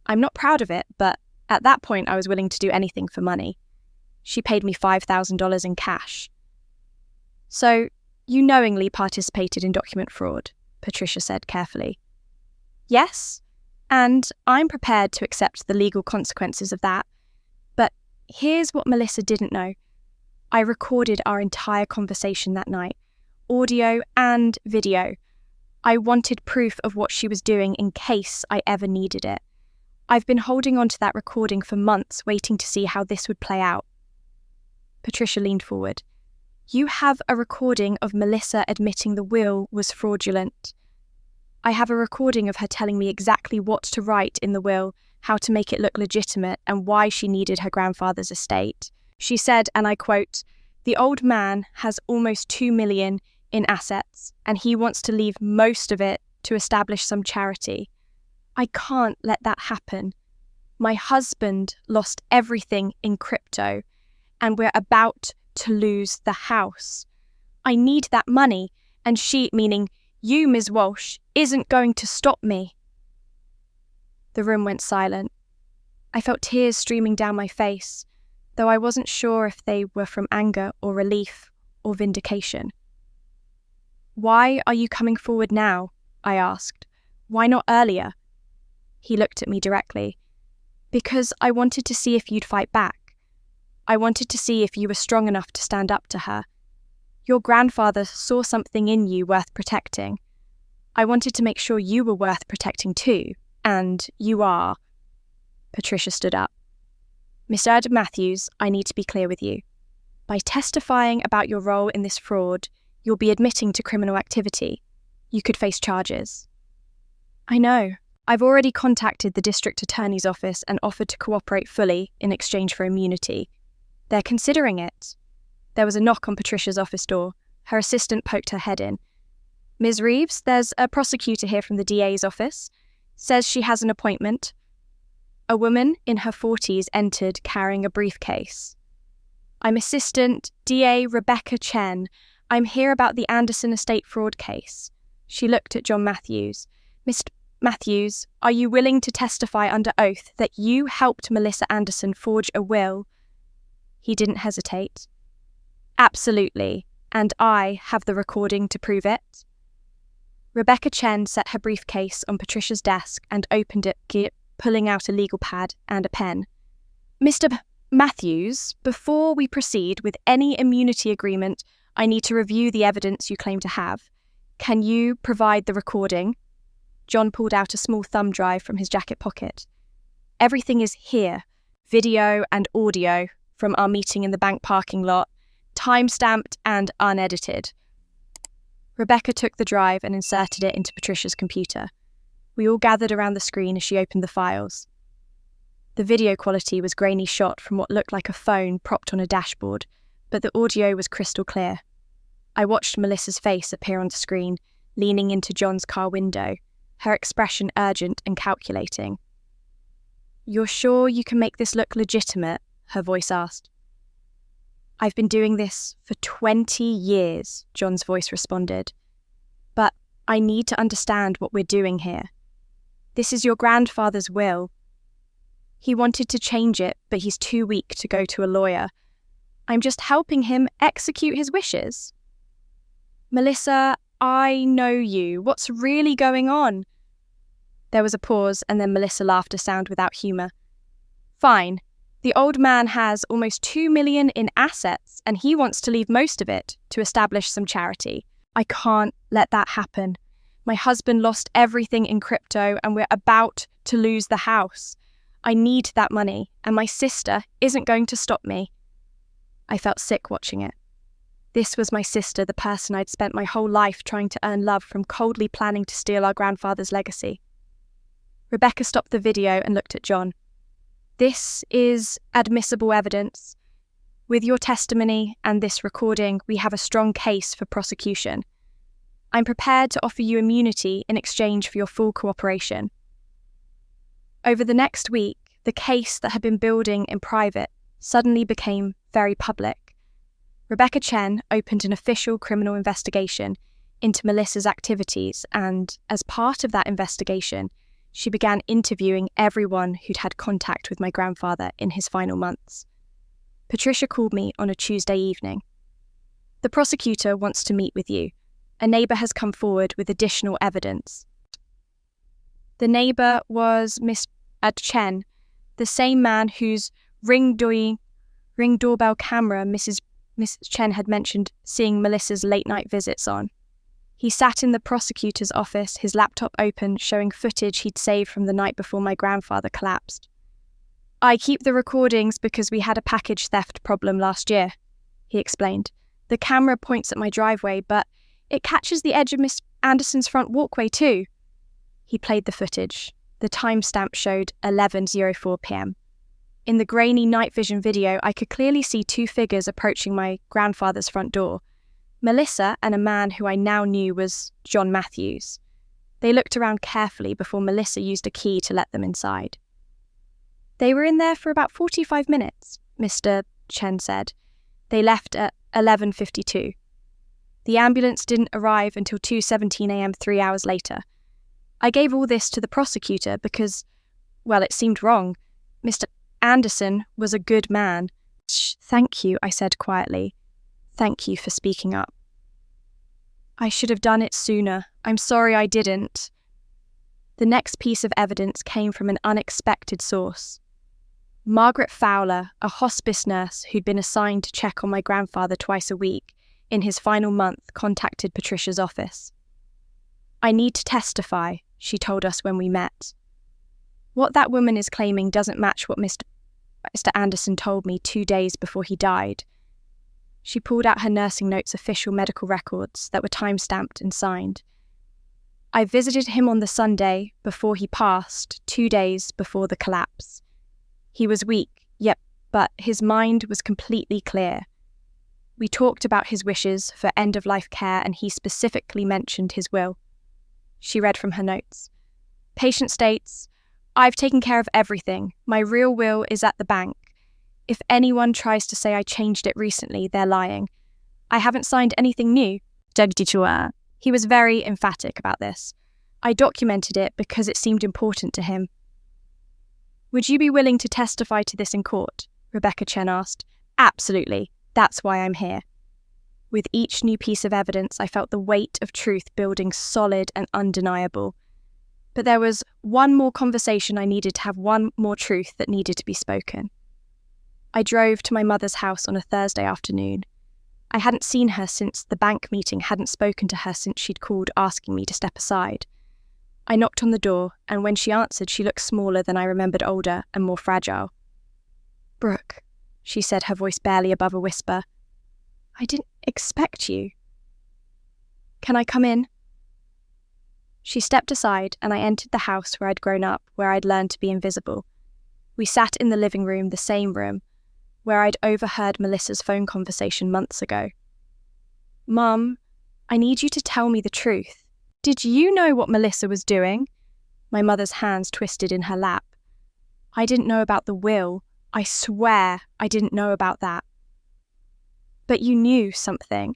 I'm not proud of it, but at that point I was willing to do anything for money. She paid me $5,000 in cash. So, you knowingly participated in document fraud, Patricia said carefully. Yes, and I'm prepared to accept the legal consequences of that. But here's what Melissa didn't know. I recorded our entire conversation that night, audio and video. I wanted proof of what she was doing in case I ever needed it. I've been holding on to that recording for months, waiting to see how this would play out. Patricia leaned forward. You have a recording of Melissa admitting the will was fraudulent. I have a recording of her telling me exactly what to write in the will, how to make it look legitimate, and why she needed her grandfather's estate. She said, and I quote, "The old man has almost $2 million in assets, and he wants to leave most of it to establish some charity. I can't let that happen. My husband lost everything in crypto, and we're about to lose the house. I need that money, and she, meaning you, Ms. Walsh, isn't going to stop me." The room went silent. I felt tears streaming down my face, though I wasn't sure if they were from anger or relief or vindication. Why are you coming forward now? I asked. Why not earlier? He looked at me directly. Because I wanted to see if you'd fight back. I wanted to see if you were strong enough to stand up to her. Your grandfather saw something in you worth protecting. I wanted to make sure you were worth protecting too, and you are. Patricia stood up. Mr. Matthews, I need to be clear with you. By testifying about your role in this fraud, you'll be admitting to criminal activity. You could face charges. I know. I've already contacted the district attorney's office and offered to cooperate fully in exchange for immunity. They're considering it. There was a knock on Patricia's office door. Her assistant poked her head in. Ms. Reeves, there's a prosecutor here from the DA's office. Says she has an appointment. A woman in her 40s entered carrying a briefcase. I'm Assistant DA Rebecca Chen. I'm here about the Anderson estate fraud case. She looked at John Matthews. Mr. Matthews, are you willing to testify under oath that you helped Melissa Anderson forge a will? He didn't hesitate. Absolutely, and I have the recording to prove it. Rebecca Chen set her briefcase on Patricia's desk and opened it, pulling out a legal pad and a pen. Mr. Matthews, before we proceed with any immunity agreement, I need to review the evidence you claim to have. Can you provide the recording? John pulled out a small thumb drive from his jacket pocket. Everything is here, video and audio, from our meeting in the bank parking lot, time-stamped and unedited. Rebecca took the drive and inserted it into Patricia's computer. We all gathered around the screen as she opened the files. The video quality was grainy shot from what looked like a phone propped on a dashboard, but the audio was crystal clear. I watched Melissa's face appear on the screen, leaning into John's car window, her expression urgent and calculating. You're sure you can make this look legitimate? Her voice asked. I've been doing this for 20 years, John's voice responded. But I need to understand what we're doing here. This is your grandfather's will. He wanted to change it, but he's too weak to go to a lawyer. I'm just helping him execute his wishes. Melissa, I know you. What's really going on? There was a pause, and then Melissa laughed a sound without humour. Fine. The old man has almost $2 million in assets, and he wants to leave most of it to establish some charity. I can't let that happen. My husband lost everything in crypto, and we're about to lose the house. I need that money, and my sister isn't going to stop me. I felt sick watching it. This was my sister, the person I'd spent my whole life trying to earn love from, coldly planning to steal our grandfather's legacy. Rebecca stopped the video and looked at John. This is admissible evidence. With your testimony and this recording, we have a strong case for prosecution. I'm prepared to offer you immunity in exchange for your full cooperation. Over the next week, the case that had been building in private suddenly became very public. Rebecca Chen opened an official criminal investigation into Melissa's activities, and as part of that investigation, she began interviewing everyone who'd had contact with my grandfather in his final months. Patricia called me on a Tuesday evening. The prosecutor wants to meet with you. A neighbour has come forward with additional evidence. The neighbour was Miss Chen, the same man whose ring doorbell camera Mrs. Chen had mentioned seeing Melissa's late-night visits on. He sat in the prosecutor's office, his laptop open, showing footage he'd saved from the night before my grandfather collapsed. I keep the recordings because we had a package theft problem last year, he explained. The camera points at my driveway, but it catches the edge of Miss Anderson's front walkway too. He played the footage. The timestamp showed 11:04 p.m. In the grainy night vision video, I could clearly see two figures approaching my grandfather's front door. Melissa and a man who I now knew was John Matthews. They looked around carefully before Melissa used a key to let them inside. They were in there for about 45 minutes, Mr. Chen said. They left at 11:52. The ambulance didn't arrive until 2:17 a.m. 3 hours later. I gave all this to the prosecutor because, well, it seemed wrong. Mr. Anderson was a good man. Thank you, I said quietly. Thank you for speaking up. I should have done it sooner. I'm sorry I didn't. The next piece of evidence came from an unexpected source. Margaret Fowler, a hospice nurse who'd been assigned to check on my grandfather twice a week, in his final month, contacted Patricia's office. I need to testify, she told us when we met. What that woman is claiming doesn't match what Mr. Anderson told me 2 days before he died. She pulled out her nursing notes' official medical records that were time-stamped and signed. I visited him on the Sunday before he passed, 2 days before the collapse. He was weak, yep, but his mind was completely clear. We talked about his wishes for end-of-life care, and he specifically mentioned his will. She read from her notes. Patient states, I've taken care of everything. My real will is at the bank. If anyone tries to say I changed it recently, they're lying. I haven't signed anything new. He was very emphatic about this. I documented it because it seemed important to him. Would you be willing to testify to this in court? Rebecca Chen asked. Absolutely. That's why I'm here. With each new piece of evidence, I felt the weight of truth building solid and undeniable. But there was one more conversation I needed to have, one more truth that needed to be spoken. I drove to my mother's house on a Thursday afternoon. I hadn't seen her since the bank meeting, hadn't spoken to her since she'd called asking me to step aside. I knocked on the door, and when she answered, she looked smaller than I remembered, older and more fragile. Brooke, she said, her voice barely above a whisper. I didn't expect you. Can I come in? She stepped aside, and I entered the house where I'd grown up, where I'd learned to be invisible. We sat in the living room, the same room, where I'd overheard Melissa's phone conversation months ago. Mum, I need you to tell me the truth. Did you know what Melissa was doing? My mother's hands twisted in her lap. I didn't know about the will. I swear I didn't know about that. But you knew something.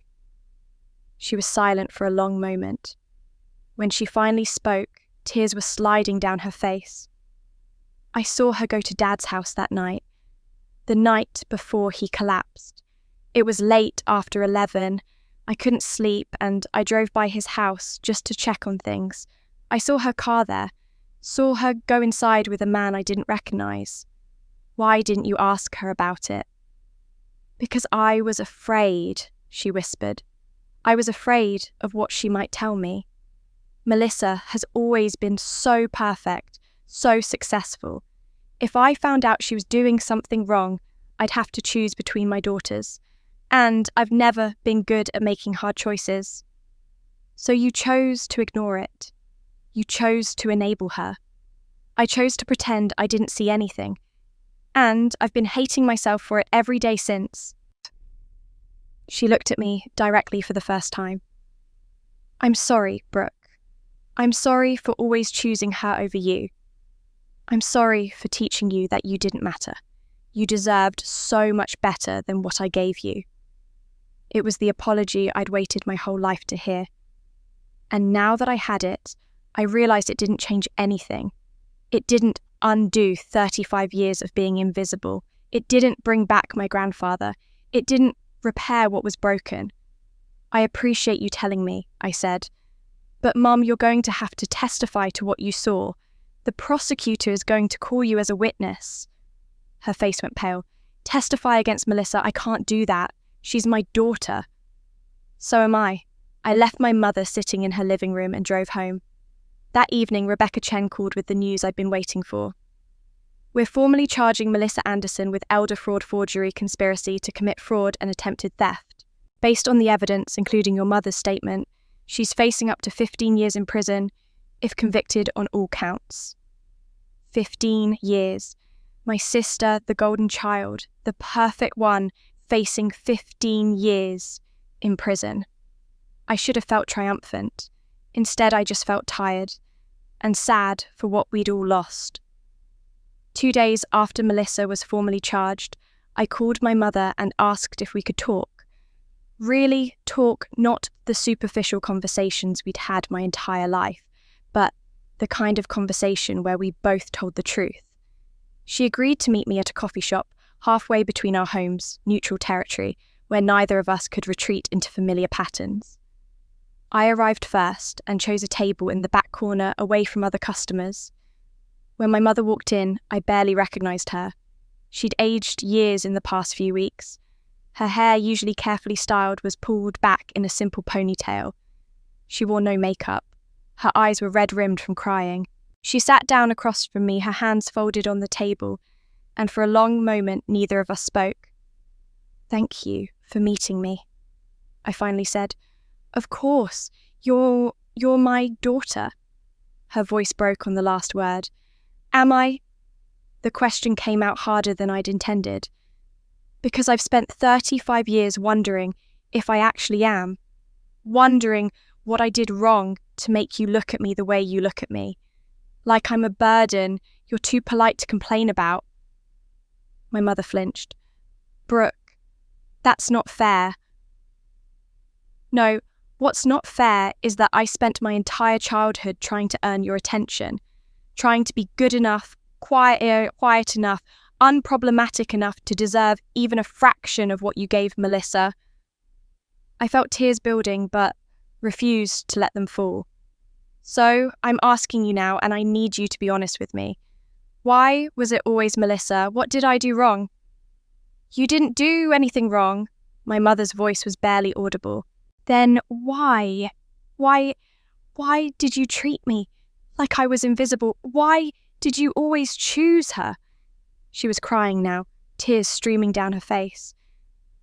She was silent for a long moment. When she finally spoke, tears were sliding down her face. I saw her go to Dad's house that night, the night before he collapsed. It was late after 11. I couldn't sleep, and I drove by his house just to check on things. I saw her car there, saw her go inside with a man I didn't recognize. Why didn't you ask her about it? Because I was afraid, she whispered. I was afraid of what she might tell me. Melissa has always been so perfect, so successful. If I found out she was doing something wrong, I'd have to choose between my daughters. And I've never been good at making hard choices. So you chose to ignore it. You chose to enable her. I chose to pretend I didn't see anything. And I've been hating myself for it every day since. She looked at me directly for the first time. I'm sorry, Brooke. I'm sorry for always choosing her over you. I'm sorry for teaching you that you didn't matter. You deserved so much better than what I gave you. It was the apology I'd waited my whole life to hear. And now that I had it, I realised it didn't change anything. It didn't undo 35 years of being invisible. It didn't bring back my grandfather. It didn't repair what was broken. I appreciate you telling me, I said. But Mum, you're going to have to testify to what you saw. The prosecutor is going to call you as a witness. Her face went pale. Testify against Melissa, I can't do that. She's my daughter. So am I. I left my mother sitting in her living room and drove home. That evening, Rebecca Chen called with the news I'd been waiting for. We're formally charging Melissa Anderson with elder fraud forgery conspiracy to commit fraud and attempted theft. Based on the evidence, including your mother's statement, she's facing up to 15 years in prison if convicted on all counts. 15 years. My sister, the golden child, the perfect one, facing 15 years in prison. I should have felt triumphant. Instead, I just felt tired and sad for what we'd all lost. 2 days after Melissa was formally charged, I called my mother and asked if we could talk. Really talk, not the superficial conversations we'd had my entire life, but the kind of conversation where we both told the truth. She agreed to meet me at a coffee shop halfway between our homes, neutral territory, where neither of us could retreat into familiar patterns. I arrived first and chose a table in the back corner away from other customers. When my mother walked in, I barely recognised her. She'd aged years in the past few weeks. Her hair, usually carefully styled, was pulled back in a simple ponytail. She wore no makeup. Her eyes were red-rimmed from crying. She sat down across from me, her hands folded on the table, and for a long moment neither of us spoke. "Thank you for meeting me," I finally said. "Of course, you're my daughter." Her voice broke on the last word. "Am I?" The question came out harder than I'd intended. Because I've spent 35 years wondering if I actually am. Wondering what I did wrong to make you look at me the way you look at me. Like I'm a burden you're too polite to complain about. My mother flinched. "Brooke, that's not fair." "No, what's not fair is that I spent my entire childhood trying to earn your attention, trying to be good enough, quiet enough, unproblematic enough to deserve even a fraction of what you gave Melissa." I felt tears building, but refused to let them fall. "So, I'm asking you now, and I need you to be honest with me. Why was it always Melissa? What did I do wrong?" "You didn't do anything wrong." My mother's voice was barely audible. "Then why? Why did you treat me like I was invisible? Why did you always choose her?" She was crying now, tears streaming down her face.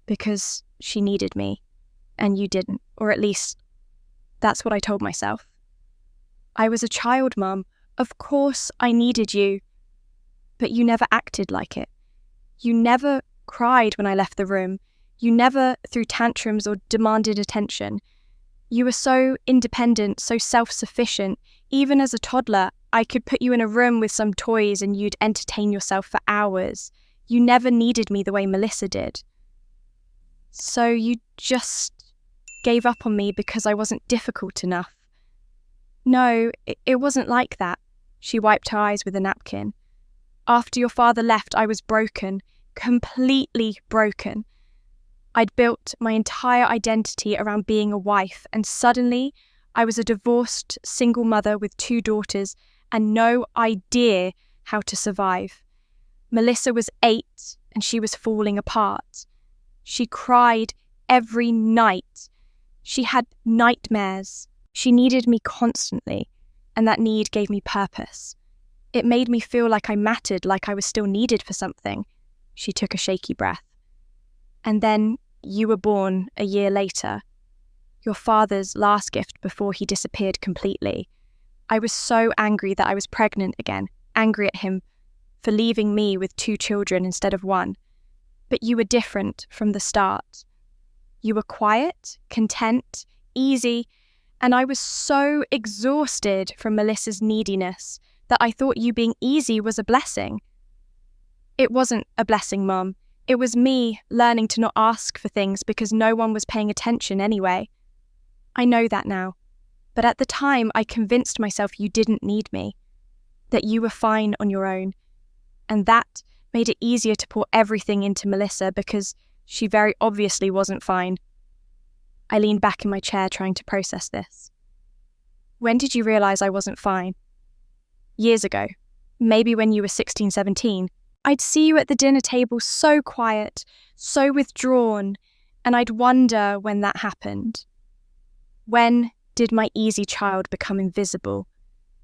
"Because she needed me, and you didn't, or at least, that's what I told myself. I was a child, Mum. Of course I needed you. But you never acted like it. You never cried when I left the room. You never threw tantrums or demanded attention. You were so independent, so self-sufficient. Even as a toddler, I could put you in a room with some toys and you'd entertain yourself for hours. You never needed me the way Melissa did. So you just gave up on me because I wasn't difficult enough." "No, it wasn't like that." She wiped her eyes with a napkin. "After your father left, I was broken, completely broken. I'd built my entire identity around being a wife, and suddenly I was a divorced single mother with 2 daughters and no idea how to survive. Melissa was 8 and she was falling apart. She cried every night. She had nightmares. She needed me constantly, and that need gave me purpose. It made me feel like I mattered, like I was still needed for something." She took a shaky breath. "And then you were born a year later. Your father's last gift before he disappeared completely. I was so angry that I was pregnant again, angry at him for leaving me with 2 children instead of 1. But you were different from the start. You were quiet, content, easy, and I was so exhausted from Melissa's neediness that I thought you being easy was a blessing. It wasn't a blessing, Mum. It was me learning to not ask for things because no one was paying attention anyway. I know that now, but at the time I convinced myself you didn't need me, that you were fine on your own, and that made it easier to pour everything into Melissa because she very obviously wasn't fine. I leaned back in my chair trying to process this. When did you realise I wasn't fine? Years ago, maybe when you were 16, 17. I'd see you at the dinner table so quiet, so withdrawn, and I'd wonder when that happened. When did my easy child become invisible?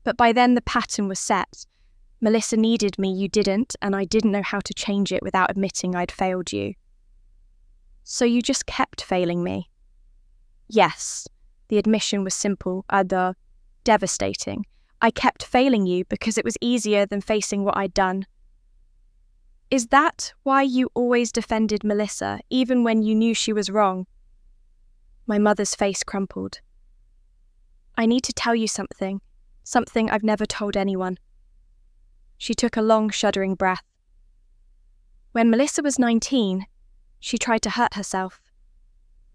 But by then the pattern was set. Melissa needed me, you didn't, and I didn't know how to change it without admitting I'd failed you. So you just kept failing me. Yes, the admission was simple, although devastating. I kept failing you because it was easier than facing what I'd done. Is that why you always defended Melissa, even when you knew she was wrong? My mother's face crumpled. I need to tell you something I've never told anyone. She took a long, shuddering breath. When Melissa was 19, she tried to hurt herself.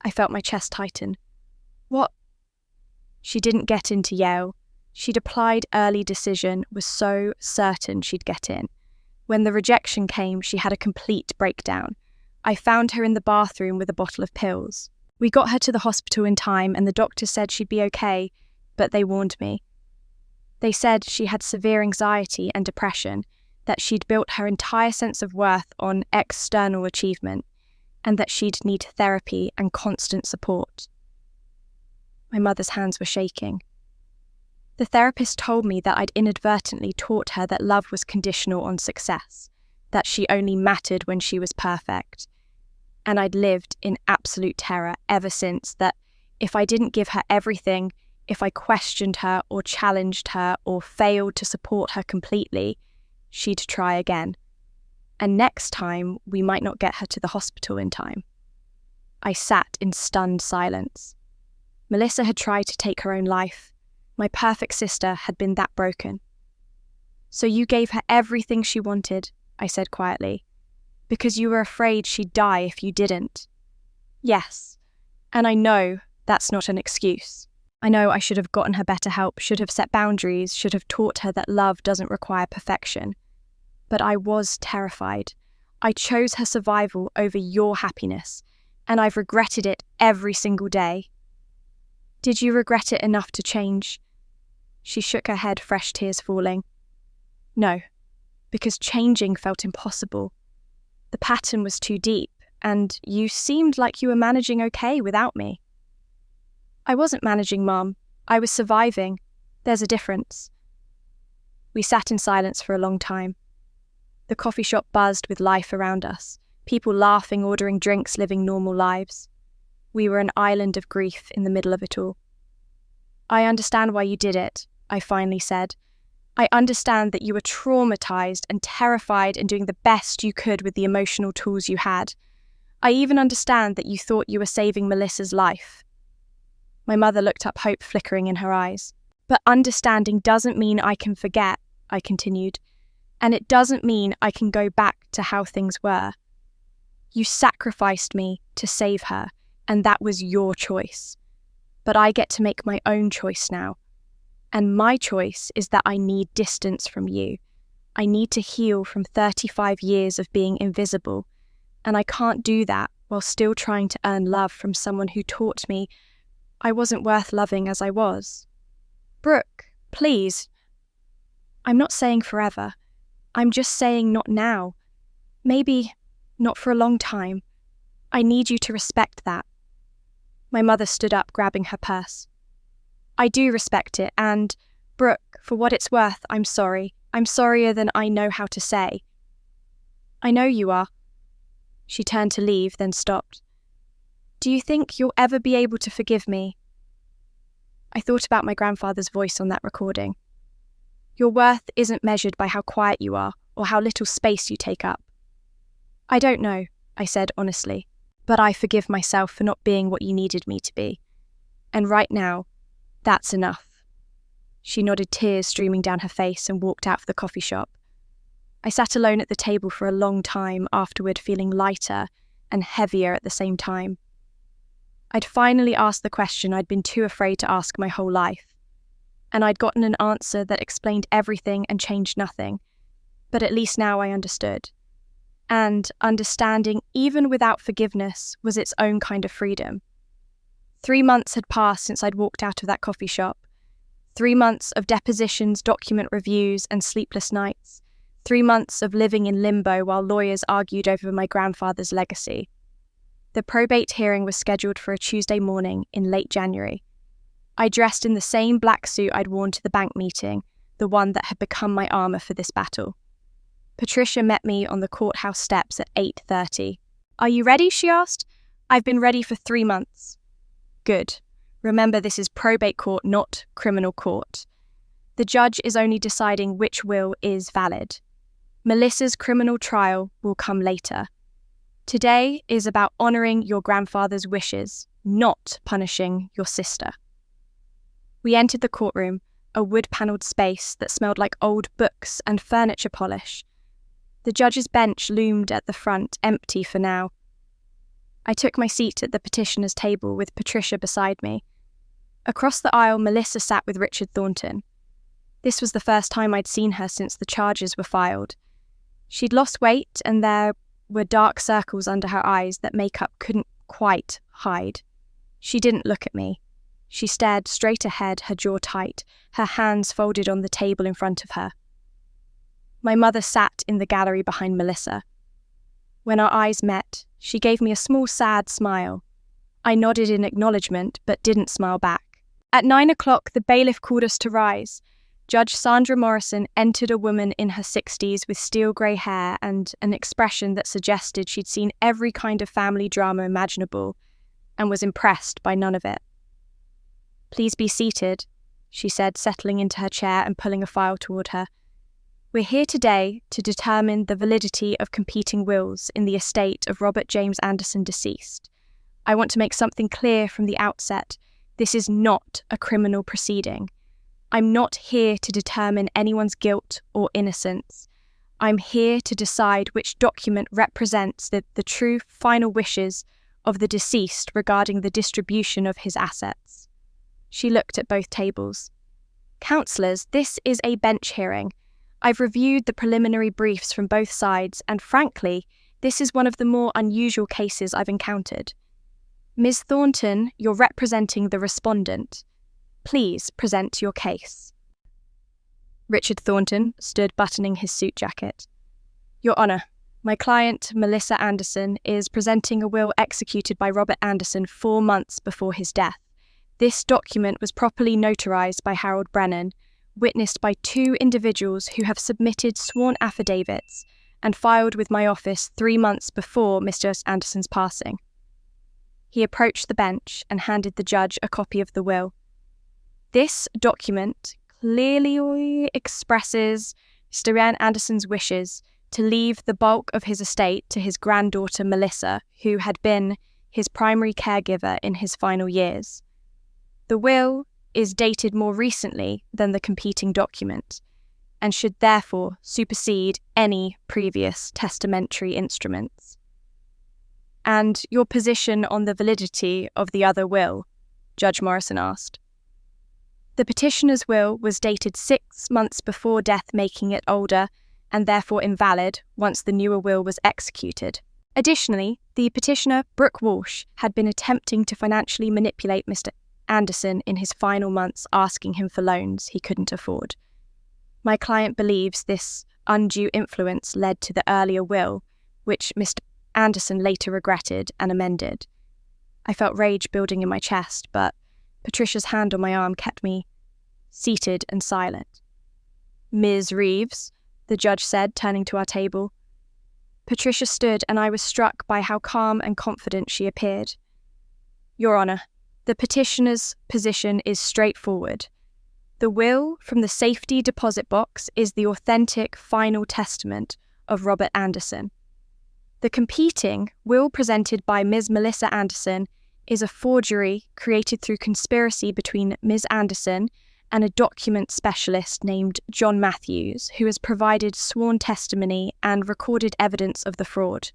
I felt my chest tighten. What? She didn't get into Yale. She'd applied early decision, was so certain she'd get in. When the rejection came, she had a complete breakdown. I found her in the bathroom with a bottle of pills. We got her to the hospital in time and the doctors said she'd be okay, but they warned me. They said she had severe anxiety and depression, that she'd built her entire sense of worth on external achievement, and that she'd need therapy and constant support. My mother's hands were shaking. The therapist told me that I'd inadvertently taught her that love was conditional on success, that she only mattered when she was perfect. And I'd lived in absolute terror ever since, that if I didn't give her everything, if I questioned her or challenged her or failed to support her completely, she'd try again. And next time, we might not get her to the hospital in time. I sat in stunned silence. Melissa had tried to take her own life. My perfect sister had been that broken. So you gave her everything she wanted, I said quietly, because you were afraid she'd die if you didn't. Yes, and I know that's not an excuse. I know I should have gotten her better help, should have set boundaries, should have taught her that love doesn't require perfection. But I was terrified. I chose her survival over your happiness, and I've regretted it every single day. Did you regret it enough to change? She shook her head, fresh tears falling. No, because changing felt impossible. The pattern was too deep, and you seemed like you were managing okay without me. I wasn't managing, Mum. I was surviving. There's a difference. We sat in silence for a long time. The coffee shop buzzed with life around us, people laughing, ordering drinks, living normal lives. We were an island of grief in the middle of it all. I understand why you did it, I finally said. I understand that you were traumatized and terrified and doing the best you could with the emotional tools you had. I even understand that you thought you were saving Melissa's life. My mother looked up, hope flickering in her eyes. But understanding doesn't mean I can forget, I continued. And it doesn't mean I can go back to how things were. You sacrificed me to save her, and that was your choice. But I get to make my own choice now. And my choice is that I need distance from you. I need to heal from 35 years of being invisible. And I can't do that while still trying to earn love from someone who taught me I wasn't worth loving as I was. Brooke, please. I'm not saying forever. I'm just saying not now. Maybe not for a long time. I need you to respect that. My mother stood up, grabbing her purse. I do respect it, and, Brooke, for what it's worth, I'm sorry. I'm sorrier than I know how to say. I know you are. She turned to leave, then stopped. Do you think you'll ever be able to forgive me? I thought about my grandfather's voice on that recording. Your worth isn't measured by how quiet you are or how little space you take up. I don't know, I said honestly, but I forgive myself for not being what you needed me to be. And right now, that's enough. She nodded, tears streaming down her face, and walked out of the coffee shop. I sat alone at the table for a long time afterward, feeling lighter and heavier at the same time. I'd finally asked the question I'd been too afraid to ask my whole life, and I'd gotten an answer that explained everything and changed nothing, but at least now I understood. And understanding, even without forgiveness, was its own kind of freedom. 3 months had passed since I'd walked out of that coffee shop. 3 months of depositions, document reviews, and sleepless nights. 3 months of living in limbo while lawyers argued over my grandfather's legacy. The probate hearing was scheduled for a Tuesday morning in late January. I dressed in the same black suit I'd worn to the bank meeting, the one that had become my armour for this battle. Patricia met me on the courthouse steps at 8:30. "Are you ready?" she asked. "I've been ready for 3 months. "Good. Remember, this is probate court, not criminal court. The judge is only deciding which will is valid. Melissa's criminal trial will come later. Today is about honouring your grandfather's wishes, not punishing your sister." We entered the courtroom, a wood-panelled space that smelled like old books and furniture polish. The judge's bench loomed at the front, empty for now. I took my seat at the petitioner's table with Patricia beside me. Across the aisle, Melissa sat with Richard Thornton. This was the first time I'd seen her since the charges were filed. She'd lost weight, and there were dark circles under her eyes that makeup couldn't quite hide. She didn't look at me. She stared straight ahead, her jaw tight, her hands folded on the table in front of her. My mother sat in the gallery behind Melissa. When our eyes met, she gave me a small, sad smile. I nodded in acknowledgement, but didn't smile back. At 9 o'clock, the bailiff called us to rise. Judge Sandra Morrison entered, a woman in her 60s with steel grey hair and an expression that suggested she'd seen every kind of family drama imaginable and was impressed by none of it. "Please be seated," she said, settling into her chair and pulling a file toward her. "We're here today to determine the validity of competing wills in the estate of Robert James Anderson deceased. I want to make something clear from the outset. This is not a criminal proceeding. I'm not here to determine anyone's guilt or innocence. I'm here to decide which document represents the true final wishes of the deceased regarding the distribution of his assets." She looked at both tables. "Councillors, this is a bench hearing. I've reviewed the preliminary briefs from both sides, and frankly, this is one of the more unusual cases I've encountered. Ms. Thornton, you're representing the respondent. Please present your case." Richard Thornton stood buttoning his suit jacket. "Your Honour, my client, Melissa Anderson, is presenting a will executed by Robert Anderson 4 months before his death. This document was properly notarized by Harold Brennan, witnessed by 2 individuals who have submitted sworn affidavits and filed with my office 3 months before Mr. Anderson's passing." He approached the bench and handed the judge a copy of the will. "This document clearly expresses Mr. Anderson's wishes to leave the bulk of his estate to his granddaughter Melissa, who had been his primary caregiver in his final years. The will is dated more recently than the competing document, and should therefore supersede any previous testamentary instruments." "And your position on the validity of the other will?" Judge Morrison asked. "The petitioner's will was dated 6 months before death, making it older and therefore invalid once the newer will was executed. Additionally, the petitioner, Brooke Walsh, had been attempting to financially manipulate Mr. Anderson in his final months, asking him for loans he couldn't afford. My client believes this undue influence led to the earlier will, which Mr. Anderson later regretted and amended." I felt rage building in my chest, but Patricia's hand on my arm kept me seated and silent. "Ms. Reeves," the judge said, turning to our table. Patricia stood, and I was struck by how calm and confident she appeared. "Your Honour, the petitioner's position is straightforward. The will from the safety deposit box is the authentic final testament of Robert Anderson. The competing will presented by Ms. Melissa Anderson is a forgery created through conspiracy between Ms. Anderson and a document specialist named John Matthews, who has provided sworn testimony and recorded evidence of the fraud.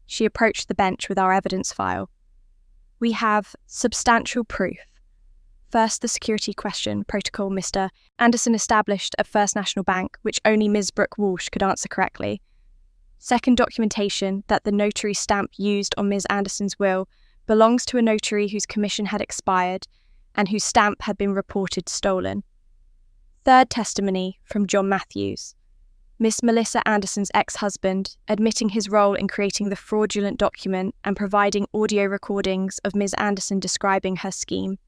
She approached the bench with our evidence file. We have substantial proof. First, the security question protocol Mr. Anderson established at First National Bank, which only Ms. Brooke Walsh could answer correctly. Second, documentation that the notary stamp used on Ms. Anderson's will belongs to a notary whose commission had expired and whose stamp had been reported stolen. Third, testimony from John Matthews, Miss Melissa Anderson's ex-husband, admitting his role in creating the fraudulent document and providing audio recordings of Ms. Anderson describing her scheme.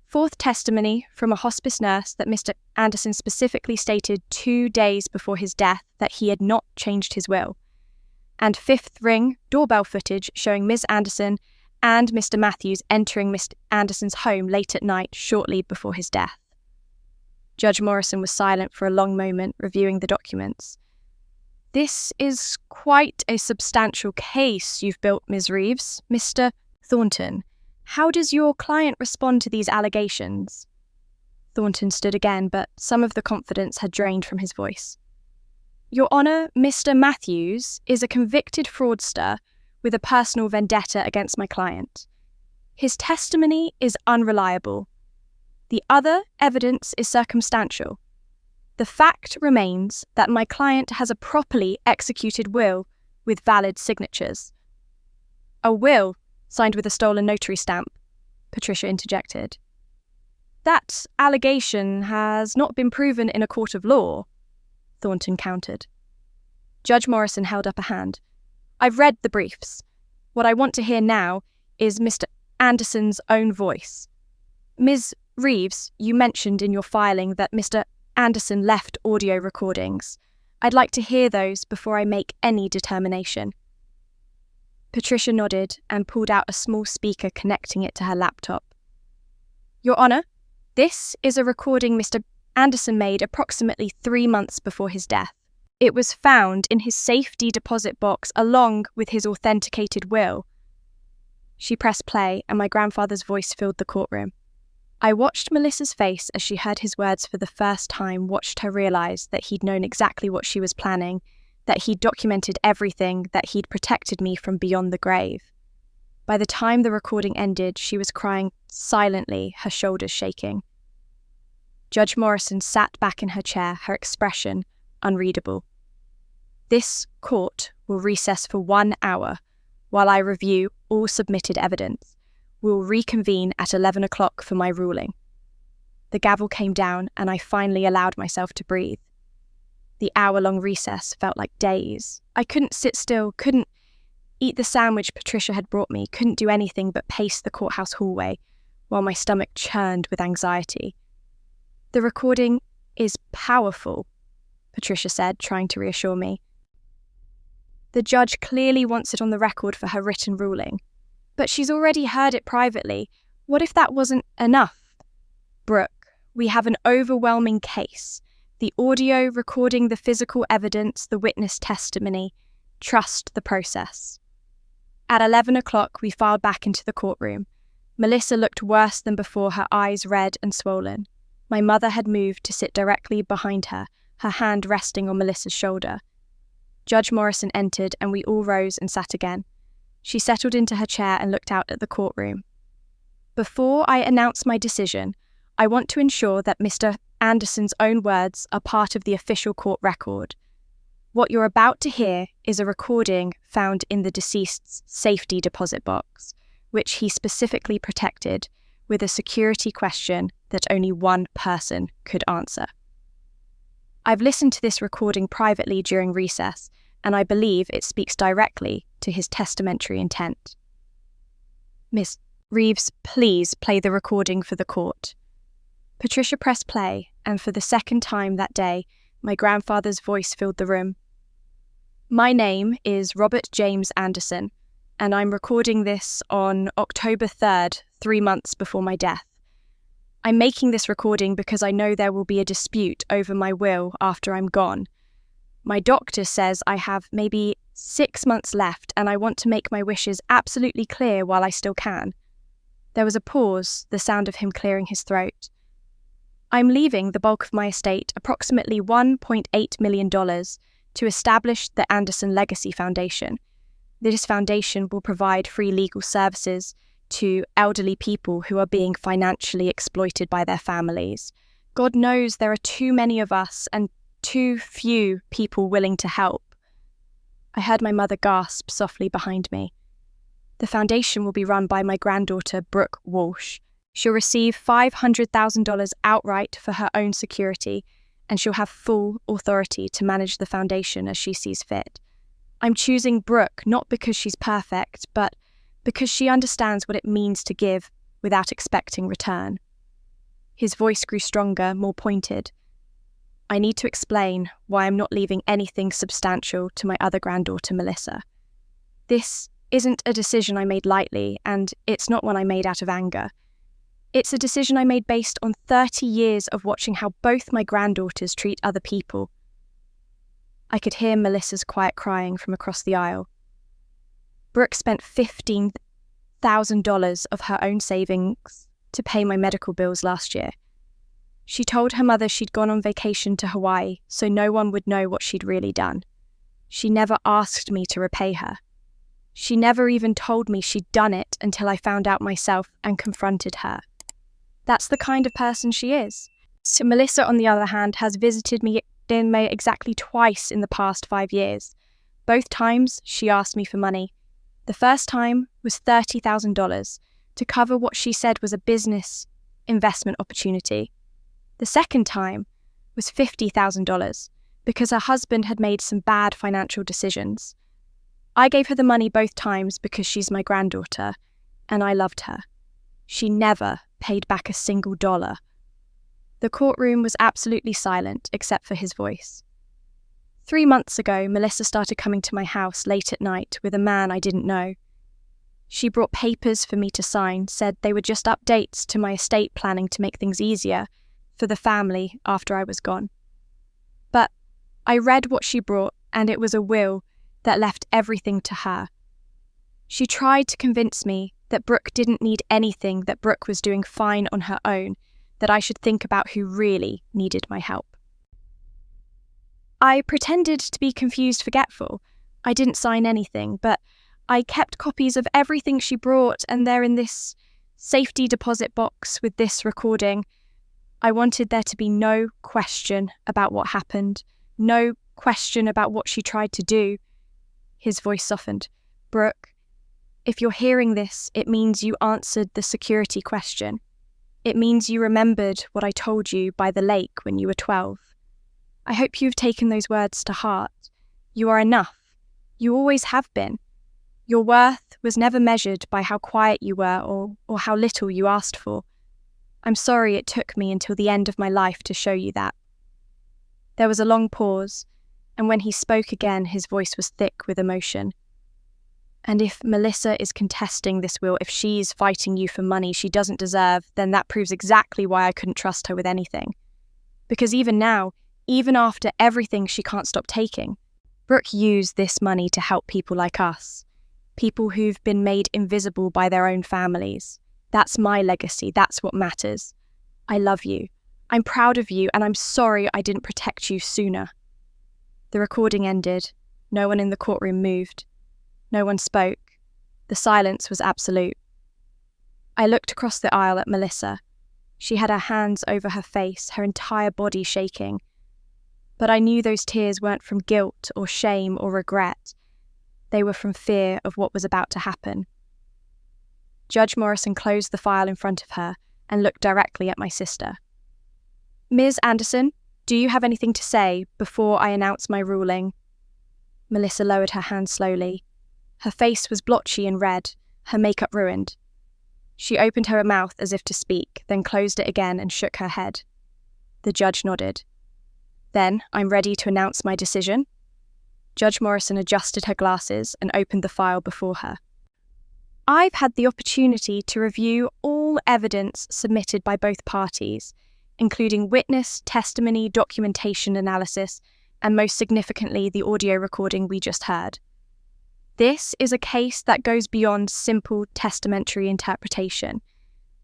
Fourth, testimony from a hospice nurse that Mr. Anderson specifically stated 2 days before his death that he had not changed his will. And fifth, ring doorbell footage showing Ms. Anderson and Mr. Matthews entering Mr. Anderson's home late at night shortly before his death. Judge Morrison was silent for a long moment, reviewing the documents. This is quite a substantial case you've built, Ms. Reeves. Mr. Thornton, how does your client respond to these allegations? Thornton stood again, but some of the confidence had drained from his voice. Your Honour, Mr. Matthews is a convicted fraudster with a personal vendetta against my client. His testimony is unreliable. The other evidence is circumstantial. The fact remains that my client has a properly executed will with valid signatures. A will signed with a stolen notary stamp, Patricia interjected. That allegation has not been proven in a court of law, Thornton countered. Judge Morrison held up a hand. I've read the briefs. What I want to hear now is Mr. Anderson's own voice. Ms. Reeves, you mentioned in your filing that Mr. Anderson left audio recordings. I'd like to hear those before I make any determination. Patricia nodded and pulled out a small speaker connecting it to her laptop. Your Honour, this is a recording Mr. Anderson made approximately 3 months before his death. It was found in his safety deposit box along with his authenticated will. She pressed play and my grandfather's voice filled the courtroom. I watched Melissa's face as she heard his words for the first time, watched her realise that he'd known exactly what she was planning, that he'd documented everything, that he'd protected me from beyond the grave. By the time the recording ended, she was crying silently, her shoulders shaking. Judge Morrison sat back in her chair, her expression unreadable. This court will recess for 1 hour while I review all submitted evidence. We'll reconvene at 11 o'clock for my ruling. The gavel came down and I finally allowed myself to breathe. The hour-long recess felt like days. I couldn't sit still, couldn't eat the sandwich Patricia had brought me, couldn't do anything but pace the courthouse hallway while my stomach churned with anxiety. The recording is powerful, Patricia said, trying to reassure me. The judge clearly wants it on the record for her written ruling. But she's already heard it privately. What if that wasn't enough? Brooke, we have an overwhelming case. The audio recording the physical evidence, the witness testimony. Trust the process. At 11 o'clock, we filed back into the courtroom. Melissa looked worse than before, her eyes red and swollen. My mother had moved to sit directly behind her, her hand resting on Melissa's shoulder. Judge Morrison entered and we all rose and sat again. She settled into her chair and looked out at the courtroom. Before I announce my decision, I want to ensure that Mr. Anderson's own words are part of the official court record. What you're about to hear is a recording found in the deceased's safety deposit box, which he specifically protected with a security question that only one person could answer. I've listened to this recording privately during recess, and I believe it speaks directly to his testamentary intent. Miss Reeves, please play the recording for the court. Patricia pressed play, and for the second time that day, my grandfather's voice filled the room. My name is Robert James Anderson, and I'm recording this on October 3rd, 3 months before my death. I'm making this recording because I know there will be a dispute over my will after I'm gone. My doctor says I have maybe 6 months left and I want to make my wishes absolutely clear while I still can. There was a pause, the sound of him clearing his throat. I'm leaving the bulk of my estate, approximately $1.8 million, to establish the Anderson Legacy Foundation. This foundation will provide free legal services to elderly people who are being financially exploited by their families. God knows there are too many of us and too few people willing to help. I heard my mother gasp softly behind me. The foundation will be run by my granddaughter, Brooke Walsh. She'll receive $500,000 outright for her own security, and she'll have full authority to manage the foundation as she sees fit. I'm choosing Brooke not because she's perfect, but because she understands what it means to give without expecting return. His voice grew stronger, more pointed. I need to explain why I'm not leaving anything substantial to my other granddaughter, Melissa. This isn't a decision I made lightly, and it's not one I made out of anger. It's a decision I made based on 30 years of watching how both my granddaughters treat other people. I could hear Melissa's quiet crying from across the aisle. Brooke spent $15,000 of her own savings to pay my medical bills last year. She told her mother she'd gone on vacation to Hawaii so no one would know what she'd really done. She never asked me to repay her. She never even told me she'd done it until I found out myself and confronted her. That's the kind of person she is. So Melissa, on the other hand, has visited me exactly twice in the past 5 years. Both times, she asked me for money. The first time was $30,000 to cover what she said was a business investment opportunity. The second time was $50,000 because her husband had made some bad financial decisions. I gave her the money both times because she's my granddaughter, and I loved her. She never paid back a single dollar. The courtroom was absolutely silent except for his voice. 3 months ago, Melissa started coming to my house late at night with a man I didn't know. She brought papers for me to sign, said they were just updates to my estate planning to make things easier for the family after I was gone. But I read what she brought, and it was a will that left everything to her. She tried to convince me that Brooke didn't need anything, that Brooke was doing fine on her own, that I should think about who really needed my help. I pretended to be confused, forgetful. I didn't sign anything, but I kept copies of everything she brought, and they're in this safety deposit box with this recording. I wanted there to be no question about what happened, no question about what she tried to do. His voice softened. Brooke, if you're hearing this, it means you answered the security question. It means you remembered what I told you by the lake when you were 12. I hope you've taken those words to heart. You are enough. You always have been. Your worth was never measured by how quiet you were or how little you asked for. I'm sorry it took me until the end of my life to show you that. There was a long pause, and when he spoke again, his voice was thick with emotion. And if Melissa is contesting this will, if she's fighting you for money she doesn't deserve, then that proves exactly why I couldn't trust her with anything. Because even now, even after everything she can't stop taking, Brooke used this money to help people like us. People who've been made invisible by their own families. That's my legacy. That's what matters. I love you. I'm proud of you, and I'm sorry I didn't protect you sooner. The recording ended. No one in the courtroom moved. No one spoke. The silence was absolute. I looked across the aisle at Melissa. She had her hands over her face, her entire body shaking. But I knew those tears weren't from guilt or shame or regret. They were from fear of what was about to happen. Judge Morrison closed the file in front of her and looked directly at my sister. Ms. Anderson, do you have anything to say before I announce my ruling? Melissa lowered her hand slowly. Her face was blotchy and red, her makeup ruined. She opened her mouth as if to speak, then closed it again and shook her head. The judge nodded. Then I'm ready to announce my decision. Judge Morrison adjusted her glasses and opened the file before her. I've had the opportunity to review all all evidence submitted by both parties, including witness, testimony, documentation analysis, and most significantly, the audio recording we just heard. This is a case that goes beyond simple testamentary interpretation.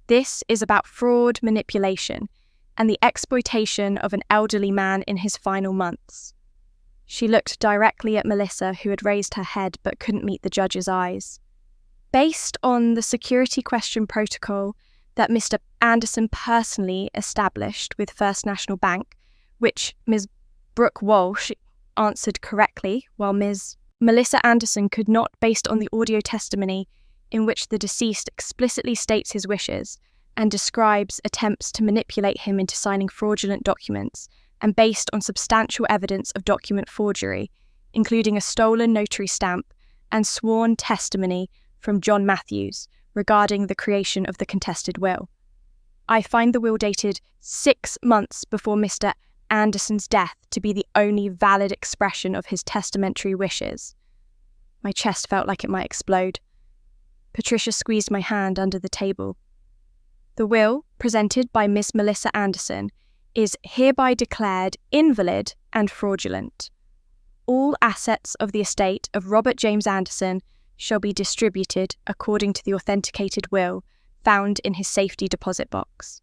This is about fraud, manipulation, and the exploitation of an elderly man in his final months. She looked directly at Melissa, who had raised her head but couldn't meet the judge's eyes. Based on the security question protocol that Mr. Anderson personally established with First National Bank, which Ms. Brooke Walsh answered correctly, while Ms. Melissa Anderson could not, based on the audio testimony in which the deceased explicitly states his wishes and describes attempts to manipulate him into signing fraudulent documents, and based on substantial evidence of document forgery, including a stolen notary stamp and sworn testimony from John Matthews regarding the creation of the contested will. I find the will dated 6 months before Mr. Anderson's death to be the only valid expression of his testamentary wishes. My chest felt like it might explode. Patricia squeezed my hand under the table. The will, presented by Miss Melissa Anderson, is hereby declared invalid and fraudulent. All assets of the estate of Robert James Anderson shall be distributed according to the authenticated will found in his safety deposit box.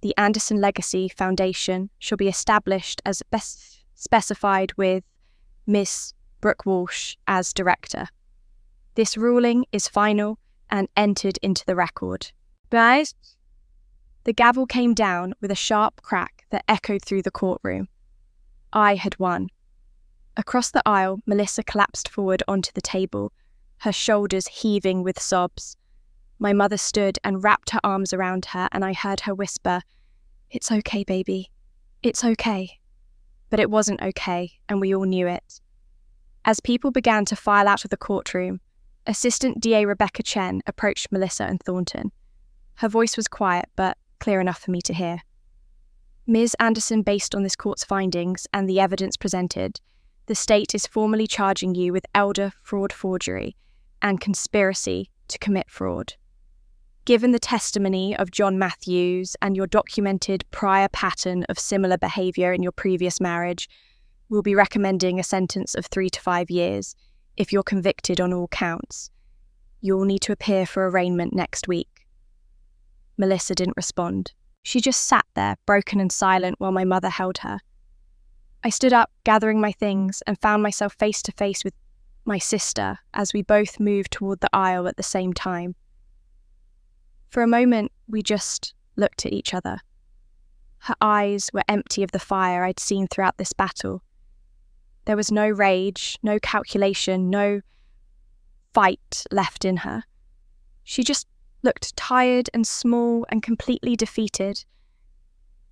The Anderson Legacy Foundation shall be established as best specified with Miss Brooke Walsh as director. This ruling is final and entered into the record. Guys? The gavel came down with a sharp crack that echoed through the courtroom. I had won. Across the aisle, Melissa collapsed forward onto the table, her shoulders heaving with sobs. My mother stood and wrapped her arms around her, and I heard her whisper, "It's okay, baby. It's okay." But it wasn't okay, and we all knew it. As people began to file out of the courtroom, Assistant DA Rebecca Chen approached Melissa and Thornton. Her voice was quiet, but clear enough for me to hear. Ms. Anderson, based on this court's findings and the evidence presented, the state is formally charging you with elder fraud forgery and conspiracy to commit fraud. Given the testimony of John Matthews and your documented prior pattern of similar behaviour in your previous marriage, we'll be recommending a sentence of 3 to 5 years if you're convicted on all counts. You'll need to appear for arraignment next week. Melissa didn't respond. She just sat there, broken and silent, while my mother held her. I stood up, gathering my things, and found myself face to face with my sister as we both moved toward the aisle at the same time. For a moment, we just looked at each other. Her eyes were empty of the fire I'd seen throughout this battle. There was no rage, no calculation, no fight left in her. She just looked tired and small and completely defeated.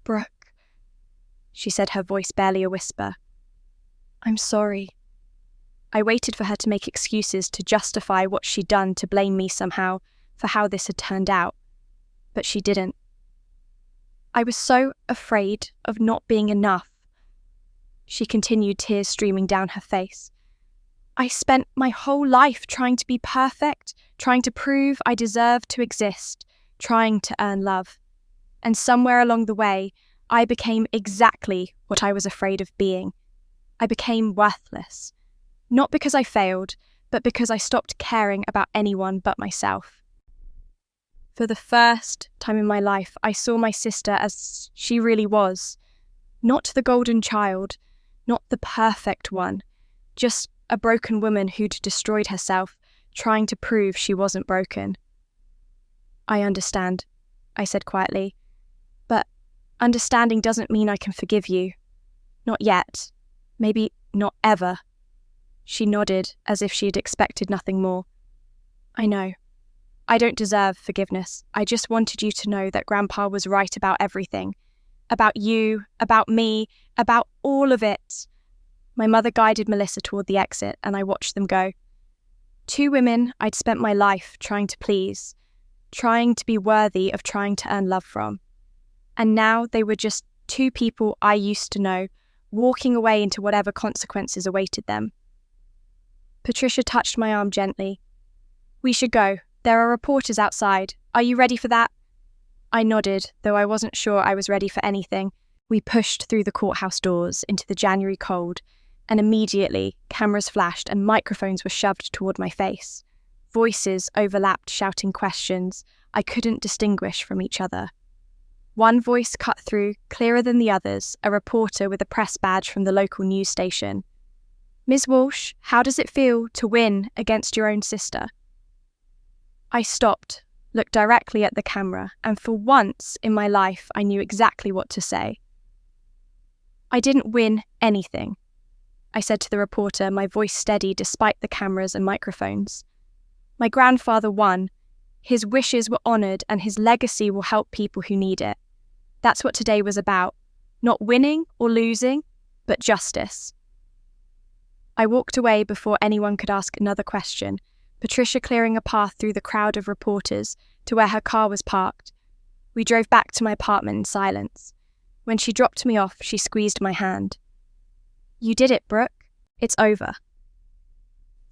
"Brooke," she said, her voice barely a whisper. "I'm sorry." I waited for her to make excuses to justify what she'd done, to blame me somehow for how this had turned out, but she didn't. I was so afraid of not being enough. She continued, tears streaming down her face. I spent my whole life trying to be perfect, trying to prove I deserved to exist, trying to earn love. And somewhere along the way, I became exactly what I was afraid of being. I became worthless. Not because I failed, but because I stopped caring about anyone but myself. For the first time in my life, I saw my sister as she really was. Not the golden child, not the perfect one, just a broken woman who'd destroyed herself, trying to prove she wasn't broken. "I understand," I said quietly. "But understanding doesn't mean I can forgive you. Not yet. Maybe not ever." She nodded, as if she had expected nothing more. "I know. I don't deserve forgiveness. I just wanted you to know that Grandpa was right about everything. About you, about me, about all of it." My mother guided Melissa toward the exit, and I watched them go. 2 women I'd spent my life trying to please, trying to be worthy of trying to earn love from. And now they were just 2 people I used to know, walking away into whatever consequences awaited them. Patricia touched my arm gently. "We should go. There are reporters outside. Are you ready for that?" I nodded, though I wasn't sure I was ready for anything. We pushed through the courthouse doors into the January cold, and immediately cameras flashed and microphones were shoved toward my face. Voices overlapped, shouting questions I couldn't distinguish from each other. One voice cut through, clearer than the others, a reporter with a press badge from the local news station. "Ms. Walsh, how does it feel to win against your own sister?" I stopped, looked directly at the camera, and for once in my life I knew exactly what to say. "I didn't win anything," I said to the reporter, my voice steady despite the cameras and microphones. "My grandfather won. His wishes were honoured and his legacy will help people who need it. That's what today was about. Not winning or losing, but justice." I walked away before anyone could ask another question, Patricia clearing a path through the crowd of reporters to where her car was parked. We drove back to my apartment in silence. When she dropped me off, she squeezed my hand. "You did it, Brooke. It's over."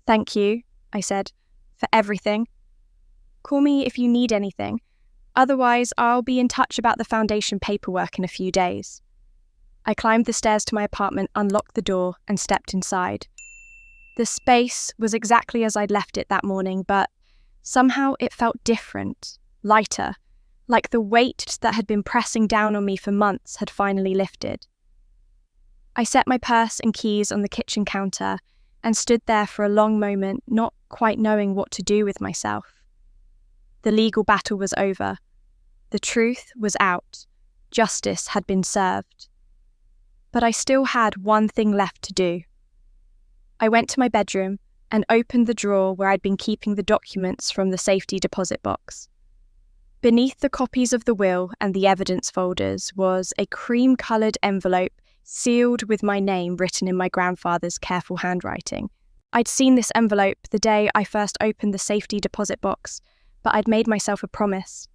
"Thank you," I said, "for everything. Call me if you need anything. Otherwise, I'll be in touch about the foundation paperwork in a few days." I climbed the stairs to my apartment, unlocked the door, and stepped inside. The space was exactly as I'd left it that morning, but somehow it felt different, lighter, like the weight that had been pressing down on me for months had finally lifted. I set my purse and keys on the kitchen counter and stood there for a long moment, not quite knowing what to do with myself. The legal battle was over. The truth was out. Justice had been served. But I still had one thing left to do. I went to my bedroom and opened the drawer where I'd been keeping the documents from the safety deposit box. Beneath the copies of the will and the evidence folders was a cream-coloured envelope sealed with my name written in my grandfather's careful handwriting. I'd seen this envelope the day I first opened the safety deposit box, but I'd made myself a promise.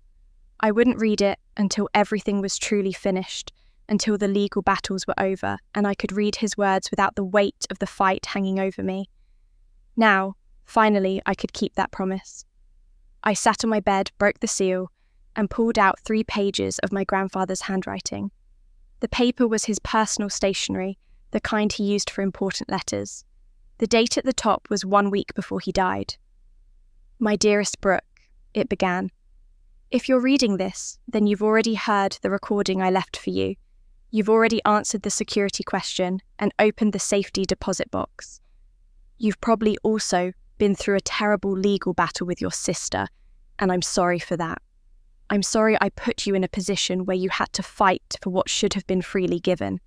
I wouldn't read it until everything was truly finished, until the legal battles were over, and I could read his words without the weight of the fight hanging over me. Now, finally, I could keep that promise. I sat on my bed, broke the seal, and pulled out 3 pages of my grandfather's handwriting. The paper was his personal stationery, the kind he used for important letters. The date at the top was 1 week before he died. "My dearest Brooke," it began. "If you're reading this, then you've already heard the recording I left for you. You've already answered the security question and opened the safety deposit box. You've probably also been through a terrible legal battle with your sister, and I'm sorry for that. I'm sorry I put you in a position where you had to fight for what should have been freely given."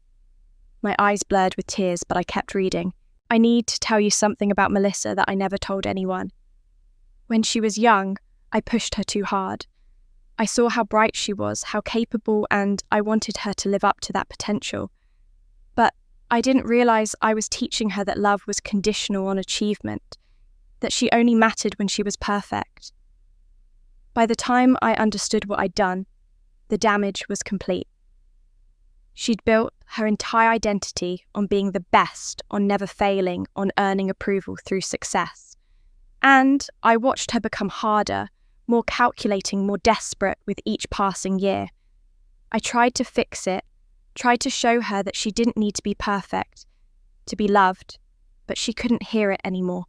My eyes blurred with tears, but I kept reading. "I need to tell you something about Melissa that I never told anyone. When she was young, I pushed her too hard. I saw how bright she was, how capable, and I wanted her to live up to that potential. But I didn't realize I was teaching her that love was conditional on achievement, that she only mattered when she was perfect. By the time I understood what I'd done, the damage was complete. She'd built her entire identity on being the best, on never failing, on earning approval through success. And I watched her become harder, more calculating, more desperate with each passing year. I tried to fix it, tried to show her that she didn't need to be perfect, to be loved, but she couldn't hear it anymore.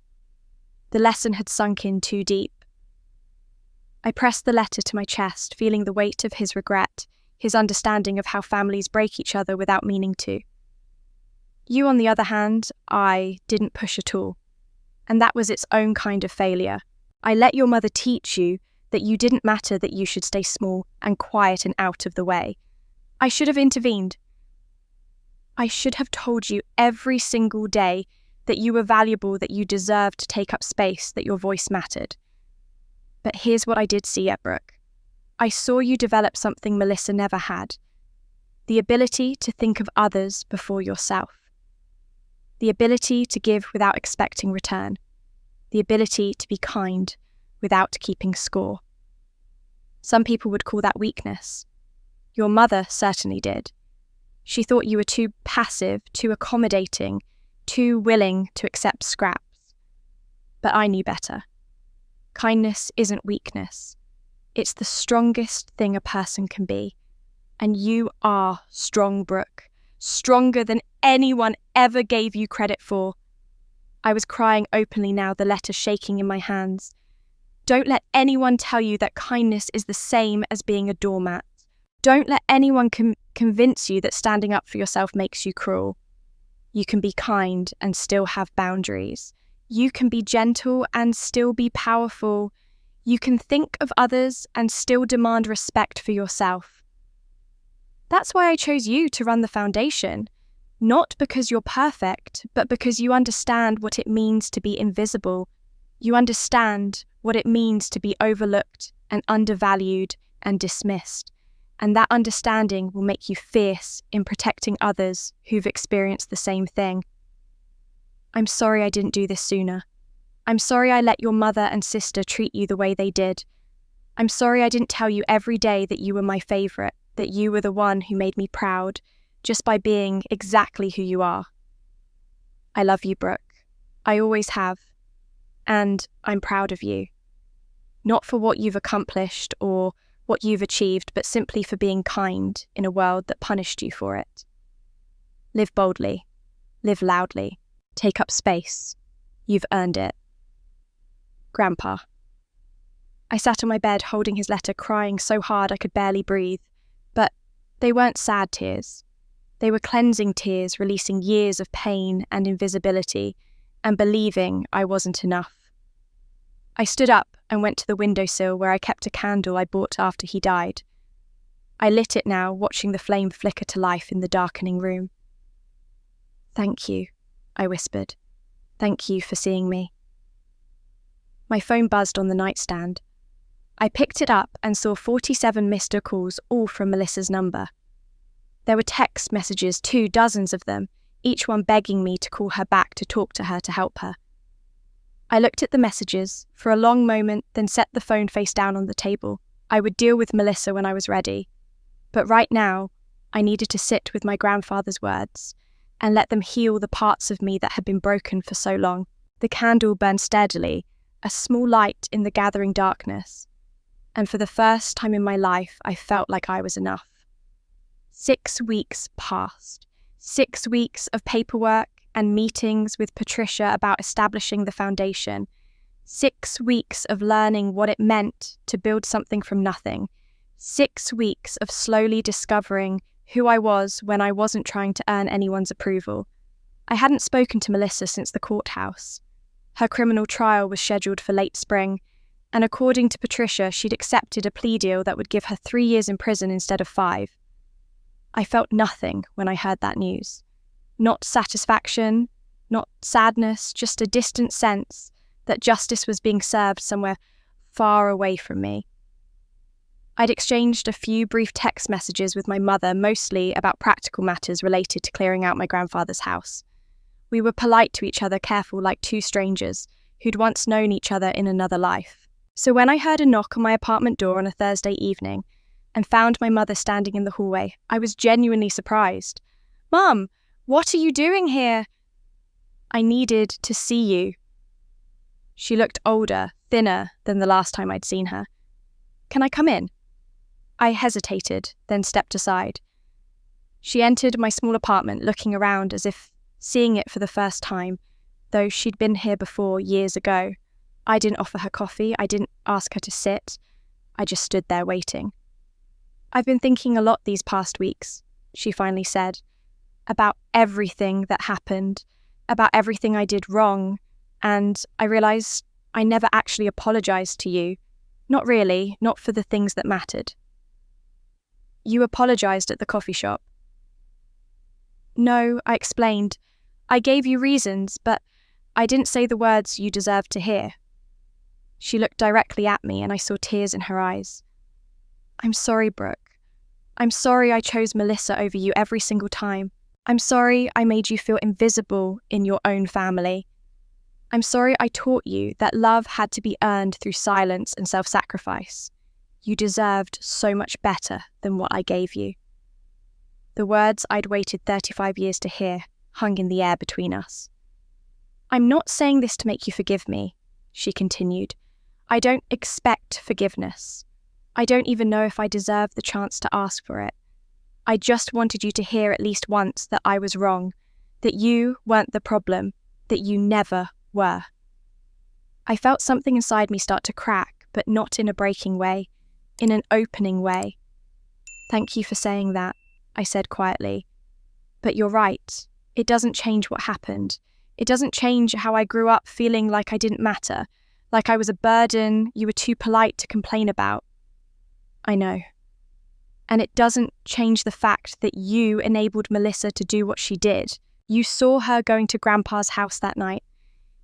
The lesson had sunk in too deep. I pressed the letter to my chest, feeling the weight of his regret, his understanding of how families break each other without meaning to. You, on the other hand, I didn't push at all. And that was its own kind of failure. I let your mother teach you that you didn't matter, that you should stay small and quiet and out of the way. I should have intervened. I should have told you every single day that you were valuable, that you deserved to take up space, that your voice mattered. But here's what I did see at Brooke. I saw you develop something Melissa never had. The ability to think of others before yourself. The ability to give without expecting return. The ability to be kind without keeping score. Some people would call that weakness. Your mother certainly did. She thought you were too passive, too accommodating, too willing to accept scraps. But I knew better. Kindness isn't weakness. It's the strongest thing a person can be. And you are strong, Brooke. Stronger than anyone ever gave you credit for. I was crying openly now, the letter shaking in my hands. Don't let anyone tell you that kindness is the same as being a doormat. Don't let anyone convince you that standing up for yourself makes you cruel. You can be kind and still have boundaries. You can be gentle and still be powerful. You can think of others and still demand respect for yourself. That's why I chose you to run the foundation. Not because you're perfect, but because you understand what it means to be invisible. You understand what it means to be overlooked and undervalued and dismissed. And that understanding will make you fierce in protecting others who've experienced the same thing. I'm sorry I didn't do this sooner. I'm sorry I let your mother and sister treat you the way they did. I'm sorry I didn't tell you every day that you were my favourite, that you were the one who made me proud, just by being exactly who you are. I love you, Brooke. I always have. And I'm proud of you. Not for what you've accomplished or what you've achieved, but simply for being kind in a world that punished you for it. Live boldly. Live loudly. Take up space. You've earned it. Grandpa. I sat on my bed holding his letter, crying so hard I could barely breathe. But they weren't sad tears. They were cleansing tears, releasing years of pain and invisibility, and believing I wasn't enough. I stood up and went to the windowsill where I kept a candle I bought after he died. I lit it now, watching the flame flicker to life in the darkening room. "Thank you," I whispered. "Thank you for seeing me." My phone buzzed on the nightstand. I picked it up and saw 47 missed calls, all from Melissa's number. There were text messages too, dozens of them, each one begging me to call her back to talk to her to help her. I looked at the messages for a long moment, then set the phone face down on the table. I would deal with Melissa when I was ready. But right now, I needed to sit with my grandfather's words and let them heal the parts of me that had been broken for so long. The candle burned steadily, a small light in the gathering darkness. And for the first time in my life, I felt like I was enough. 6 weeks passed. 6 weeks of paperwork and meetings with Patricia about establishing the foundation. 6 weeks of learning what it meant to build something from nothing. 6 weeks of slowly discovering who I was when I wasn't trying to earn anyone's approval. I hadn't spoken to Melissa since the courthouse. Her criminal trial was scheduled for late spring, and according to Patricia, she'd accepted a plea deal that would give her 3 years in prison instead of 5. I felt nothing when I heard that news. Not satisfaction, not sadness, just a distant sense that justice was being served somewhere far away from me. I'd exchanged a few brief text messages with my mother, mostly about practical matters related to clearing out my grandfather's house. We were polite to each other, careful like two strangers who'd once known each other in another life. So when I heard a knock on my apartment door on a Thursday evening and found my mother standing in the hallway, I was genuinely surprised. "Mum, what are you doing here?" "I needed to see you." She looked older, thinner than the last time I'd seen her. "Can I come in?" I hesitated, then stepped aside. She entered my small apartment, looking around as if seeing it for the first time, though she'd been here before years ago. I didn't offer her coffee, I didn't ask her to sit. I just stood there waiting. "I've been thinking a lot these past weeks," she finally said, "about everything that happened, about everything I did wrong, and I realised I never actually apologised to you. Not really, not for the things that mattered." "You apologised at the coffee shop." "No," I explained. "I gave you reasons, but I didn't say the words you deserved to hear." She looked directly at me and I saw tears in her eyes. "I'm sorry, Brooke. I'm sorry I chose Melissa over you every single time. I'm sorry I made you feel invisible in your own family. I'm sorry I taught you that love had to be earned through silence and self-sacrifice. You deserved so much better than what I gave you." The words I'd waited 35 years to hear hung in the air between us. "I'm not saying this to make you forgive me," she continued. "I don't expect forgiveness. I don't even know if I deserve the chance to ask for it. I just wanted you to hear at least once that I was wrong, that you weren't the problem, that you never were. I felt something inside me start to crack, but not in a breaking way, in an opening way. Thank you for saying that, I said quietly. But you're right. It doesn't change what happened. It doesn't change how I grew up feeling like I didn't matter, like I was a burden you were too polite to complain about. I know. And it doesn't change the fact that you enabled Melissa to do what she did. You saw her going to Grandpa's house that night,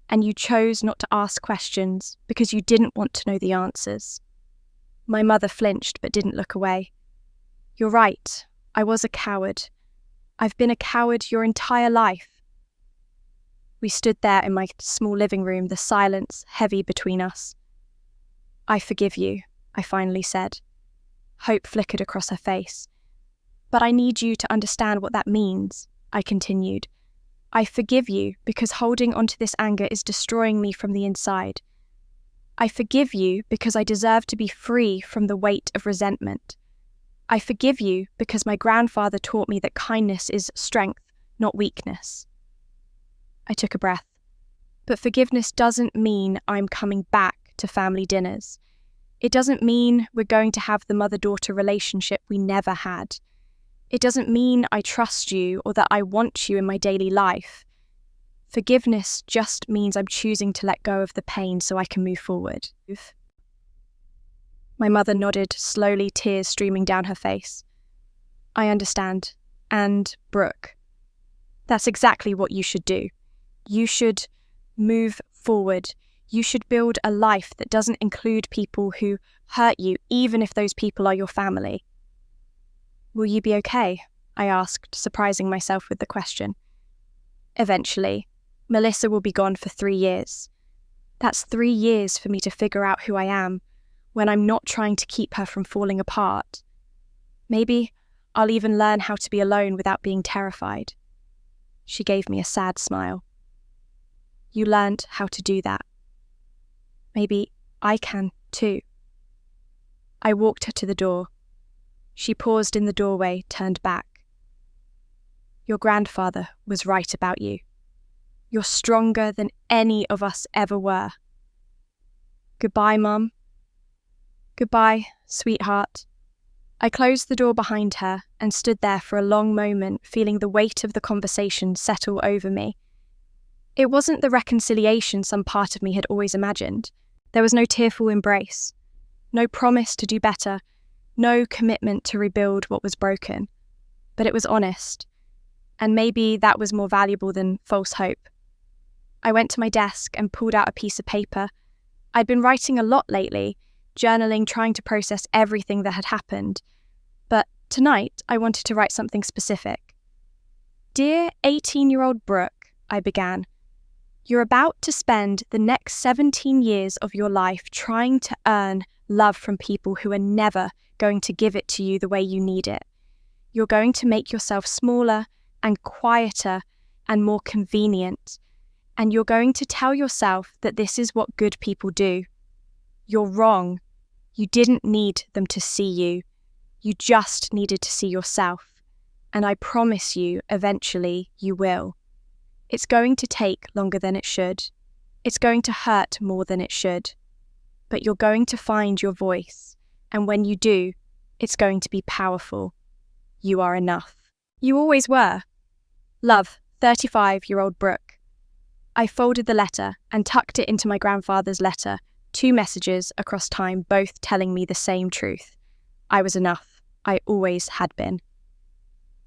and you chose not to ask questions because you didn't want to know the answers. My mother flinched but didn't look away. You're right. I was a coward. I've been a coward your entire life. We stood there in my small living room, the silence heavy between us. I forgive you, I finally said. Hope flickered across her face. But I need you to understand what that means, I continued. I forgive you because holding onto this anger is destroying me from the inside. I forgive you because I deserve to be free from the weight of resentment. I forgive you because my grandfather taught me that kindness is strength, not weakness. I took a breath. But forgiveness doesn't mean I'm coming back to family dinners. It doesn't mean we're going to have the mother-daughter relationship we never had. It doesn't mean I trust you or that I want you in my daily life. Forgiveness just means I'm choosing to let go of the pain so I can move forward. My mother nodded, slowly, tears streaming down her face. I understand. And, Brooke, that's exactly what you should do. You should move forward. You should build a life that doesn't include people who hurt you, even if those people are your family. Will you be okay? I asked, surprising myself with the question. Eventually. Melissa will be gone for 3 years. That's 3 years for me to figure out who I am, when I'm not trying to keep her from falling apart. Maybe I'll even learn how to be alone without being terrified. She gave me a sad smile. You learned how to do that. Maybe I can too. I walked her to the door. She paused in the doorway, turned back. Your grandfather was right about you. You're stronger than any of us ever were. Goodbye, Mum. Goodbye, sweetheart. I closed the door behind her and stood there for a long moment, feeling the weight of the conversation settle over me. It wasn't the reconciliation some part of me had always imagined. There was no tearful embrace, no promise to do better, no commitment to rebuild what was broken. But it was honest, and maybe that was more valuable than false hope. I went to my desk and pulled out a piece of paper. I'd been writing a lot lately, journaling, trying to process everything that had happened. But tonight, I wanted to write something specific. Dear 18-year-old Brooke, I began, you're about to spend the next 17 years of your life trying to earn love from people who are never going to give it to you the way you need it. You're going to make yourself smaller and quieter and more convenient. And you're going to tell yourself that this is what good people do. You're wrong. You didn't need them to see you. You just needed to see yourself. And I promise you, eventually, you will. It's going to take longer than it should. It's going to hurt more than it should. But you're going to find your voice. And when you do, it's going to be powerful. You are enough. You always were. Love, 35-year-old Brooke. I folded the letter and tucked it into my grandfather's letter, 2 messages across time, both telling me the same truth. I was enough. I always had been.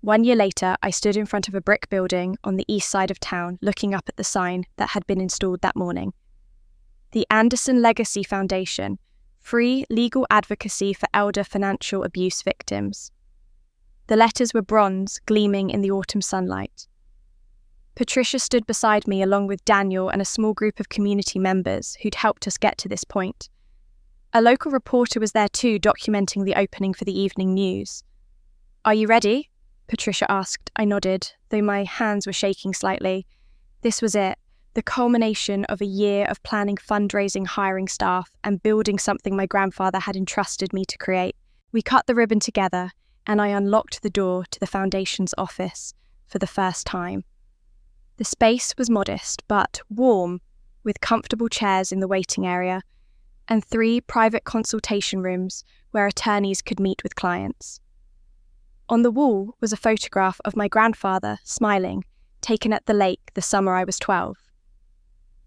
1 year later, I stood in front of a brick building on the east side of town, looking up at the sign that had been installed that morning. The Anderson Legacy Foundation, free legal advocacy for elder financial abuse victims. The letters were bronze, gleaming in the autumn sunlight. Patricia stood beside me along with Daniel and a small group of community members who'd helped us get to this point. A local reporter was there too, documenting the opening for the evening news. Are you ready? Patricia asked. I nodded, though my hands were shaking slightly. This was it. the culmination of a year of planning, fundraising, hiring staff, and building something my grandfather had entrusted me to create. We cut the ribbon together, and I unlocked the door to the foundation's office for the first time. The space was modest but warm, with comfortable chairs in the waiting area and 3 private consultation rooms where attorneys could meet with clients. On the wall was a photograph of my grandfather smiling, taken at the lake the summer I was 12.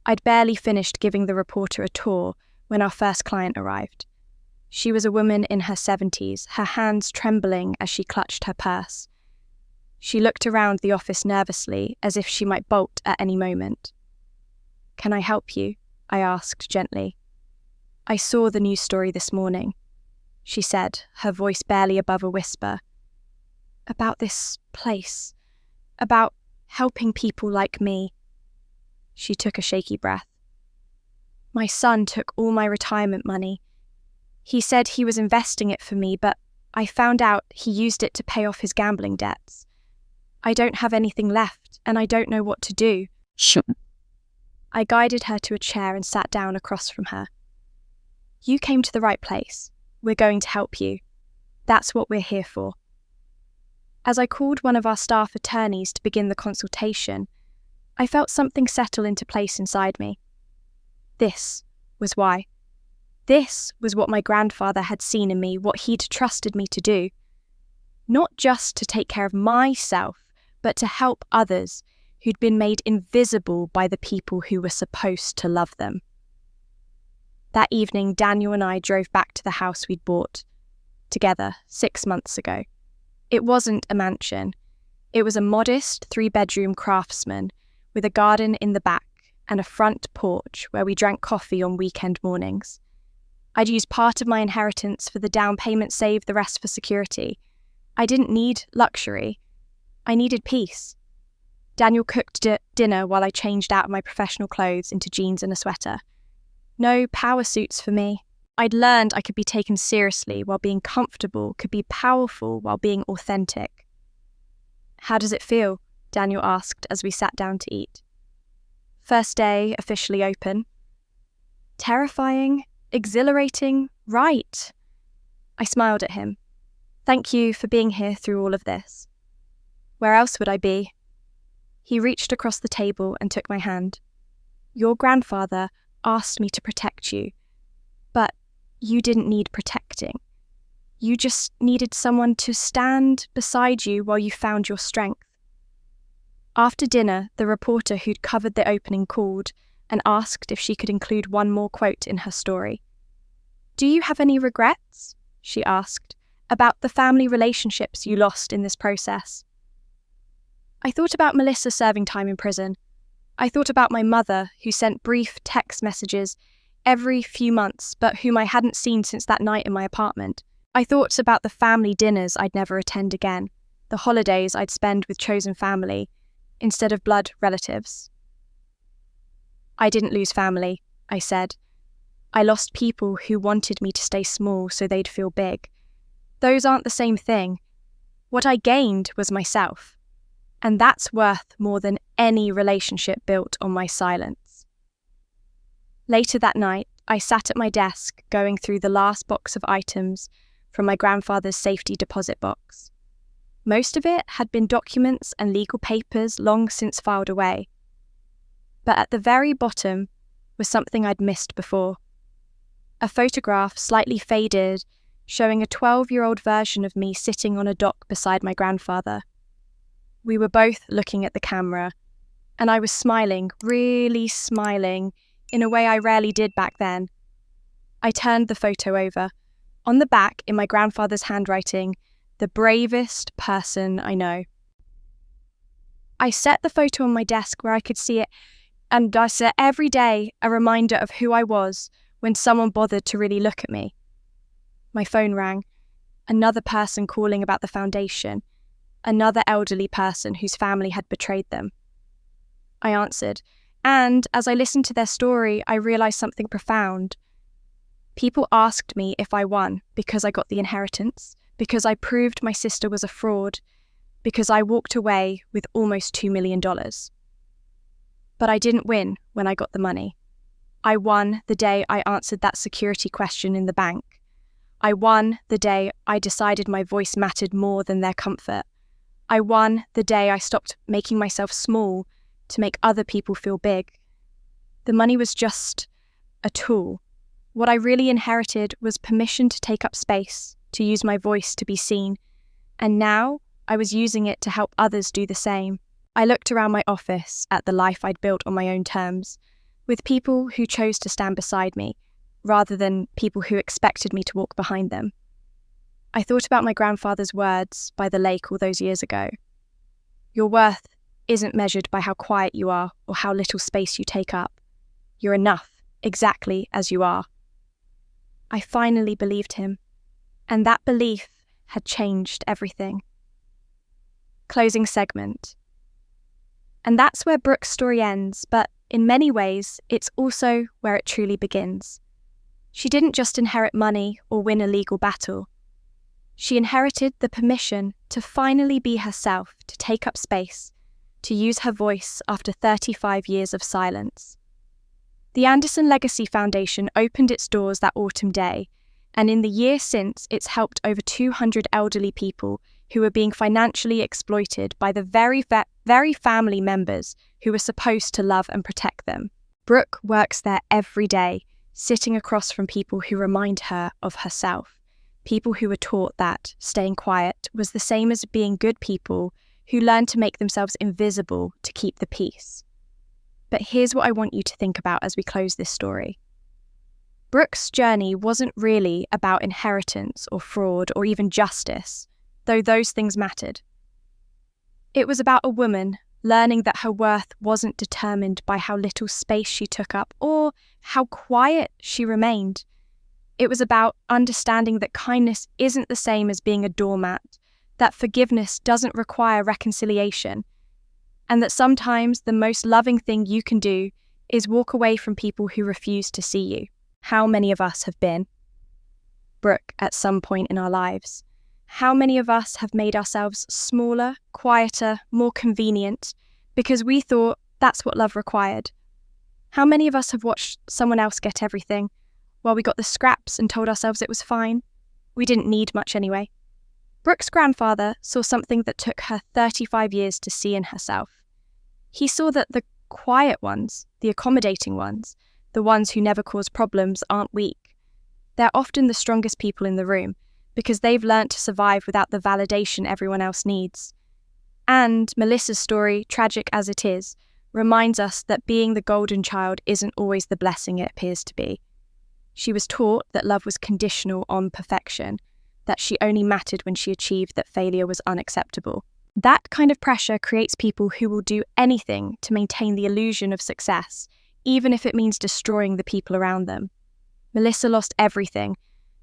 I'd barely finished giving the reporter a tour when our first client arrived. She was a woman in her 70s, her hands trembling as she clutched her purse. She looked around the office nervously, as if she might bolt at any moment. "Can I help you?" I asked gently. "I saw the news story this morning," she said, her voice barely above a whisper. "About this place. About helping people like me." She took a shaky breath. "My son took all my retirement money. He said he was investing it for me, but I found out he used it to pay off his gambling debts. I don't have anything left, and I don't know what to do." Sure. I guided her to a chair and sat down across from her. "You came to the right place. We're going to help you. That's what we're here for." As I called one of our staff attorneys to begin the consultation, I felt something settle into place inside me. This was why. This was what my grandfather had seen in me, what he'd trusted me to do. Not just to take care of myself, but to help others who'd been made invisible by the people who were supposed to love them. That evening, Daniel and I drove back to the house we'd bought together 6 months ago. It wasn't a mansion. It was a modest 3-bedroom craftsman with a garden in the back and a front porch where we drank coffee on weekend mornings. I'd used part of my inheritance for the down payment, save the rest for security. I didn't need luxury. I needed peace. Daniel cooked dinner while I changed out of my professional clothes into jeans and a sweater. No power suits for me. I'd learned I could be taken seriously while being comfortable, could be powerful while being authentic. "How does it feel?" Daniel asked as we sat down to eat. "First day officially open." "Terrifying, exhilarating, right." I smiled at him. "Thank you for being here through all of this." "Where else would I be?" He reached across the table and took my hand. "Your grandfather asked me to protect you, but you didn't need protecting. You just needed someone to stand beside you while you found your strength." After dinner, the reporter who'd covered the opening called and asked if she could include one more quote in her story. "Do you have any regrets?" she asked, "about the family relationships you lost in this process?" I thought about Melissa serving time in prison. I thought about my mother, who sent brief text messages every few months, but whom I hadn't seen since that night in my apartment. I thought about the family dinners I'd never attend again, the holidays I'd spend with chosen family instead of blood relatives. "I didn't lose family," I said. "I lost people who wanted me to stay small so they'd feel big. Those aren't the same thing. What I gained was myself. And that's worth more than any relationship built on my silence." Later that night, I sat at my desk going through the last box of items from my grandfather's safety deposit box. Most of it had been documents and legal papers long since filed away. But at the very bottom was something I'd missed before. A photograph, slightly faded, showing a 12-year-old version of me sitting on a dock beside my grandfather. We were both looking at the camera, and I was smiling, really smiling, in a way I rarely did back then. I turned the photo over. On the back, in my grandfather's handwriting, "The bravest person I know." I set the photo on my desk where I could see it, and I set every day a reminder of who I was when someone bothered to really look at me. My phone rang. Another person calling about the foundation. Another elderly person whose family had betrayed them. I answered, and as I listened to their story, I realised something profound. People asked me if I won because I got the inheritance, because I proved my sister was a fraud, because I walked away with almost $2 million. But I didn't win when I got the money. I won the day I answered that security question in the bank. I won the day I decided my voice mattered more than their comfort. I won the day I stopped making myself small to make other people feel big. The money was just a tool. What I really inherited was permission to take up space, to use my voice to be seen, and now I was using it to help others do the same. I looked around my office at the life I'd built on my own terms, with people who chose to stand beside me, rather than people who expected me to walk behind them. I thought about my grandfather's words by the lake all those years ago. Your worth isn't measured by how quiet you are or how little space you take up. You're enough, exactly as you are. I finally believed him, and that belief had changed everything. Closing segment. And that's where Brooke's story ends, but in many ways, it's also where it truly begins. She didn't just inherit money or win a legal battle. She inherited the permission to finally be herself, to take up space, to use her voice after 35 years of silence. The Anderson Legacy Foundation opened its doors that autumn day, and in the year since, it's helped over 200 elderly people who were being financially exploited by the very family members who were supposed to love and protect them. Brooke works there every day, sitting across from people who remind her of herself, people who were taught that staying quiet was the same as being good people who learned to make themselves invisible to keep the peace. But here's what I want you to think about as we close this story. Brooke's journey wasn't really about inheritance or fraud or even justice, though those things mattered. It was about a woman learning that her worth wasn't determined by how little space she took up or how quiet she remained. It was about understanding that kindness isn't the same as being a doormat, that forgiveness doesn't require reconciliation, and that sometimes the most loving thing you can do is walk away from people who refuse to see you. How many of us have been Brooke at some point in our lives? How many of us have made ourselves smaller, quieter, more convenient because we thought that's what love required? How many of us have watched someone else get everything while we got the scraps and told ourselves it was fine? We didn't need much anyway. Brooke's grandfather saw something that took her 35 years to see in herself. He saw that the quiet ones, the accommodating ones, the ones who never cause problems aren't weak. They're often the strongest people in the room because they've learnt to survive without the validation everyone else needs. And Melissa's story, tragic as it is, reminds us that being the golden child isn't always the blessing it appears to be. She was taught that love was conditional on perfection, that she only mattered when she achieved that failure was unacceptable. That kind of pressure creates people who will do anything to maintain the illusion of success, even if it means destroying the people around them. Melissa lost everything,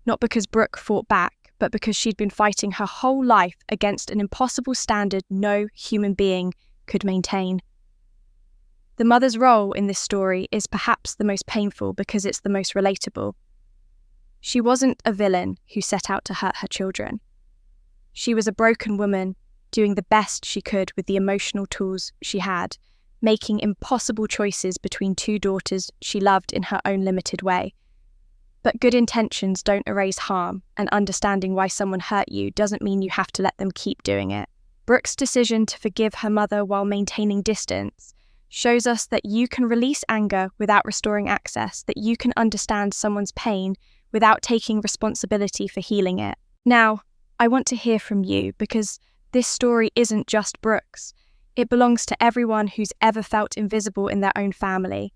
not because Brooke fought back, but because she'd been fighting her whole life against an impossible standard no human being could maintain. The mother's role in this story is perhaps the most painful because it's the most relatable. She wasn't a villain who set out to hurt her children. She was a broken woman doing the best she could with the emotional tools she had, making impossible choices between two daughters she loved in her own limited way. But good intentions don't erase harm, and understanding why someone hurt you doesn't mean you have to let them keep doing it. Brooke's decision to forgive her mother while maintaining distance shows us that you can release anger without restoring access, that you can understand someone's pain without taking responsibility for healing it. Now, I want to hear from you because this story isn't just Brooke's. It belongs to everyone who's ever felt invisible in their own family.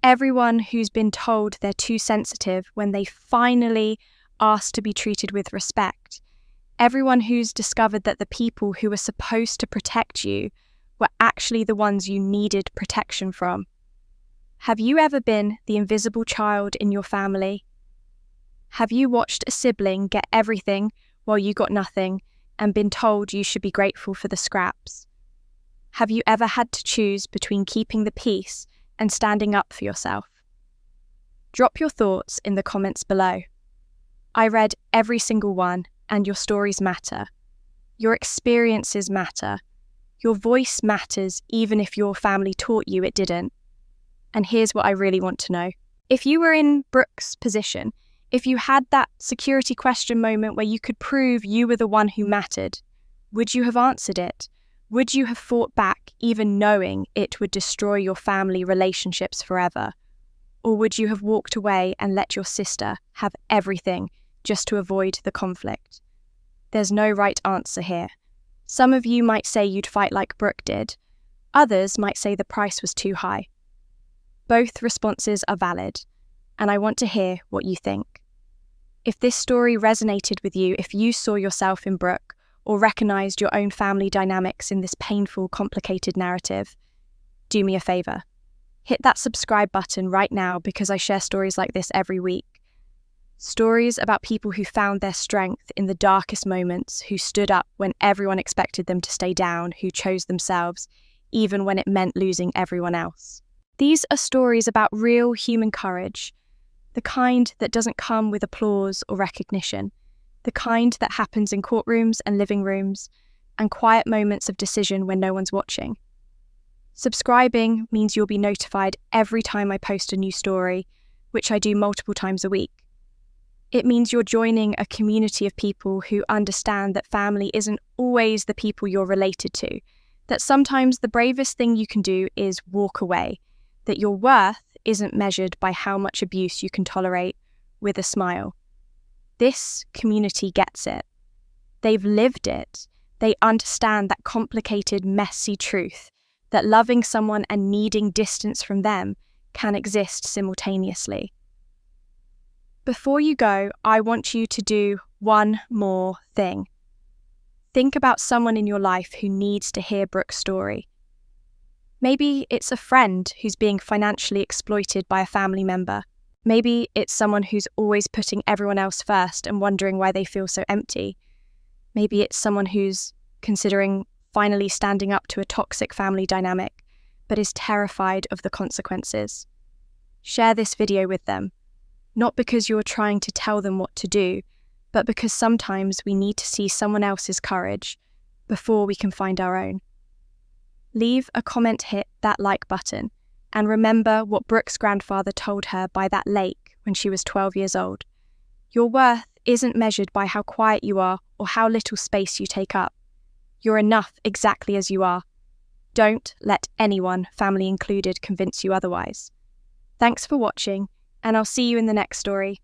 Everyone who's been told they're too sensitive when they finally asked to be treated with respect. Everyone who's discovered that the people who were supposed to protect you were actually the ones you needed protection from. Have you ever been the invisible child in your family? Have you watched a sibling get everything while you got nothing and been told you should be grateful for the scraps? Have you ever had to choose between keeping the peace and standing up for yourself? Drop your thoughts in the comments below. I read every single one, and your stories matter. Your experiences matter. Your voice matters even if your family taught you it didn't. And here's what I really want to know. If you were in Brooke's position, if you had that security question moment where you could prove you were the one who mattered, would you have answered it? Would you have fought back even knowing it would destroy your family relationships forever? Or would you have walked away and let your sister have everything just to avoid the conflict? There's no right answer here. Some of you might say you'd fight like Brooke did. Others might say the price was too high. Both responses are valid, and I want to hear what you think. If this story resonated with you, if you saw yourself in Brooke or recognized your own family dynamics in this painful, complicated narrative, do me a favor. Hit that subscribe button right now because I share stories like this every week. Stories about people who found their strength in the darkest moments, who stood up when everyone expected them to stay down, who chose themselves, even when it meant losing everyone else. These are stories about real human courage, the kind that doesn't come with applause or recognition, the kind that happens in courtrooms and living rooms, and quiet moments of decision when no one's watching. Subscribing means you'll be notified every time I post a new story, which I do multiple times a week. It means you're joining a community of people who understand that family isn't always the people you're related to, that sometimes the bravest thing you can do is walk away, that your worth isn't measured by how much abuse you can tolerate with a smile. This community gets it. They've lived it. They understand that complicated, messy truth, that loving someone and needing distance from them can exist simultaneously. Before you go, I want you to do one more thing. Think about someone in your life who needs to hear Brooke's story. Maybe it's a friend who's being financially exploited by a family member. Maybe it's someone who's always putting everyone else first and wondering why they feel so empty. Maybe it's someone who's considering finally standing up to a toxic family dynamic, but is terrified of the consequences. Share this video with them, not because you're trying to tell them what to do, but because sometimes we need to see someone else's courage before we can find our own. Leave a comment, hit that like button, and remember what Brooke's grandfather told her by that lake when she was 12 years old. Your worth isn't measured by how quiet you are or how little space you take up. You're enough exactly as you are. Don't let anyone, family included, convince you otherwise. Thanks for watching, and I'll see you in the next story.